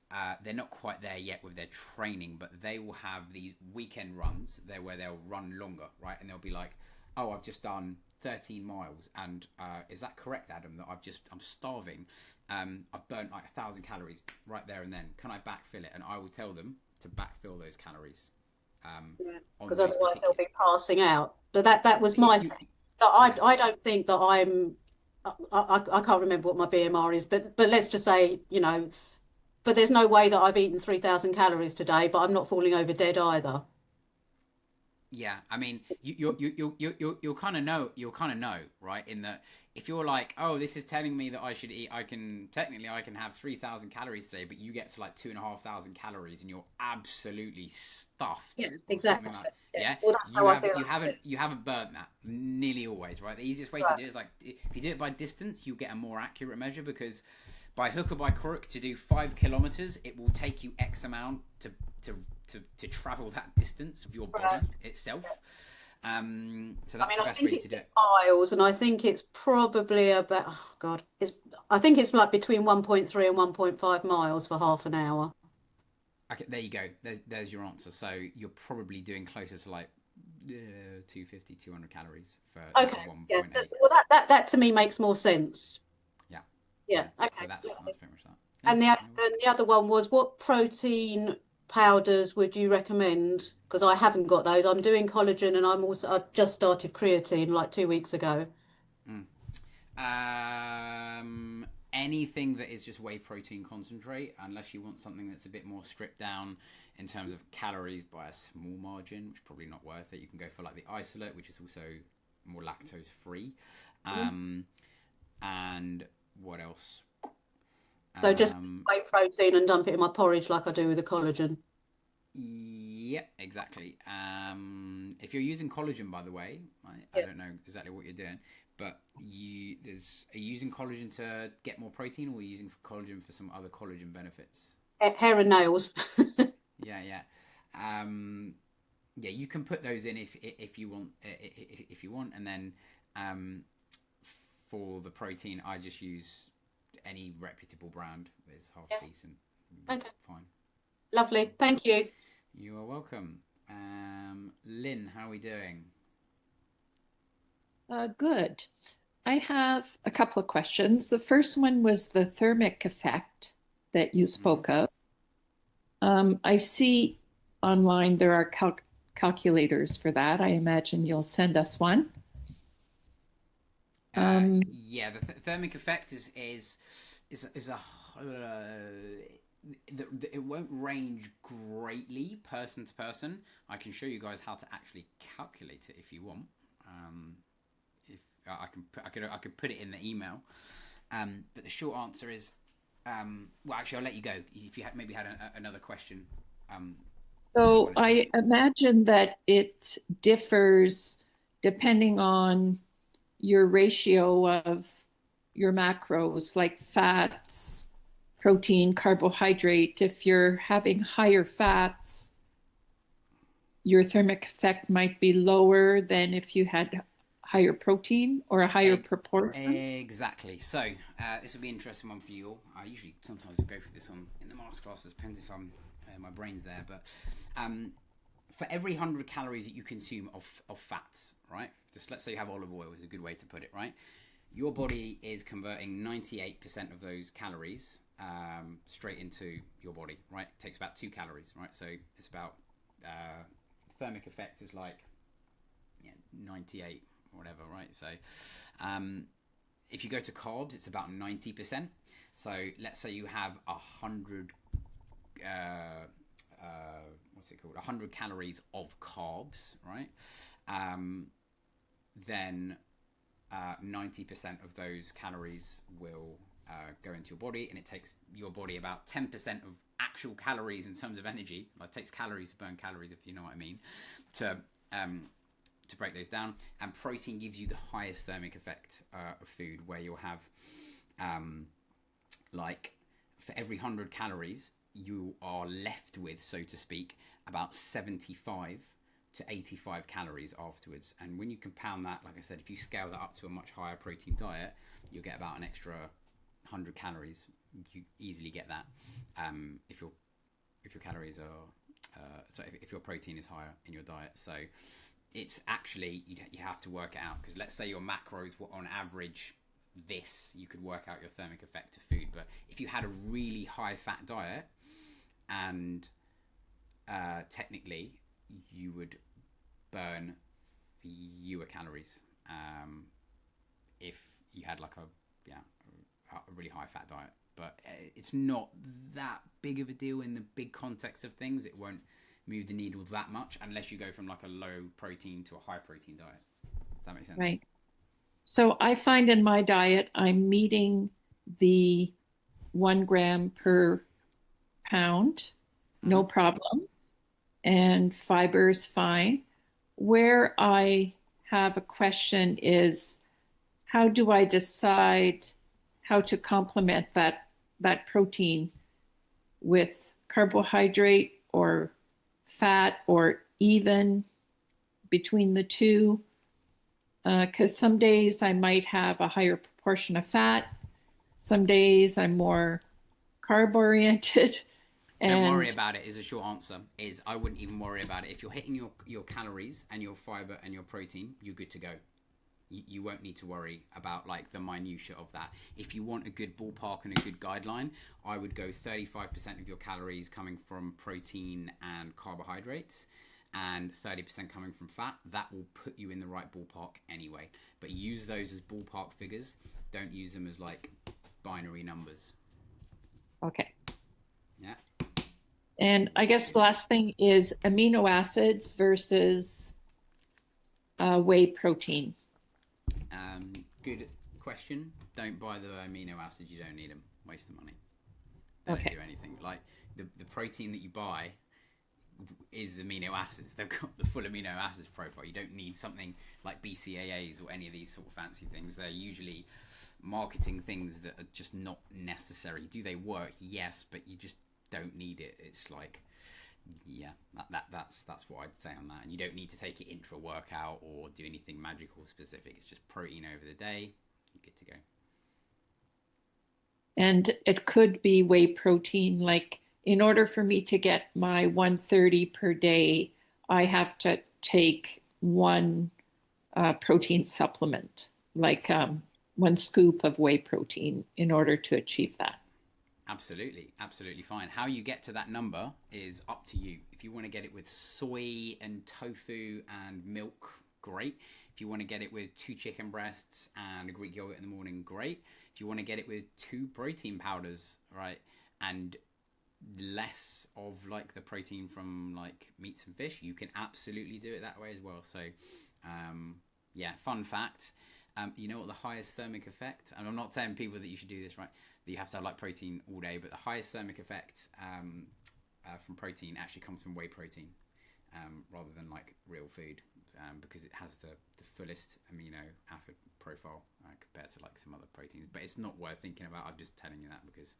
they're not quite there yet with their training, but they will have these weekend runs there where they'll run longer, right? And they'll be like, oh, I've just done 13 miles, and is that correct, Adam, that I'm starving? I've burnt like 1,000 calories right there and then. Can I backfill it? And I will tell them to backfill those calories. Because otherwise they'll be passing out. But that was my thing. I don't think that I can't remember what my BMR is, but let's just say, but there's no way that I've eaten 3,000 calories today, but I'm not falling over dead either. Yeah, I mean, you'll kind of know, right? In that, if you're like, oh, this is telling me that I should eat, I can have 3,000 calories today, but you get to like 2,500 calories and you're absolutely stuffed. Yeah, exactly. Like, yeah, well, you haven't burnt that nearly always, right? The easiest way to do it is like, if you do it by distance, you get a more accurate measure, because by hook or by crook, to do 5 kilometers, it will take you X amount to travel that distance of your body itself. So that's the best way to do it. Miles, and I think it's probably about, I think it's like between 1.3 and 1.5 miles for half an hour. Okay, there you go. There's your answer. So you're probably doing closer to like 250, 200 calories for 1.8. Yeah. Well, that to me makes more sense. Yeah. Okay. So that's pretty much that. And the other one was, what protein powders would you recommend? Because I haven't got those. I'm doing collagen, and I've just started creatine like 2 weeks ago. Anything that is just whey protein concentrate, unless you want something that's a bit more stripped down in terms of calories by a small margin, which is probably not worth it. You can go for like the isolate, which is also more lactose free. And what else? So just whey protein and dump it in my porridge like I do with the collagen. Yep, exactly. If you're using collagen, by the way, I don't know exactly what you're doing, but are you using collagen to get more protein, or are you using collagen for some other collagen benefits? Hair and nails. Yeah. Yeah, you can put those in if you want, and then for the protein, I just use any reputable brand that is half decent. Okay. Fine. Lovely. Thank you. You are welcome. Lynn, how are we doing? Good. I have a couple of questions. The first one was the thermic effect that you spoke of. I see online there are calculators for that. I imagine you'll send us one. Yeah, the thermic effect is a it won't range greatly person to person. I can show you guys how to actually calculate it if you want. If I could put it in the email. But the short answer is, well, actually, I'll let you go if you maybe had another question. So I imagine that it differs depending on your ratio of your macros, like fats, protein, carbohydrate. If you're having higher fats, your thermic effect might be lower than if you had higher protein or a higher proportion. Exactly. So this will be an interesting one for you all. I usually sometimes go through this in the masterclass. It depends if my brain's there. But for every 100 calories that you consume of fats, right? Just let's say you have olive oil is a good way to put it, right? Your body is converting 98% of those calories straight into your body, right? It takes about 2 calories, right? So it's about thermic effect is like 98 or whatever, right? So if you go to carbs, it's about 90%. So let's say you have 100 what's it called? 100 calories of carbs, right? Then 90% of those calories will go into your body, and it takes your body about 10% of actual calories in terms of energy. Like, it takes calories to burn calories, if you know what I mean, to break those down. And protein gives you the highest thermic effect of food, where you'll have like for every 100 calories you are left with, so to speak, about 75 to 85 calories afterwards. And when you compound that, like I said, if you scale that up to a much higher protein diet, you'll get about an extra 100 calories. You easily get that if your calories are if your protein is higher in your diet. So it's actually, you have to work it out, because let's say your macros were on average this, you could work out your thermic effect of food. But if you had a really high fat diet, and technically you would burn fewer calories if you had like a really high fat diet. But it's not that big of a deal in the big context of things. It won't move the needle that much unless you go from like a low protein to a high protein diet. Does that make sense? Right. So I find in my diet, I'm meeting the 1 gram per pound, no problem. And fiber is fine. Where I have a question is, how do I decide how to complement that protein with carbohydrate or fat, or even between the two? Because some days I might have a higher proportion of fat. Some days I'm more carb oriented. Don't worry about it is a short answer. I wouldn't even worry about it. If you're hitting your calories and your fiber and your protein, you're good to go. You won't need to worry about like the minutiae of that. If you want a good ballpark and a good guideline, I would go 35% of your calories coming from protein and carbohydrates, and 30% coming from fat. That will put you in the right ballpark anyway. But use those as ballpark figures. Don't use them as like binary numbers. Okay. Yeah. And I guess the last thing is amino acids versus whey protein. Good question. Don't buy the amino acids. You don't need them. Waste the money. They don't Okay. do anything. Like the protein that you buy is amino acids. They've got the full amino acids profile. You don't need something like BCAAs or any of these sort of fancy things. They're usually marketing things that are just not necessary. Do they work? Yes, but you just don't need it. It's like, yeah, that's what I'd say on that. And you don't need to take it intra workout or do anything magical specific. It's just protein over the day. You're good to go. And it could be whey protein. Like, in order for me to get my 130 per day, I have to take one protein supplement, like 1 scoop of whey protein, in order to achieve that. Absolutely fine. How you get to that number is up to you. If you want to get it with soy and tofu and milk, great. If you want to get it with 2 chicken breasts and a Greek yogurt in the morning, great. If you want to get it with 2 protein powders, right, and less of like the protein from like meats and fish, you can absolutely do it that way as well. So yeah, fun fact, you know what the highest thermic effect, and I'm not telling people that you should do this, right, that you have to have like protein all day, but the highest thermic effect from protein actually comes from whey protein, rather than like real food, because it has the fullest amino acid profile compared to like some other proteins. But it's not worth thinking about. I'm just telling you that because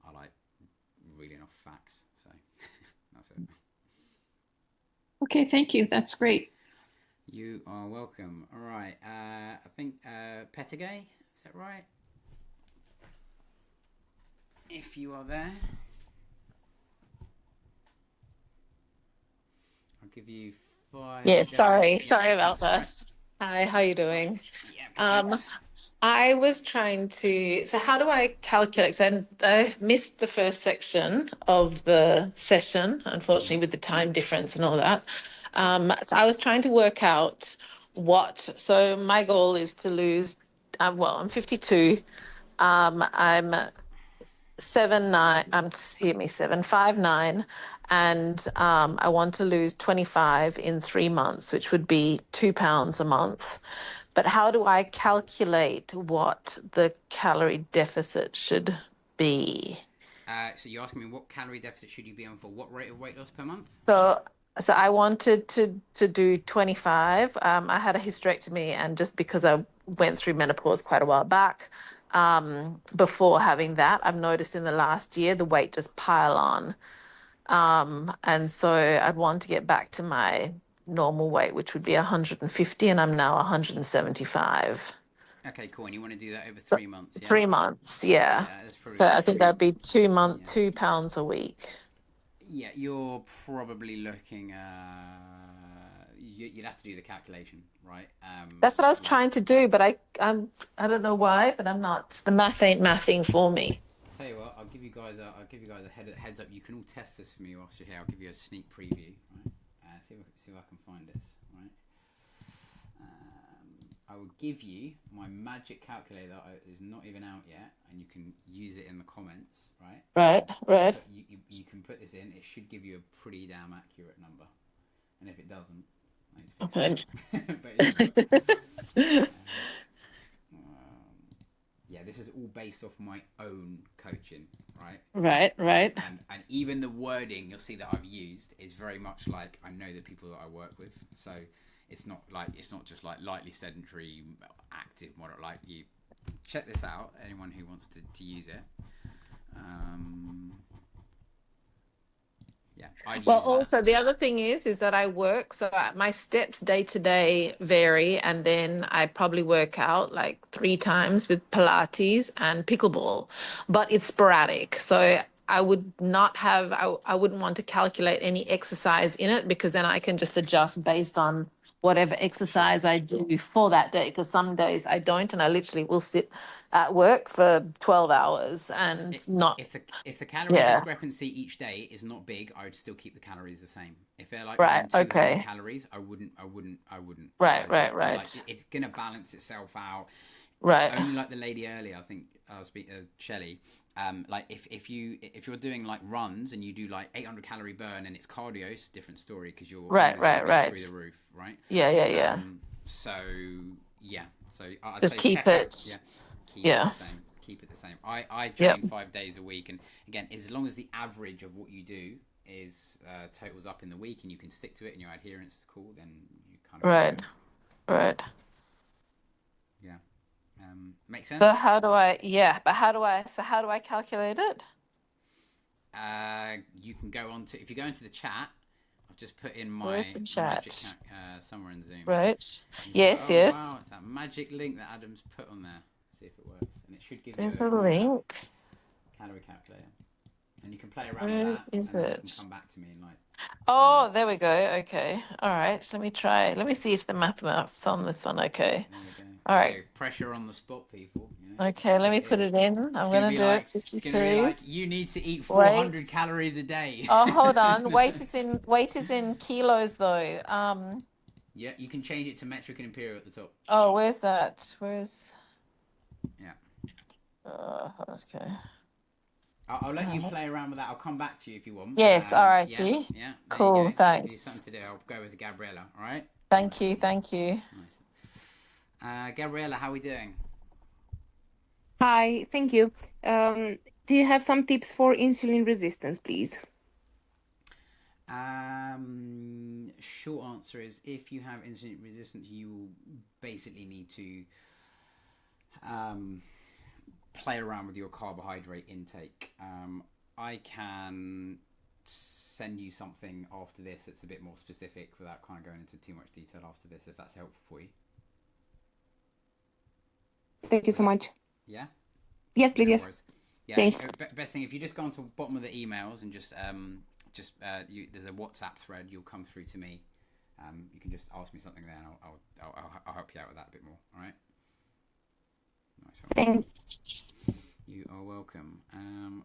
I like reading off facts. So that's it. Okay, thank you. That's great. You are welcome. All right. I think Petegay, is that right? If you are there, I'll give you 5. Yeah, sorry Yeah, about that's that. Hi, how you doing? Yeah, good, thanks. I was trying to, so how do I calculate? So I missed the first section of the session, unfortunately, with the time difference and all that. So I was trying to work out so my goal is to lose, well, I'm 52. I'm 7'9", 7'5'9", and I want to lose 25 in 3 months, which would be 2 pounds a month. But how do I calculate what the calorie deficit should be? So you're asking me what calorie deficit should you be on for what rate of weight loss per month? So I wanted to do 25. I had a hysterectomy, and just because I went through menopause quite a while back, before having that, I've noticed in the last year the weight just pile on. And so I'd want to get back to my normal weight, which would be 150, and I'm now 175. Okay, cool. And you want to do that over 3 months, yeah? 3 months, yeah. That's probably, So I think that'd be 2 pounds a week. Yeah, you're probably looking you'd have to do the calculation, right? That's what I was trying to do, but I don't know why, but I'm not. The math ain't mathing for me. Tell you what, I'll give you guys a heads up. You can all test this for me whilst you're here. I'll give you a sneak preview, right? See if I can find this, right? I will give you my magic calculator that is not even out yet, and you can use it in the comments, right? Right. So you can put this in. It should give you a pretty damn accurate number, and if it doesn't, yeah, this is all based off my own coaching, right? Right. And even the wording you'll see that I've used is very much like I know the people that I work with, so it's not just like lightly sedentary, active, moderate. Like, you check this out. Anyone who wants to use it. Yeah. Well, also the other thing is that I work, so my steps day to day vary, and then I probably work out like 3 times with Pilates and pickleball, but it's sporadic. So I would not have, I wouldn't want to calculate any exercise in it, because then I can just adjust based on whatever exercise I do for that day, because some days I don't, and I literally will sit at work for 12 hours and not. If the calorie discrepancy each day is not big, I would still keep the calories the same. If they're like within 200 calories, I wouldn't. Right. Like, it's gonna balance itself out. Right. Only like the lady earlier, I think I was speaking Shelley. Like if you're doing like runs and you do like 800 calorie burn and it's cardio, it's a different story, because you're right through the roof, right? Yeah. So I'd just say keep it. Keep it the same. keep it the same. I Yep. train 5 days a week, and again, as long as the average of what you do is totals up in the week, and you can stick to it, and your adherence is cool, then you kind of Right. Right. yeah. Makes sense. So how do I? Yeah, but how do I? So how do I calculate it? You can go on to, if you go into the chat, I've just put in Where's my the chat? magic somewhere in Zoom. Right. You can Yes. go, oh Yes. wow, it's that magic link that Adam's put on there. See if it works, and it should give you There's a a link. calorie calculator, and you can play around with Where that, is and then you can it? come back to me and like. Oh, there we go. Okay. All right. Let me try. Let me see if the math's on this one. Okay. There we go. All There you right. go. Pressure on the spot, people. You know, Okay. Let me put in. it in. I'm It's gonna be do like, it. it's gonna be 52. like you need to eat 400 Weight. calories a day. Oh, hold on. Weight is in kilos though. Yeah, you can change it to metric and imperial at the top. Oh, where's that? Where's? Yeah. Okay. I'll let you play around with that. I'll come back to you if you want. Yes. All right. Yeah. See. Yeah. There Cool. you go. Give you Thanks. something to do. I'll go with Gabriella. All right. Thank you. Thank you. Nice. Gabriella, how are we doing? Hi, thank you. Do you have some tips for insulin resistance, please? Short answer is, if you have insulin resistance, you will basically need to play around with your carbohydrate intake. I can send you something after this that's a bit more specific without kind of going into too much detail after this, if that's helpful for you. Thank you so much. Yeah? Yes, please, No yes. worries. Yeah, Thanks. best thing, if you just go on to the bottom of the emails and just there's a WhatsApp thread, you'll come through to me. You can just ask me something there, and I'll help you out with that a bit more. All right. Nice one. Thanks. You are welcome.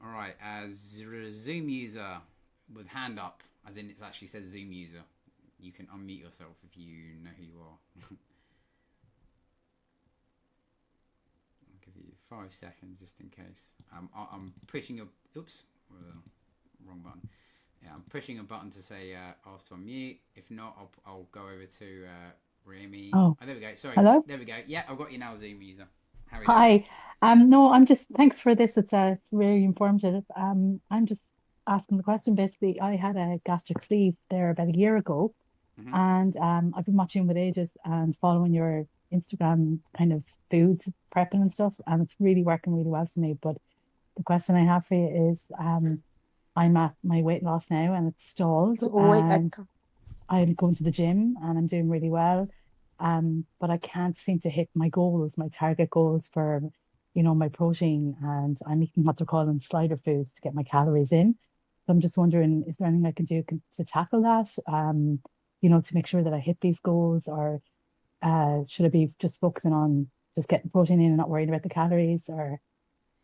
All right. As a Zoom user with hand up, as in it actually says Zoom user, you can unmute yourself if you know who you are. I'll give you 5 seconds just in case. I'm pushing a. Oops, wrong button. Yeah, I'm pushing a button to say ask to unmute. If not, I'll go over to Remy. Oh, there we go. Sorry. hello? There we go. Yeah, I've got you now, Zoom user. How are you Hi. doing? No, I'm just, thanks for this. It's really informative. I'm just asking the question. Basically, I had a gastric sleeve there about a year ago, and I've been watching with ages and following your Instagram kind of food prepping and stuff, and it's really working really well for me. But the question I have for you is, I'm at my weight loss now and it's stalled, and I'm going to the gym and I'm doing really well. But I can't seem to hit my goals, my target goals for, my protein, and I'm eating what they're calling slider foods to get my calories in. So I'm just wondering, is there anything I can do to tackle that? To make sure that I hit these goals, or should I be just focusing on just getting protein in and not worrying about the calories, or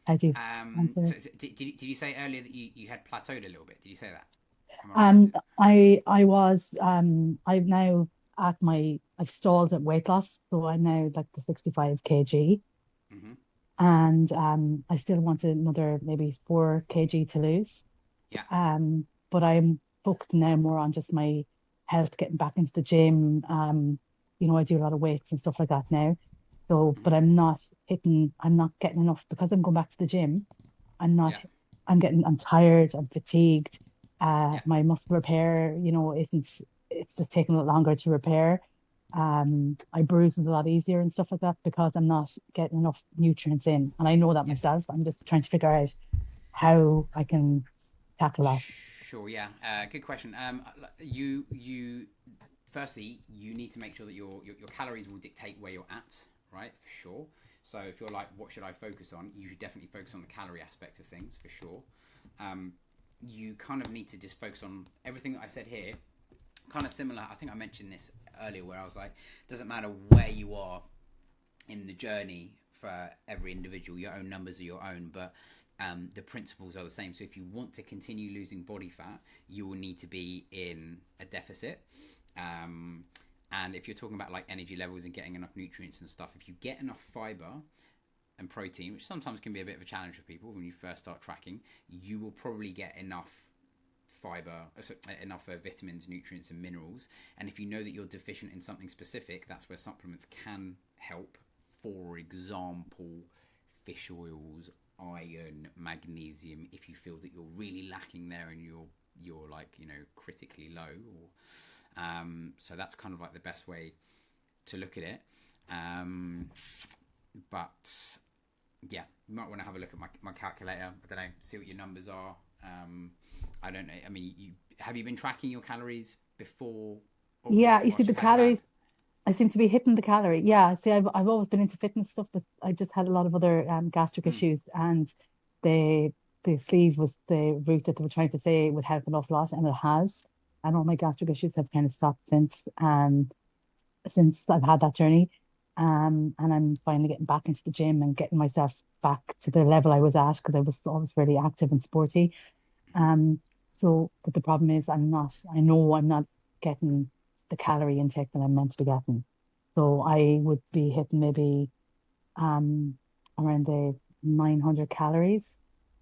how do you answer? So did you say earlier that you had plateaued a little bit? Did you say that? Am I right? I was I've now I've stalled at weight loss, so I'm now like the 65 kg, and I still want another maybe 4 kg to lose. Yeah. But I'm focused now more on just my health, getting back into the gym. I do a lot of weights and stuff like that now. So, but I'm not getting enough because I'm going back to the gym. I'm tired, I'm fatigued. My muscle repair, it's just taking a lot longer to repair. I bruise it a lot easier and stuff like that because I'm not getting enough nutrients in. And I know that myself. I'm just trying to figure out how I can tackle that. Sure, yeah. Good question. You firstly, you need to make sure that your calories will dictate where you're at, right? For sure. So if you're like, what should I focus on? You should definitely focus on the calorie aspect of things, for sure. You kind of need to just focus on everything that I said here. Kind of similar, I think I mentioned this earlier, where I was like, doesn't matter where you are in the journey for every individual, your own numbers are your own, but the principles are the same. So if you want to continue losing body fat, you will need to be in a deficit. And if you're talking about like energy levels and getting enough nutrients and stuff, if you get enough fiber and protein, which sometimes can be a bit of a challenge for people when you first start tracking, you will probably get enough fiber, enough vitamins, nutrients and minerals. And if you know that you're deficient in something specific, that's where supplements can help. For example, fish oils, iron, magnesium, if you feel that you're really lacking there and you're like, you know, critically low. Or, so that's kind of like the best way to look at it. But yeah, you might want to have a look at my calculator. I don't know, see what your numbers are. I don't know. I mean, have you been tracking your calories before? Yeah, you see the calories. I seem to be hitting the calorie. Yeah, see, I've always been into fitness stuff, but I just had a lot of other gastric issues, and the sleeve was the route that they were trying to say would help an awful lot, and it has. And all my gastric issues have kind of stopped since I've had that journey. And I'm finally getting back into the gym and getting myself back to the level I was at, because I was always really active and sporty. But the problem is I know I'm not getting the calorie intake that I'm meant to be getting. So I would be hitting maybe around the 900 calories.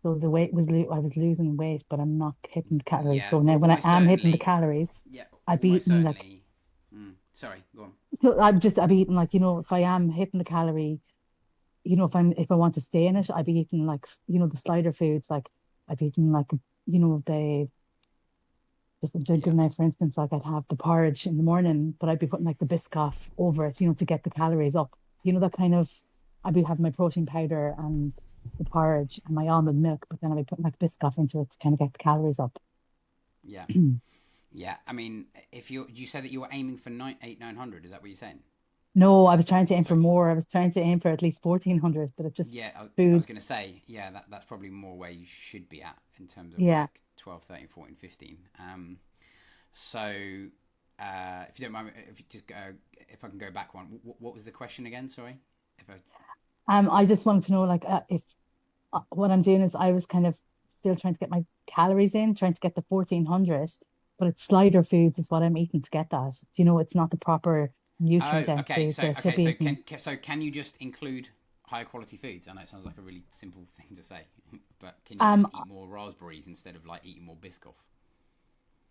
So the weight was I was losing weight, but I'm not hitting the calories. So now when I am hitting the calories, I'd be eating like. Sorry, go on. So I'd be eating like, you know, if I am hitting the calorie, you know, if I want to stay in it, I'd be eating like, you know, the slider foods, like I'd be eating like, you know, just thinking now, for instance, like I'd have the porridge in the morning, but I'd be putting like the Biscoff over it, you know, to get the calories up. You know, that kind of, I'd be having my protein powder and the porridge and my almond milk, but then I'd be putting like Biscoff into it to kind of get the calories up. Yeah. Yeah. I mean, you said that you were aiming for 900, is that what you're saying? No, I was trying to aim for more. I was trying to aim for at least 1400, but it just I food. was going to say, yeah, that's probably more where you should be at in terms of like 12, 13, 14, 15. So if you don't mind, if I can go back one, what was the question again? Sorry. I just wanted to know, like, if what I'm doing is I was kind of still trying to get my calories in, trying to get the 1400, but it's slider foods is what I'm eating to get that. You know, it's not the proper nutrient dense foods. So can you just include higher quality foods? I know it sounds like a really simple thing to say, but can you just eat more raspberries instead of like eating more Biscoff?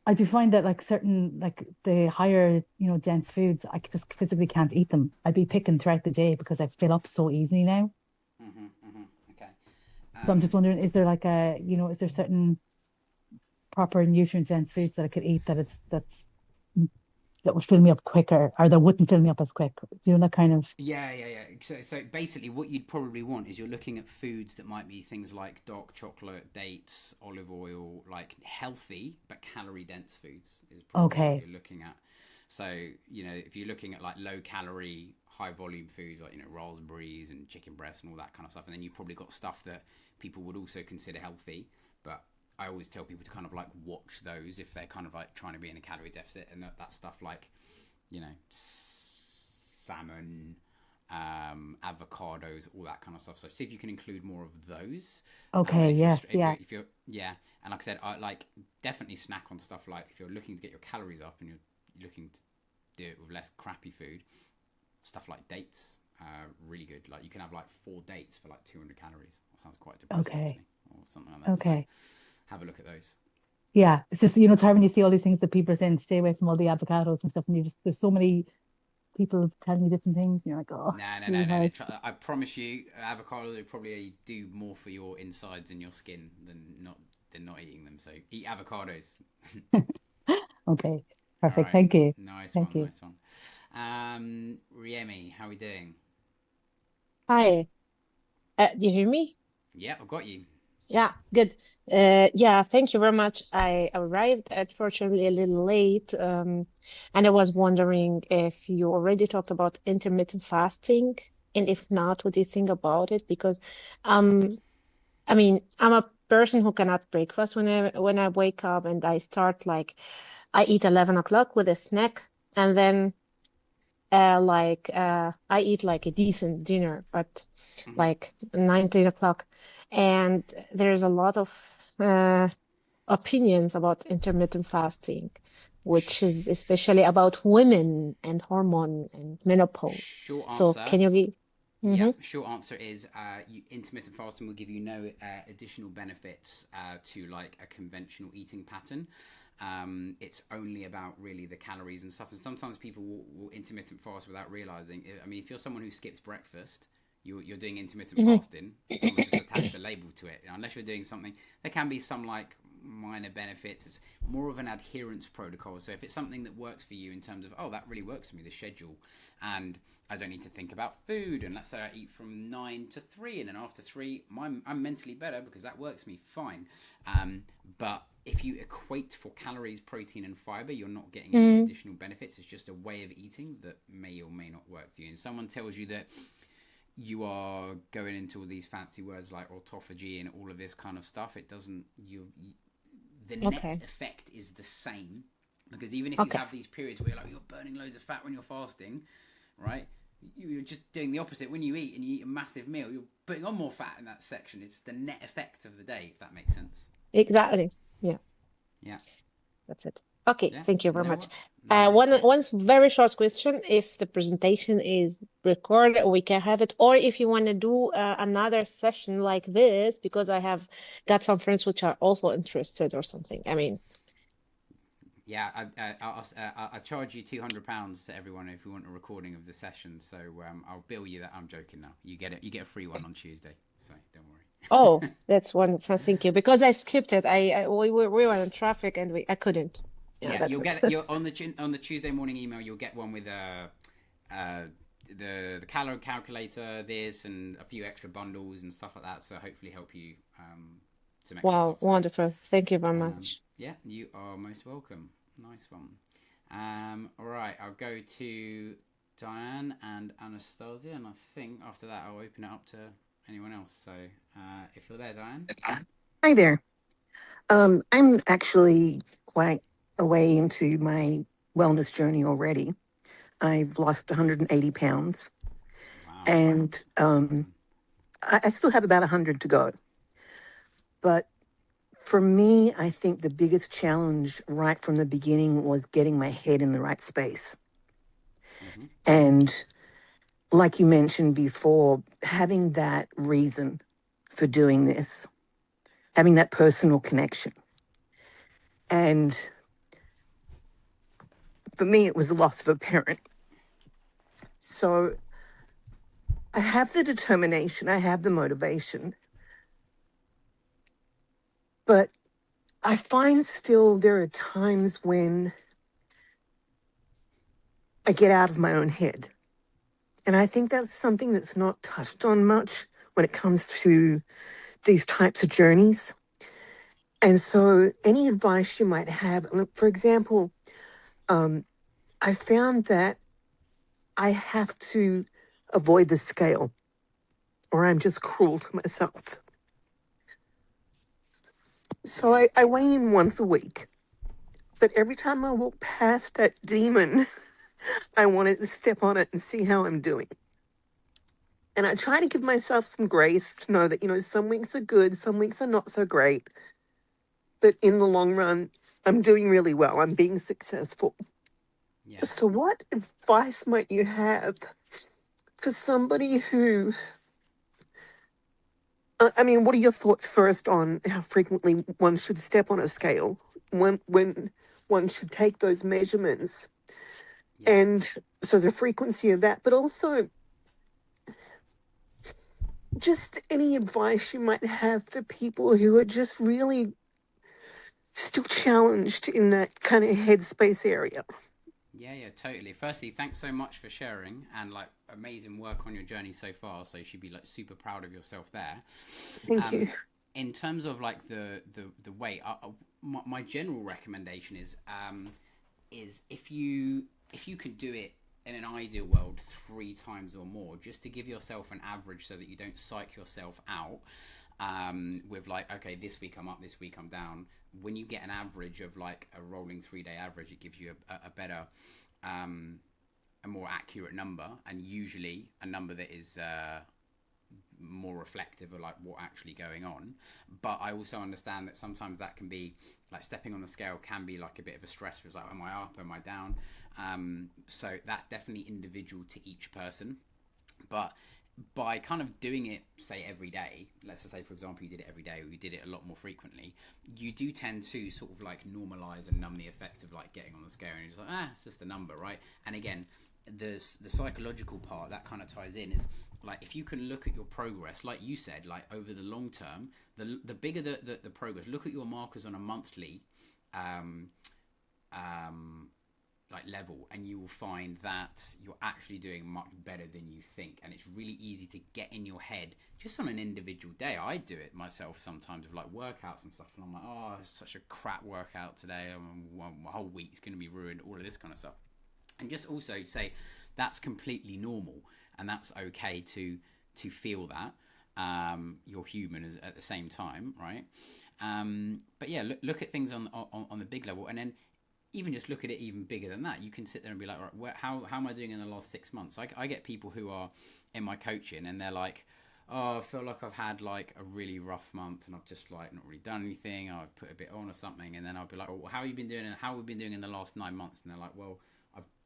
I do find that like certain, like the higher, you know, dense foods, I just physically can't eat them. I'd be picking throughout the day because I fill up so easily now. Okay. So I'm just wondering, is there like is there certain proper nutrient dense foods that I could eat that would fill me up quicker, or that wouldn't fill me up as quick? You know, that kind of. Yeah. So basically, what you'd probably want is you're looking at foods that might be things like dark chocolate, dates, olive oil, like healthy but calorie dense foods is probably what you're looking at. So, you know, if you're looking at like low calorie, high volume foods like, you know, raspberries and chicken breast and all that kind of stuff, and then you've probably got stuff that people would also consider healthy, but I always tell people to kind of like watch those if they're kind of like trying to be in a calorie deficit, and that stuff like, you know, salmon, avocados, all that kind of stuff. So see if you can include more of those. Okay. If you're and like I said, I like definitely snack on stuff like if you're looking to get your calories up and you're looking to do it with less crappy food, stuff like dates, really good. Like you can have like 4 dates for like 200 calories. That sounds quite depressing. Okay. Or something like that. Okay. So have a look at those. Yeah, it's just, you know, it's hard when you see all these things that people are saying, stay away from all the avocados and stuff, and there's so many people telling you different things, and you're like, oh. No. I promise you, avocados will probably do more for your insides and your skin than not eating them. So eat avocados. Okay, perfect. Right. Thank you. Nice Thank you. Riemi, how are we doing? Hi. Do you hear me? Yeah, I've got you. Yeah, good. Yeah, thank you very much. I arrived unfortunately a little late, and I was wondering if you already talked about intermittent fasting, and if not, what do you think about it? Because, I mean, I'm a person who cannot breakfast when I wake up, and I start like I eat 11 o'clock with a snack, and then I eat like a decent dinner, but like 9, 10 o'clock. And there's a lot of opinions about intermittent fasting, which is especially about women and hormone and menopause. Short answer. So can you be? Yeah, short answer is intermittent fasting will give you no additional benefits to like a conventional eating pattern. It's only about really the calories and stuff. And sometimes people will intermittent fast without realizing. I mean, if you're someone who skips breakfast, you're doing intermittent fasting. Someone's just attached a label to it. Unless you're doing something, there can be some like minor benefits. It's more of an adherence protocol. So if it's something that works for you in terms of, oh, that really works for me, the schedule, and I don't need to think about food, and let's say I eat from 9 to 3, and then after 3 I'm mentally better because that works for me, fine. But if you equate for calories, protein and fiber, you're not getting any additional benefits. It's just a way of eating that may or may not work for you. And someone tells you that you are going into all these fancy words like autophagy and all of this kind of stuff, it doesn't, the net effect is the same, because even if you have these periods where you're burning loads of fat when you're fasting, right, you're just doing the opposite. When you eat and you eat a massive meal, you're putting on more fat in that section. It's the net effect of the day, if that makes sense. Exactly. Yeah. That's it. Okay, thank you very much. One very short question. If the presentation is recorded, we can have it, or if you want to do another session like this, because I have got some friends which are also interested or something. I mean, I charge you £200 to everyone if you want a recording of the session. So I'll bill you that. I'm joking now. You get it. You get a free one on Tuesday. So don't worry. Oh, that's wonderful. Thank you. Because I skipped it. We were in traffic and I couldn't. You'll get it. On the Tuesday morning email. You'll get one with the calorie calculator, this, and a few extra bundles and stuff like that. So hopefully help you to make. Wow, wonderful. Thank you very much. Yeah, you are most welcome. Nice one. All right, I'll go to Diane and Anastasia, and I think after that I'll open it up to anyone else. So if you're there, Diane. Hi there. I'm actually quite a way into my wellness journey already. I've lost 180 pounds. Wow. And I still have about 100 to go. But for me, I think the biggest challenge right from the beginning was getting my head in the right space. And like you mentioned before, having that reason for doing this, having that personal connection. And for me, it was the loss of a parent. So I have the determination, I have the motivation, but I find still there are times when I get out of my own head. And I think that's something that's not touched on much when it comes to these types of journeys. And so any advice you might have, for example, I found that I have to avoid the scale or I'm just cruel to myself. So I weigh in once a week, but every time I walk past that demon, I wanted to step on it and see how I'm doing. And I try to give myself some grace to know that, some weeks are good, some weeks are not so great. But in the long run, I'm doing really well. I'm being successful. Yeah. So what advice might you have for somebody who, what are your thoughts first on how frequently one should step on a scale, when one should take those measurements? Yeah. And so the frequency of that, but also just any advice you might have for people who are just really still challenged in that kind of headspace area. Yeah, totally. Firstly, thanks so much for sharing and amazing work on your journey so far. So you should be super proud of yourself there. Thank you. In terms of the weight, my general recommendation is if you could do it in an ideal world 3 times or more, just to give yourself an average so that you don't psych yourself out with okay, this week I'm up, this week I'm down. When you get an average of a rolling 3-day average, it gives you a better, a more accurate number, and usually a number that is more reflective of what's actually going on. But I also understand that sometimes that can be stepping on the scale can be a bit of a stress. It's am I up, am I down? So that's definitely individual to each person. But by kind of doing it, say, every day, let's just say, for example, you did it every day, or you did it a lot more frequently, you do tend to sort of normalize and numb the effect of getting on the scale, and you're just it's just a number, right? And again, the psychological part that kind of ties in is like if you can look at your progress, like you said, like over the long term, the bigger the progress. Look at your markers on a monthly like level, and you will find that you're actually doing much better than you think. And it's really easy to get in your head just on an individual day. I do it myself sometimes with like workouts and stuff, and I'm like, oh, it's such a crap workout today, my whole week's going to be ruined, all of this kind of stuff. And just also say that's completely normal, and that's okay to feel that. You're human at the same time, right? But yeah, look at things on the big level, and then even just look at it even bigger than that. You can sit there and be like, right, how am I doing in the last 6 months? I get people who are in my coaching, and they're like, oh, I feel like I've had like a really rough month, and I've just like not really done anything. I've put a bit on or something, and then I'll be like, well, how have you been doing? And how have we been doing in the last 9 months? And they're like, well,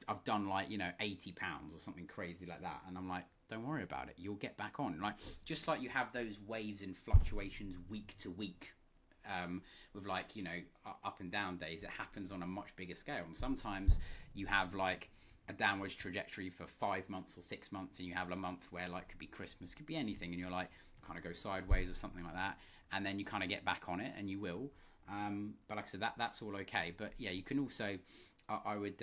I've done like 80 pounds or something crazy like that. And I'm like, don't worry about it. You'll get back on. Like just like you have those waves and fluctuations week to week. With like up and down days, it happens on a much bigger scale, and sometimes you have like a downwards trajectory for 5 months or 6 months, and you have a month where like could be Christmas, could be anything, and you're like kind of go sideways or something like that, and then you kind of get back on it, and you will. But like I said, that's all okay. But yeah, you can also I would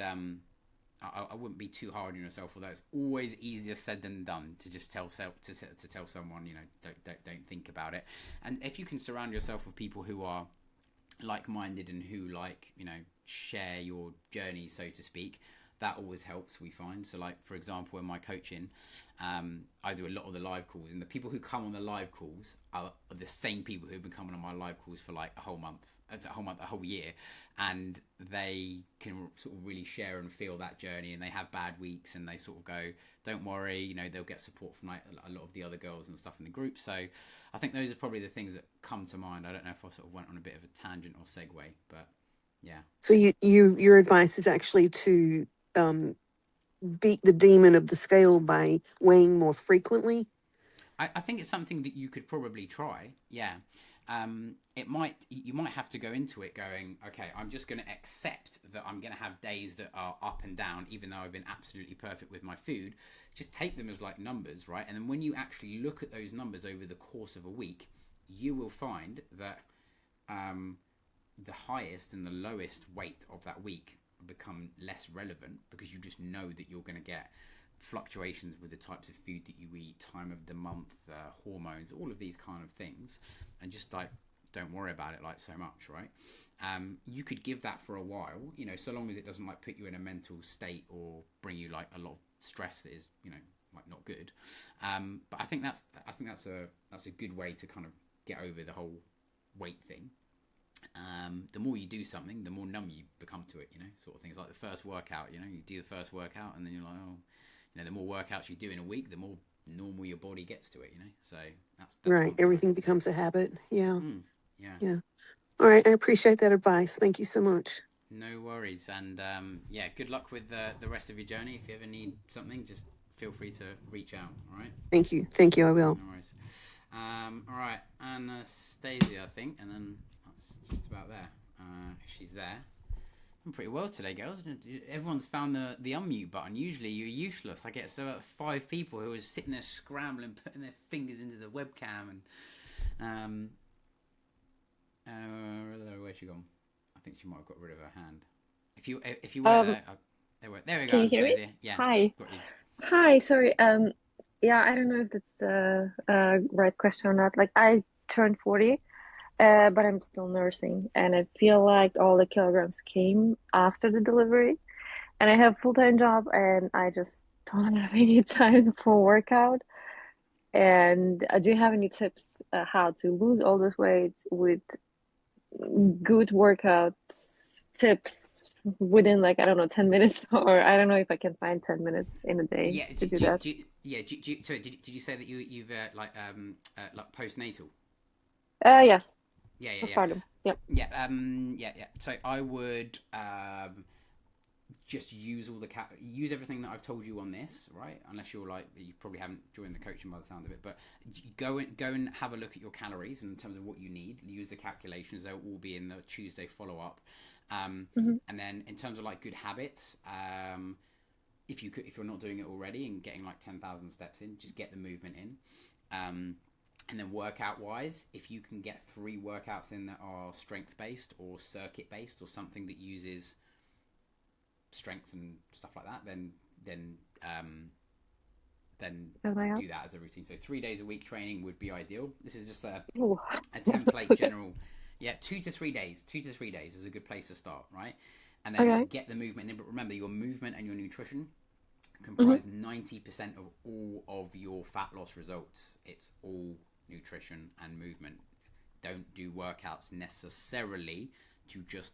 I wouldn't be too hard on yourself, although it's always easier said than done to just tell someone, don't think about it. And if you can surround yourself with people who are like-minded and who share your journey, so to speak, that always helps, we find. So like, for example, in my coaching, I do a lot of the live calls, and the people who come on the live calls are the same people who've been coming on my live calls for like a whole year, and they can sort of really share and feel that journey, and they have bad weeks, and they sort of go, don't worry, they'll get support from like a lot of the other girls and stuff in the group. So I think those are probably the things that come to mind. I don't know if I sort of went on a bit of a tangent or segue, but yeah. So your advice is actually to beat the demon of the scale by weighing more frequently? I think it's something that you could probably try. Yeah. You might have to go into it going, okay, I'm just going to accept that I'm going to have days that are up and down, even though I've been absolutely perfect with my food. Just take them as like numbers, right? And then when you actually look at those numbers over the course of a week, you will find that the highest and the lowest weight of that week become less relevant, because you just know that you're going to get fluctuations with the types of food that you eat, time of the month, hormones, all of these kind of things, and just like don't worry about it like so much, right? You could give that for a while, so long as it doesn't like put you in a mental state or bring you like a lot of stress that is like not good. But I think that's a good way to kind of get over the whole weight thing. The more you do something, the more numb you become to it, sort of things. Like the first workout, you do the first workout, and then you're like, oh, the more workouts you do in a week, the more normal your body gets to it, so that's right. Everything becomes a habit. Yeah. Yeah. All right, I appreciate that advice. Thank you so much. No worries. And yeah, good luck with the rest of your journey. If you ever need something, just feel free to reach out. All right. Thank you, I will. No worries. All right, Anastasia, I think, and then that's just about there. She's there. I'm pretty well today, girls. Everyone's found the unmute button. Usually you're useless. I get 5 people who are sitting there scrambling, putting their fingers into the webcam, and where's she gone? I think she might have got rid of her hand. If you were there we go. Can you hear me? Yeah. Hi. Got you. Hi. Sorry. Yeah, I don't know if that's the right question or not. Like, I turned 40. But I'm still nursing, and I feel like all the kilograms came after the delivery. And I have a full-time job, and I just don't have any time for workout. And do you have any tips how to lose all this weight with good workout tips within, like, I don't know, 10 minutes, or I don't know if I can find 10 minutes in a day to do that. Sorry, did you say that you've like postnatal? Yes. Yeah. Postpartum. Yep. Yeah. So I would just use use everything that I've told you on this, right? Unless you're like, you probably haven't joined the coaching by the sound of it, but go and have a look at your calories in terms of what you need. Use the calculations; they'll all be in the Tuesday follow up. And then in terms of like good habits, if you're not doing it already and getting like 10,000 steps in, just get the movement in. And then workout wise, if you can get 3 workouts in that are strength based or circuit based or something that uses strength and stuff like that, then do that as a routine. So 3 days a week training would be ideal. This is just a template general. Yeah, 2 to 3 days. 2 to 3 days is a good place to start, right? And then get the movement in. But remember, your movement and your nutrition comprise 90% of all of your fat loss results. It's all nutrition and movement. Don't do workouts necessarily to just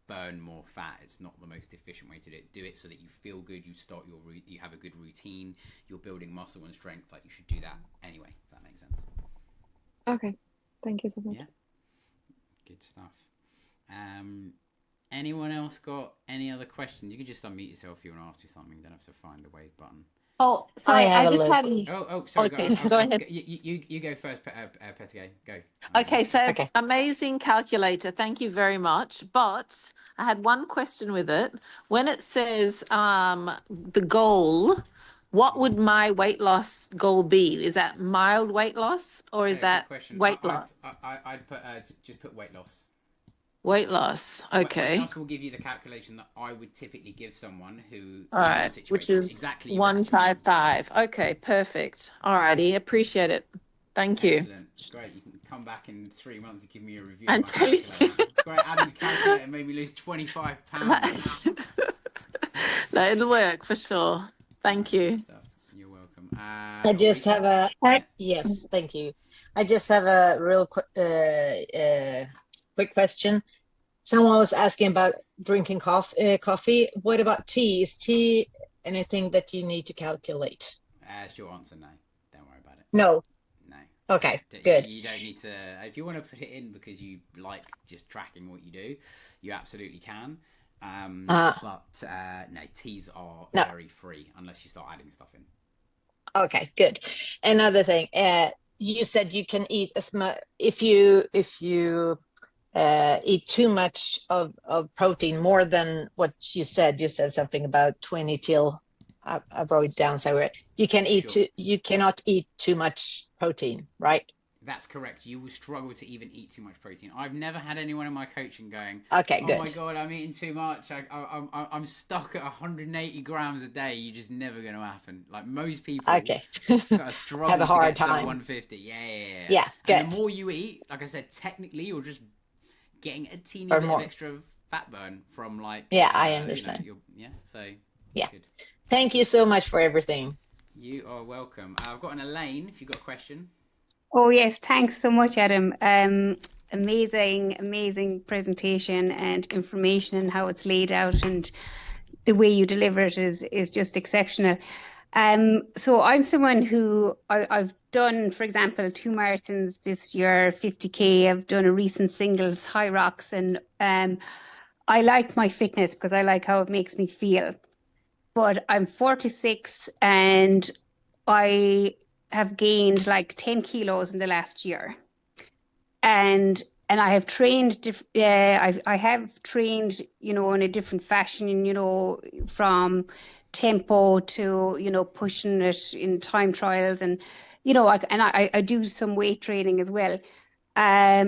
burn more fat. It's not the most efficient way to do it. Do it so that you feel good. You have a good routine. You're building muscle and strength. Like, you should do that anyway. If that makes sense. Okay, thank you so much. Yeah, good stuff. Anyone else got any other questions? You can just unmute yourself if you want to ask me something. You don't have to find the wave button. Oh, sorry, I just had. Sorry. Okay, go ahead. You go first, Petka. Go. Okay, so amazing calculator. Thank you very much. But I had one question with it. When it says the goal, what would my weight loss goal be? Is that mild weight loss or is that weight loss? I'd put just put weight loss. Weight loss. Okay. Weight loss will give you the calculation that I would typically give someone who all right, which is exactly 155. Okay, perfect. All righty, appreciate it. Thank you. Excellent. Great. You can come back in 3 months and give me a review. And tell you. Great. Adam's calculator made me lose 25 pounds. No, it'll work for sure. Thank you. You're welcome. I just have a yes, thank you. I just have a real quick question. Someone was asking about drinking coffee. What about tea? Is tea anything that you need to calculate? Short answer, no. Don't worry about it. No. No. Okay, good. You don't need to. If you want to put it in because you like just tracking what you do, you absolutely can. But no, teas are very free unless you start adding stuff in. Okay, good. Another thing, you said you can eat as much if you eat too much of protein, more than what you said. You said something about 20 till I wrote it down somewhere. You can eat you cannot eat too much protein, right? That's correct. You will struggle to even eat too much protein. I've never had anyone in my coaching going, okay, good. Oh my God, I'm eating too much. I'm stuck at 180 grams a day. You're just never going to happen. Like, most people struggle have a hard to get time. to 150. Yeah. Yeah, good. And the more you eat, like I said, technically you're just getting a teeny bit of extra fat burn from like... Yeah, I understand. Yeah. Good. Thank you so much for everything. You are welcome. I've got an Elaine, if you've got a question. Oh, yes. Thanks so much, Adam. Amazing presentation and information and how it's laid out, and the way you deliver it is just exceptional. So I'm someone who I've done, for example, 2 marathons this year, 50K. I've done a recent singles, High Rocks, and I like my fitness because I like how it makes me feel. But I'm 46 and I have gained like 10 kilos in the last year, and I have trained. I have trained, in a different fashion, from tempo to pushing it in time trials, and I do some weight training as well. I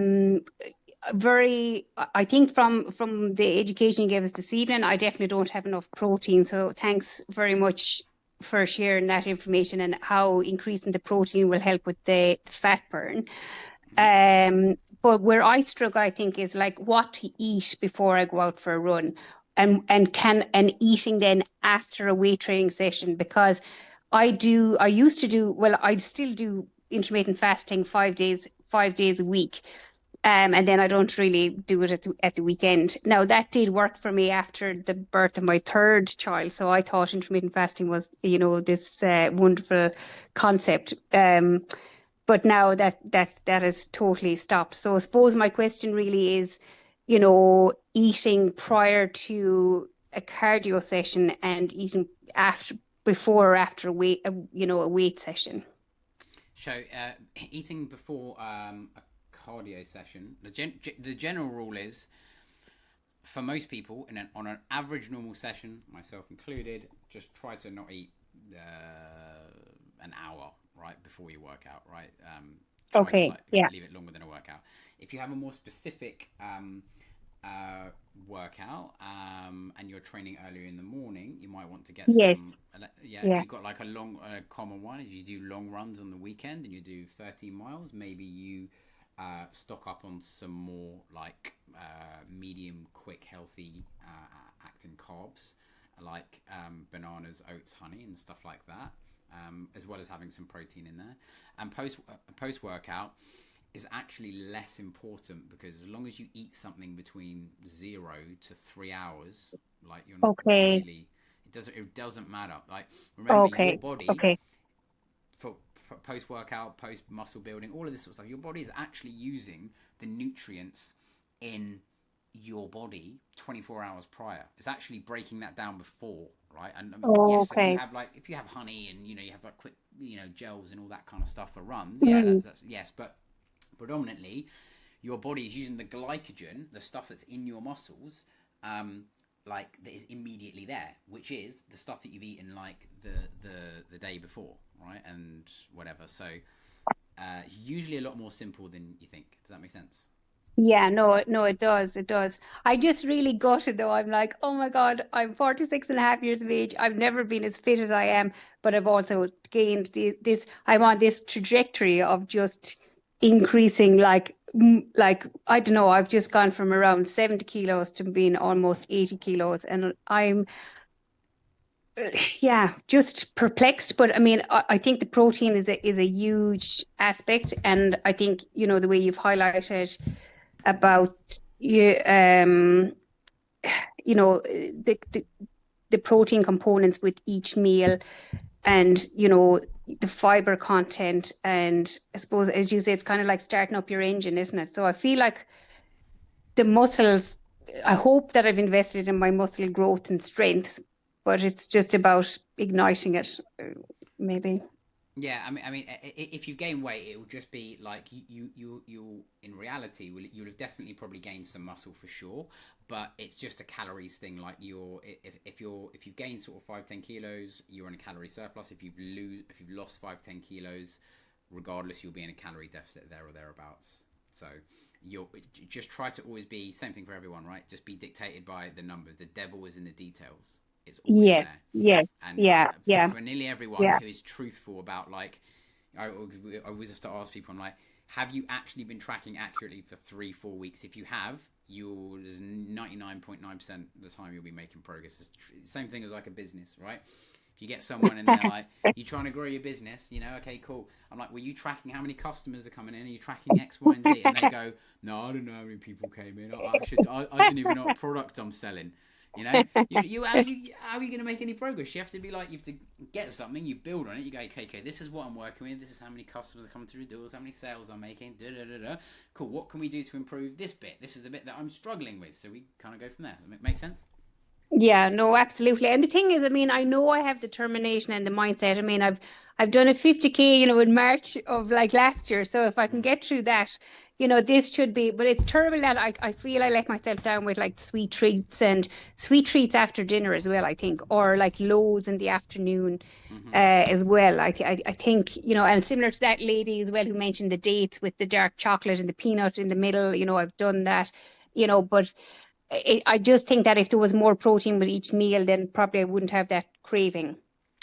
think from the education you gave us this evening, I definitely don't have enough protein. So thanks very much for sharing that information and how increasing the protein will help with the fat burn. But where I struggle, I think, is like what to eat before I go out for a run, and eating then after a weight training session, because I still do intermittent fasting 5 days a week. And then I don't really do it at the weekend. Now, that did work for me after the birth of my 3rd child. So I thought intermittent fasting was, this wonderful concept. But now that has totally stopped. So I suppose my question really is, eating prior to a cardio session and eating before or after a weight session. So eating before a cardio session, the general rule is for most people, on an average normal session, myself included, just try to not eat an hour right before you work out, right? Try to Okay. Yeah. leave it longer than a workout. If you have a more specific workout and you're training earlier in the morning, you might want to get Yes. some. Yeah, if Yeah. you've got like a common one is you do long runs on the weekend and you do 13 miles. Maybe you stock up on some more like medium, quick, healthy acting carbs like bananas, oats, honey, and stuff like that, as well as having some protein in there. And post workout is actually less important, because as long as you eat something between 0 to 3 hours, like you're not Okay. really, it doesn't matter. Like, remember, your Okay. body Okay. for post workout, post muscle building, all of this sort of stuff, your body is actually using the nutrients in your body 24 hours prior. It's actually breaking that down before, right? And yes, Okay. if you have honey and you have like quick gels and all that kind of stuff for runs, yeah, that's yes, but predominantly your body is using the glycogen, the stuff that's in your muscles, like that is immediately there, which is the stuff that you've eaten like the day before, right? And whatever. So usually a lot more simple than you think. Does that make sense? Yeah, no, it does. It does. I just really gutted though. I'm like, oh my God, I'm 46 and a half years of age. I've never been as fit as I am, but I've also gained I'm on this trajectory of just increasing like, I don't know, I've just gone from around 70 kilos to being almost 80 kilos. And I'm, yeah, just perplexed. But I mean, I think the protein is a huge aspect. And I think, the way you've highlighted about you the protein components with each meal, and the fiber content, and I suppose, as you say, it's kind of like starting up your engine, isn't it? So I feel like the muscles, I hope that I've invested in my muscle growth and strength, but it's just about igniting it, maybe. Yeah, I mean, if you gain weight, it will just be like you in reality, you'll have definitely probably gained some muscle for sure, but it's just a calories thing. Like if you've gained sort of 5-10 kilos, you're in a calorie surplus. If you've lost 5-10 kilos, regardless, you'll be in a calorie deficit there or thereabouts. So you'll just try to always be, same thing for everyone, right? Just be dictated by the numbers. The devil is in the details. It's always Yes, there. yes, And yeah. for nearly everyone Yeah. who is truthful about, like, I always have to ask people, I'm like, have you actually been tracking accurately for 3-4 weeks? If you have, there's 99.9% of the time you'll be making progress. It's same thing as like a business, right? If you get someone and they're like, you trying to grow your business, okay, cool. I'm like, were you tracking how many customers are coming in? Are you tracking X, Y, and Z? And they go, no, I don't know how many people came in. I don't even know what product I'm selling. How are you going to make any progress? You have to be like, you have to get something, you build on it, you go, okay, this is what I'm working with, this is how many customers are coming through the doors, how many sales I'm making, cool, what can we do to improve this bit? This is the bit that I'm struggling with. So we kind of go from there. Does that make sense? Yeah, no, absolutely. And the thing is, I mean, I know I have determination and the mindset. I mean, I've done a 50K, in March of like last year. So if I can get through that, this should be, but it's terrible that I feel I let myself down with like sweet treats after dinner as well, I think, or like lows in the afternoon as well. I think, and similar to that lady as well who mentioned the dates with the dark chocolate and the peanut in the middle, I've done that, but I just think that if there was more protein with each meal, then probably I wouldn't have that craving.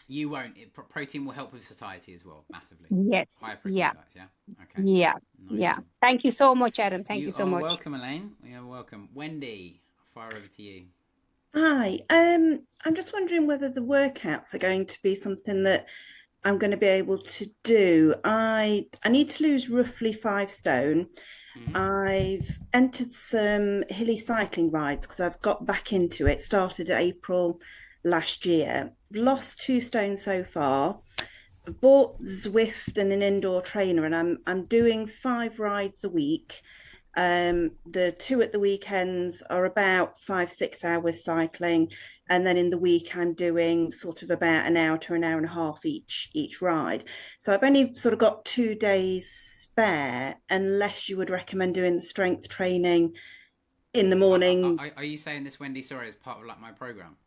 You won't. Protein will help with satiety as well, massively. Yes. Higher protein Yeah. diets, yeah? Okay. Yeah. Nice Yeah. one. Thank you so much, Adam. Thank you so much. You're welcome, Elaine. You're welcome. Wendy, fire over to you. Hi. I'm just wondering whether the workouts are going to be something that I'm going to be able to do. I need to lose roughly 5 stone. I've entered some hilly cycling rides because I've got back into it. Started April last year. Lost 2 stone so far. Bought Zwift and an indoor trainer, and I'm doing 5 rides a week. The 2 at the weekends are about 5-6 hours cycling, and then in the week I'm doing sort of about an hour to an hour and a half each ride. So I've only sort of got 2 days spare, unless you would recommend doing the strength training in the morning. Are you saying this, Wendy? Sorry, as part of like my program?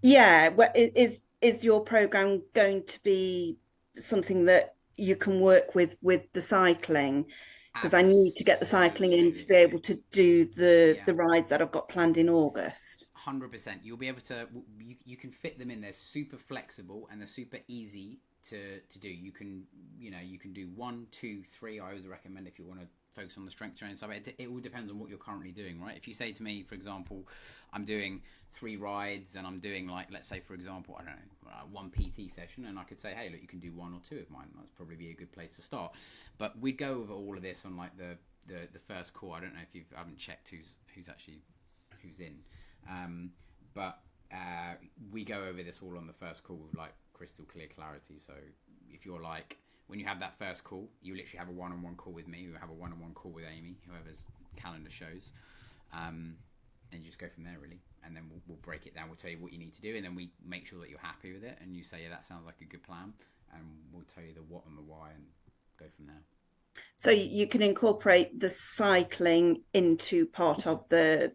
Yeah, is your program going to be something that you can work with the cycling? Because I need to get the cycling in to be able to do the rides that I've got planned in August. 100%. You'll be able to. You can fit them in. They're super flexible and they're super easy to do. You can do 1, 2, 3. I always recommend if you want to focus on the strength training side. It all depends on what you're currently doing, right? If you say to me, for example, I'm doing 3 rides and I'm doing, like, let's say for example, I don't know, 1 PT session, and I could say, hey, look, you can do 1 or 2 of mine. That's probably be a good place to start. But we'd go over all of this on like the first call. I don't know if I haven't checked who's in, but we go over this all on the first call with like crystal clear clarity. So if you're like, when you have that first call, you literally have a one-on-one call with me, you have a one-on-one call with Amy, whoever's calendar shows, and you just go from there, really. And then we'll break it down. We'll tell you what you need to do, and then we make sure that you're happy with it, and you say, yeah, that sounds like a good plan, and we'll tell you the what and the why, and go from there. So you can incorporate the cycling into part of the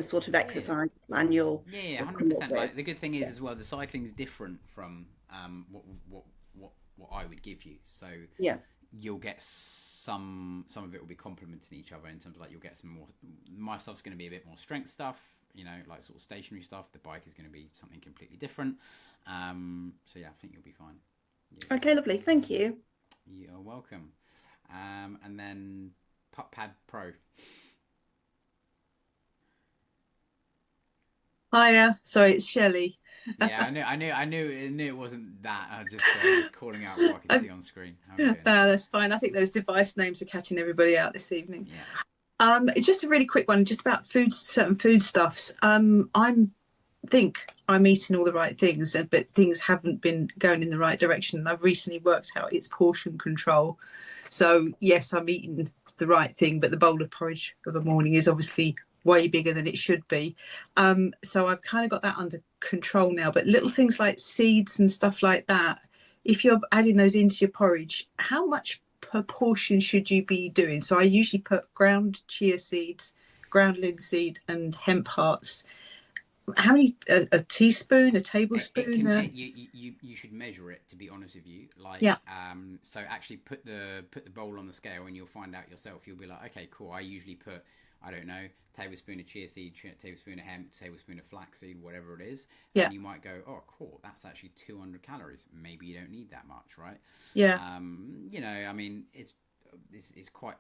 sort of exercise plan you'll 100%. Like, the good thing is as well, the cycling's different from what I would give you. So you'll get some of it will be complementing each other in terms of like you'll get some more. My stuff's going to be a bit more strength stuff, like sort of stationary stuff. The bike is going to be something completely different. So yeah, I think you'll be fine. Yeah. Okay, lovely. Thank you. You're welcome. And then Pad Pro. Hiya, sorry, it's Shelley. Yeah, I knew it wasn't that. I just was calling out what I could see on screen. That's fine. I think those device names are catching everybody out this evening. Yeah. It's just a really quick one, just about certain foodstuffs. Think I'm eating all the right things, but things haven't been going in the right direction. And I've recently worked out it's portion control. So yes, I'm eating the right thing, but the bowl of porridge of a morning is obviously way bigger than it should be. So I've kind of got that under control now. But little things like seeds and stuff like that, if you're adding those into your porridge, how much per portion should you be doing? So I usually put ground chia seeds, ground linseed, and hemp hearts. How many? A teaspoon, a tablespoon? You should measure it, to be honest with you. Like, so actually put the bowl on the scale, and you'll find out yourself. You'll be like, okay, cool. I usually put, I don't know, tablespoon of chia seed, tablespoon of hemp, tablespoon of flaxseed, whatever it is. Yeah. And you might go, oh, cool, that's actually 200 calories. Maybe you don't need that much, right? Yeah. I mean, it's quite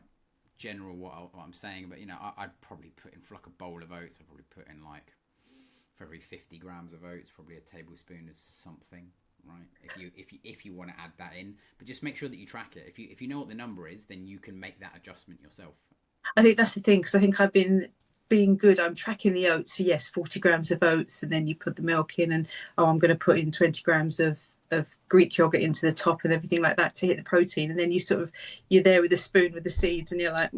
general what I'm saying, but I'd probably put in, for like a bowl of oats, I'd probably put in like, for every 50 grams of oats, probably a tablespoon of something, right? If you want to add that in, but just make sure that you track it. If you know what the number is, then you can make that adjustment yourself. I think that's the thing, because I think I've been being good. I'm tracking the oats. So yes, 40 grams of oats, and then you put the milk in, and I'm going to put in 20 grams of Greek yogurt into the top and everything like that to hit the protein. And then you're there with a spoon with the seeds, and you're like,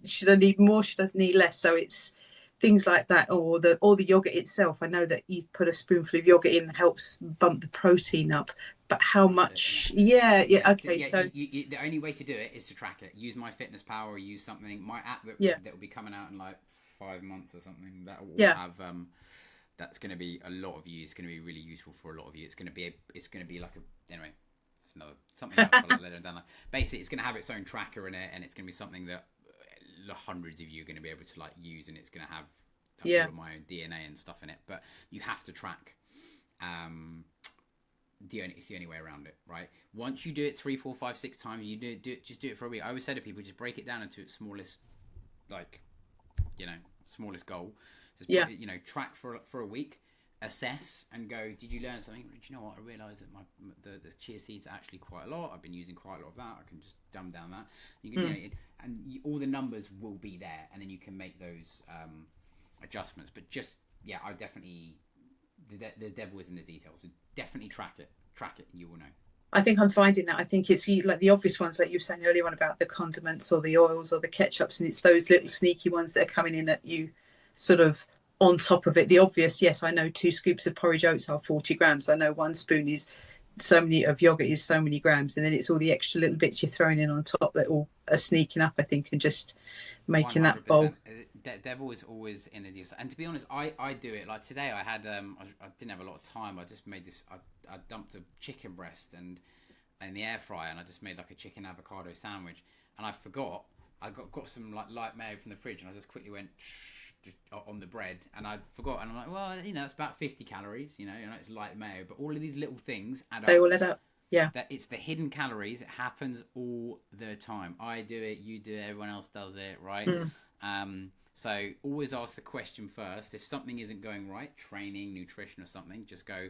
should I need more? Should I need less? So it's things like that, or the yogurt itself. I know that you put a spoonful of yogurt in helps bump the protein up, but how much? Yeah, okay. So the only way to do it is to track it. Use MyFitnessPal, or use something. My app that will be coming out in like 5 months or something. That will have that's going to be a lot of you. It's going to be really useful for a lot of you. It's going to be like anyway. It's another something else. I'll let it down. Basically, it's going to have its own tracker in it, and it's going to be something that hundreds of you are going to be able to like use, and it's going to have all of my own DNA and stuff in it. But you have to track. It's the only way around it, right? Once you do it 3, 4, 5, 6 times, you just do it for a week. I always say to people, just break it down into its smallest, smallest goal. Just track for a week, assess, and go, did you learn something? Do you know what? I realised that the chia seeds are actually quite a lot. I've been using quite a lot of that. I can just dumb down that. You can, all the numbers will be there, and then you can make those adjustments. But I definitely, the devil is in the details. So definitely track it, and you will know. I think I'm finding that. I think it's like the obvious ones that you were saying earlier on about the condiments or the oils or the ketchups, and it's those little sneaky ones that are coming in at you sort of on top of it. The obvious, yes, I know 2 scoops of porridge oats are 40 grams. I know 1 spoon is so many of yogurt is so many grams, and then it's all the extra little bits you're throwing in on top that all are sneaking up, I think, and just making 100%. That bowl. devil's always in the details. And to be honest, I do it like today. I had I didn't have a lot of time. I just made this. I dumped a chicken breast and in the air fryer, and I just made like a chicken avocado sandwich. And I forgot. I got some like light mayo from the fridge, and I just quickly went on the bread, and I forgot. And I'm like, well, it's about 50 calories. It's light mayo, but all of these little things add up. They all add up. Yeah. That it's the hidden calories. It happens all the time. I do it, you do it, everyone else does it, right? So always ask the question first. If something isn't going right, training, nutrition or something, just go,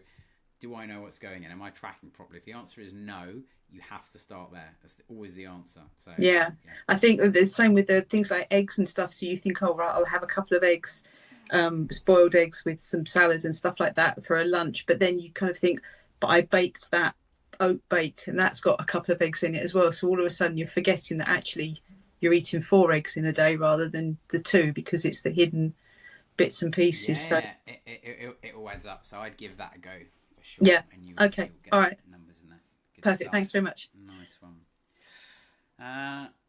do I know what's going in? Am I tracking properly? If the answer is no, you have to start there. That's always the answer. So yeah. I think the same with the things like eggs and stuff. So you think, oh, right, I'll have a couple of eggs, boiled eggs with some salads and stuff like that for a lunch. But then you kind of think, but I baked that oat bake and that's got a couple of eggs in it as well. So all of a sudden you're forgetting that actually you're eating 4 eggs in a day rather than the 2 because it's the hidden bits and pieces. Yeah, so it all adds up. So I'd give that a go for sure. Yeah. And Okay. All right. Numbers in there. Good Perfect. stuff. Thanks very much. Nice one.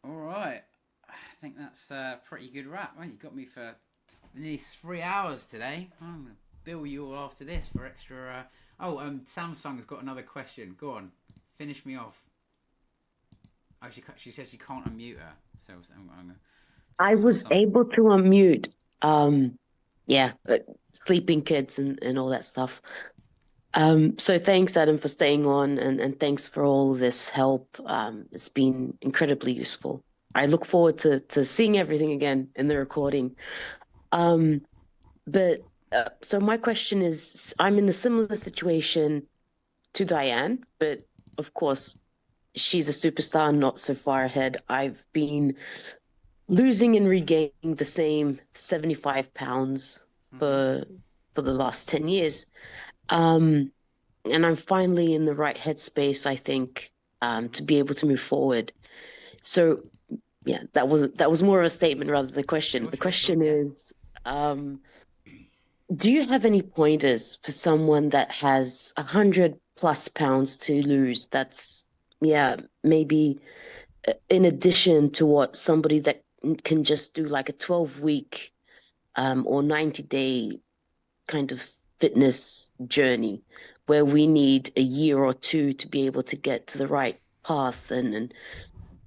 All right. I think that's a pretty good wrap. Well, you got me for nearly 3 hours today. I'm going to bill you all after this for extra. Samsung's got another question. Go on, finish me off. Oh, she said she can't unmute her. So I was able to unmute. Sleeping kids and all that stuff. So thanks, Adam, for staying on, and thanks for all this help. It's been incredibly useful. I look forward to seeing everything again in the recording. So my question is, I'm in a similar situation to Diane, but of course, she's a superstar, not so far ahead. I've been losing and regaining the same 75 pounds for the last 10 years. And I'm finally in the right headspace, I think, to be able to move forward. So yeah, that was more of a statement rather than a question. The question is, do you have any pointers for someone that has 100+ pounds to lose? That's maybe in addition to what somebody that can just do like a 12-week or 90-day kind of fitness journey, where we need a year or 2 to be able to get to the right path and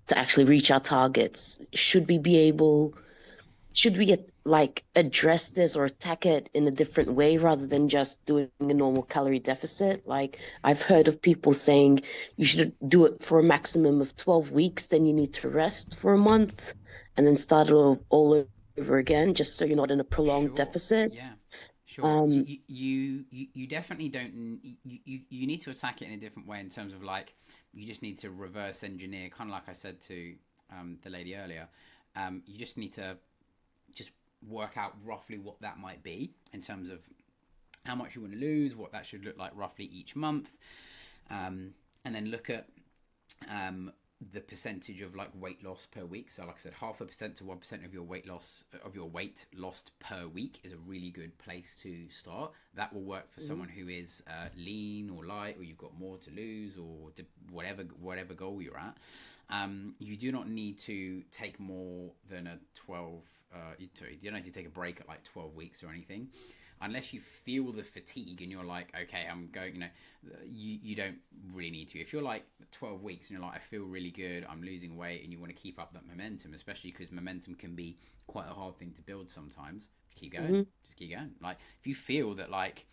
to actually reach our targets. Should we address this or attack it in a different way rather than just doing a normal calorie deficit? Like, I've heard of people saying you should do it for a maximum of 12 weeks, then you need to rest for a month and then start it all over again, just so you're not in a prolonged deficit. Yeah. Sure. You definitely don't. You need to attack it in a different way in terms of like you just need to reverse engineer, kind of like I said to the lady earlier. You just need to just work out roughly what that might be in terms of how much you want to lose, what that should look like roughly each month, and then look at the percentage of like weight loss per week. So like I said, 0.5% to 1% of your weight lost per week is a really good place to start. That will work for someone who is lean or light, or you've got more to lose, or whatever goal you're at. You do not need to take more than a 12. You don't need to take a break at like 12 weeks or anything, unless you feel the fatigue and you're like, okay, I'm going. You don't really need to. If you're like 12 weeks and you're like, I feel really good, I'm losing weight, and you want to keep up that momentum, especially because momentum can be quite a hard thing to build sometimes. Keep going. Just keep going. Like if you feel that like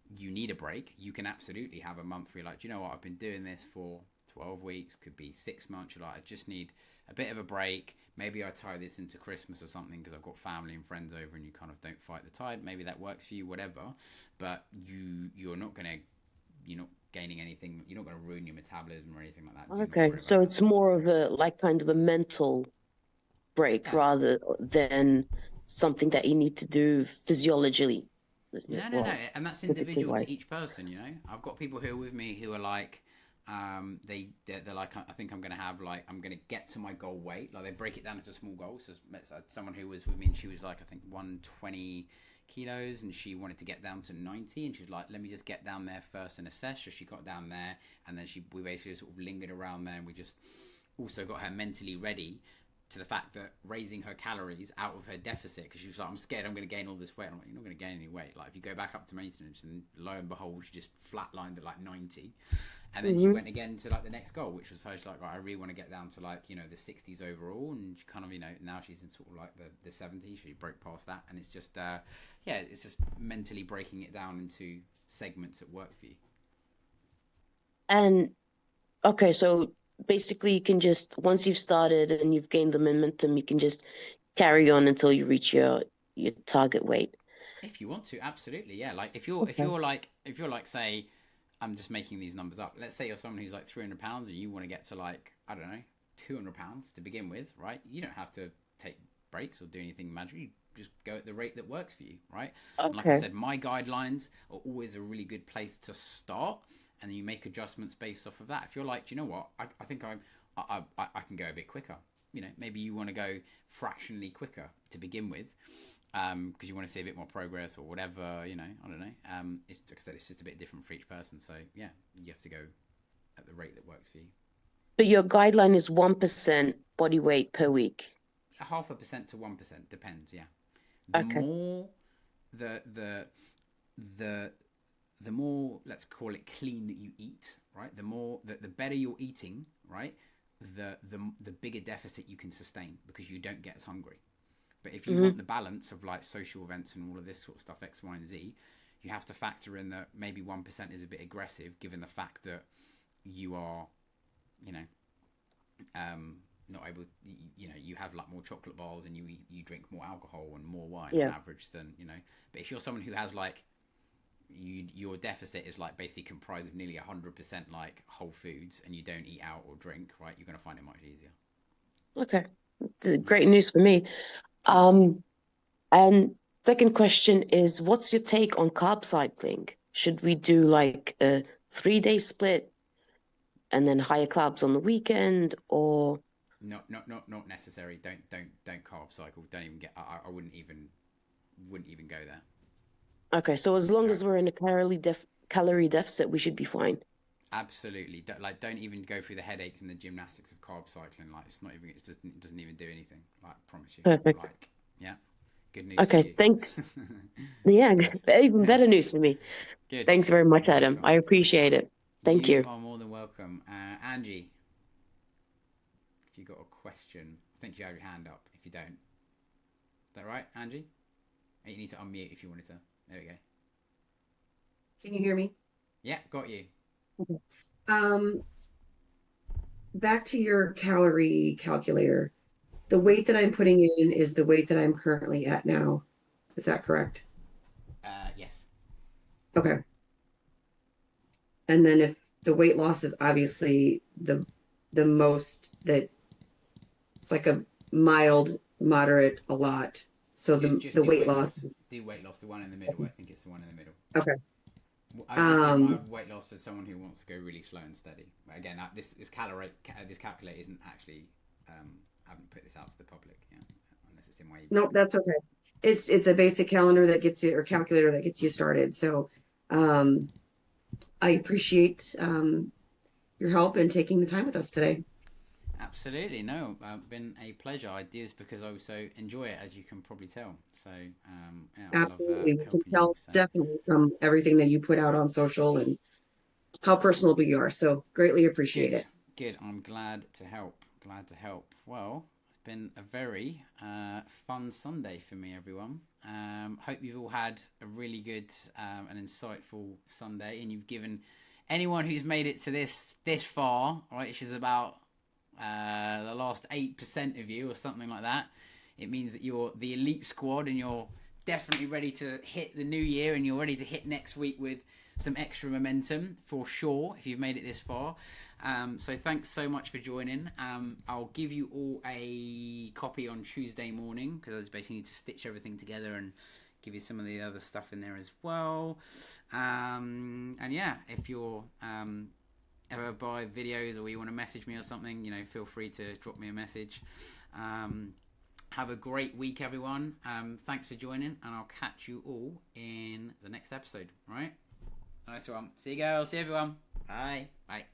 you need a break, you can absolutely have a month where you're like, do you know what? I've been doing this for 12 weeks, could be 6 months. You're like, I just need a bit of a break. Maybe I tie this into Christmas or something because I've got family and friends over and you kind of don't fight the tide. Maybe that works for you, whatever. But you're not gaining anything. You're not going to ruin your metabolism or anything like that. Okay, so it's more of a kind of a mental break rather than something that you need to do physiologically. No, and that's individual to each person. I've got people who are with me who are like, they're like, I think I'm gonna get to my goal weight. Like they break it down into small goals. So someone who was with me and she was like, I think 120 kilos and she wanted to get down to 90, and she's like, let me just get down there first and assess. So she got down there, and then we basically sort of lingered around there, and we just also got her mentally ready to the fact that raising her calories out of her deficit, because she was like, I'm scared I'm going to gain all this weight. I'm like, you're not going to gain any weight. Like, if you go back up to maintenance, and lo and behold, she just flatlined at like 90. And then she went again to like the next goal, which was first like, right, I really want to get down to like, you know, the 60s overall. And she kind of, you know, now she's in sort of like the 70s. She broke past that. And it's just, yeah, it's just mentally breaking it down into segments that work for you. And okay, so basically you can just, once you've started and you've gained the momentum, you can just carry on until you reach your target weight. If you want to, absolutely, yeah. Like if you're like say, I'm just making these numbers up. Let's say you're someone who's like 300 pounds and you want to get to like, I don't know, 200 pounds to begin with, right? You don't have to take breaks or do anything magic. You just go at the rate that works for you, right? Okay. And like I said, my guidelines are always a really good place to start, and then you make adjustments based off of that. If you're like, do you know what, I think I can go a bit quicker. You know, maybe you want to go fractionally quicker to begin with, because you want to see a bit more progress or whatever, you know, I don't know. It's, like I said, it's just a bit different for each person. So yeah, you have to go at the rate that works for you. But your guideline is 1% body weight per week. 0.5% to 1% depends. Yeah. The more the more, let's call it, clean that you eat, right? The more the better you're eating, right? The bigger deficit you can sustain, because you don't get as hungry. But if you want the balance of like social events and all of this sort of stuff, X, Y, and Z, you have to factor in that maybe 1% is a bit aggressive, given the fact that you are, you know, not able, you know, you have like more chocolate bars and you drink more alcohol and more wine on average than, you know. But if you're someone who has like, your deficit is like basically comprised of nearly 100% like whole foods, and you don't eat out or drink, right, you're going to find it much easier. Okay, great news for me. And second question is, what's your take on carb cycling? Should we do like a 3-day split and then higher carbs on the weekend, or not necessary? Don't carb cycle. Don't even get, I wouldn't even go there. Okay, so as long as we're in a calorie deficit, we should be fine. Absolutely. Don't even go through the headaches and the gymnastics of carb cycling. Like, it doesn't even do anything. Like, I promise you. Perfect. Like, yeah. Good news. Okay, for you. thanks. Yeah, even better news for me. Good. Thanks very much, Nice Adam. one. I appreciate it. Thank you. You are more than welcome. Angie, if you got a question, I think you have your hand up. If you don't, is that right, Angie? You need to unmute if you wanted to. There we go. Can you hear me? Yeah, got you. Back to your calorie calculator. The weight that I'm putting in is the weight that I'm currently at now. Is that correct? Yes. Okay. And then if the weight loss is obviously the most, that it's like a mild, moderate, a lot. So Just the do weight loss is do weight loss, the one in the middle. I think it's the one in the middle. okay. I just have weight loss for someone who wants to go really slow and steady. But again, this calculator isn't actually. I haven't put this out to the public, unless it's in my. Nope, that's okay. It's a basic calendar that gets you, or calculator that gets you started. So, I appreciate your help and taking the time with us today. Absolutely, no, been a pleasure. Ideas, because I also enjoy it, as you can probably tell. So, yeah, Absolutely, I love we can helping tell you. So. definitely from everything that you put out on social and how personable you are. So greatly appreciate it. Good. I'm glad to help. Well, it's been a very fun Sunday for me, everyone. Hope you've all had a really good and insightful Sunday, and you've given anyone who's made it to this far, right, which is about the last 8% of you or something like that. It means that you're the elite squad, and you're definitely ready to hit the new year, and you're ready to hit next week with some extra momentum for sure, if you've made it this far. So thanks so much for joining. I'll give you all a copy on Tuesday morning, because I just basically need to stitch everything together and give you some of the other stuff in there as well. And yeah, if you're ever buy videos, or you want to message me or something, feel free to drop me a message. Have a great week, everyone. Thanks for joining, and I'll catch you all in the next episode. All right? Nice one. See you, girls. See everyone. Bye. Bye.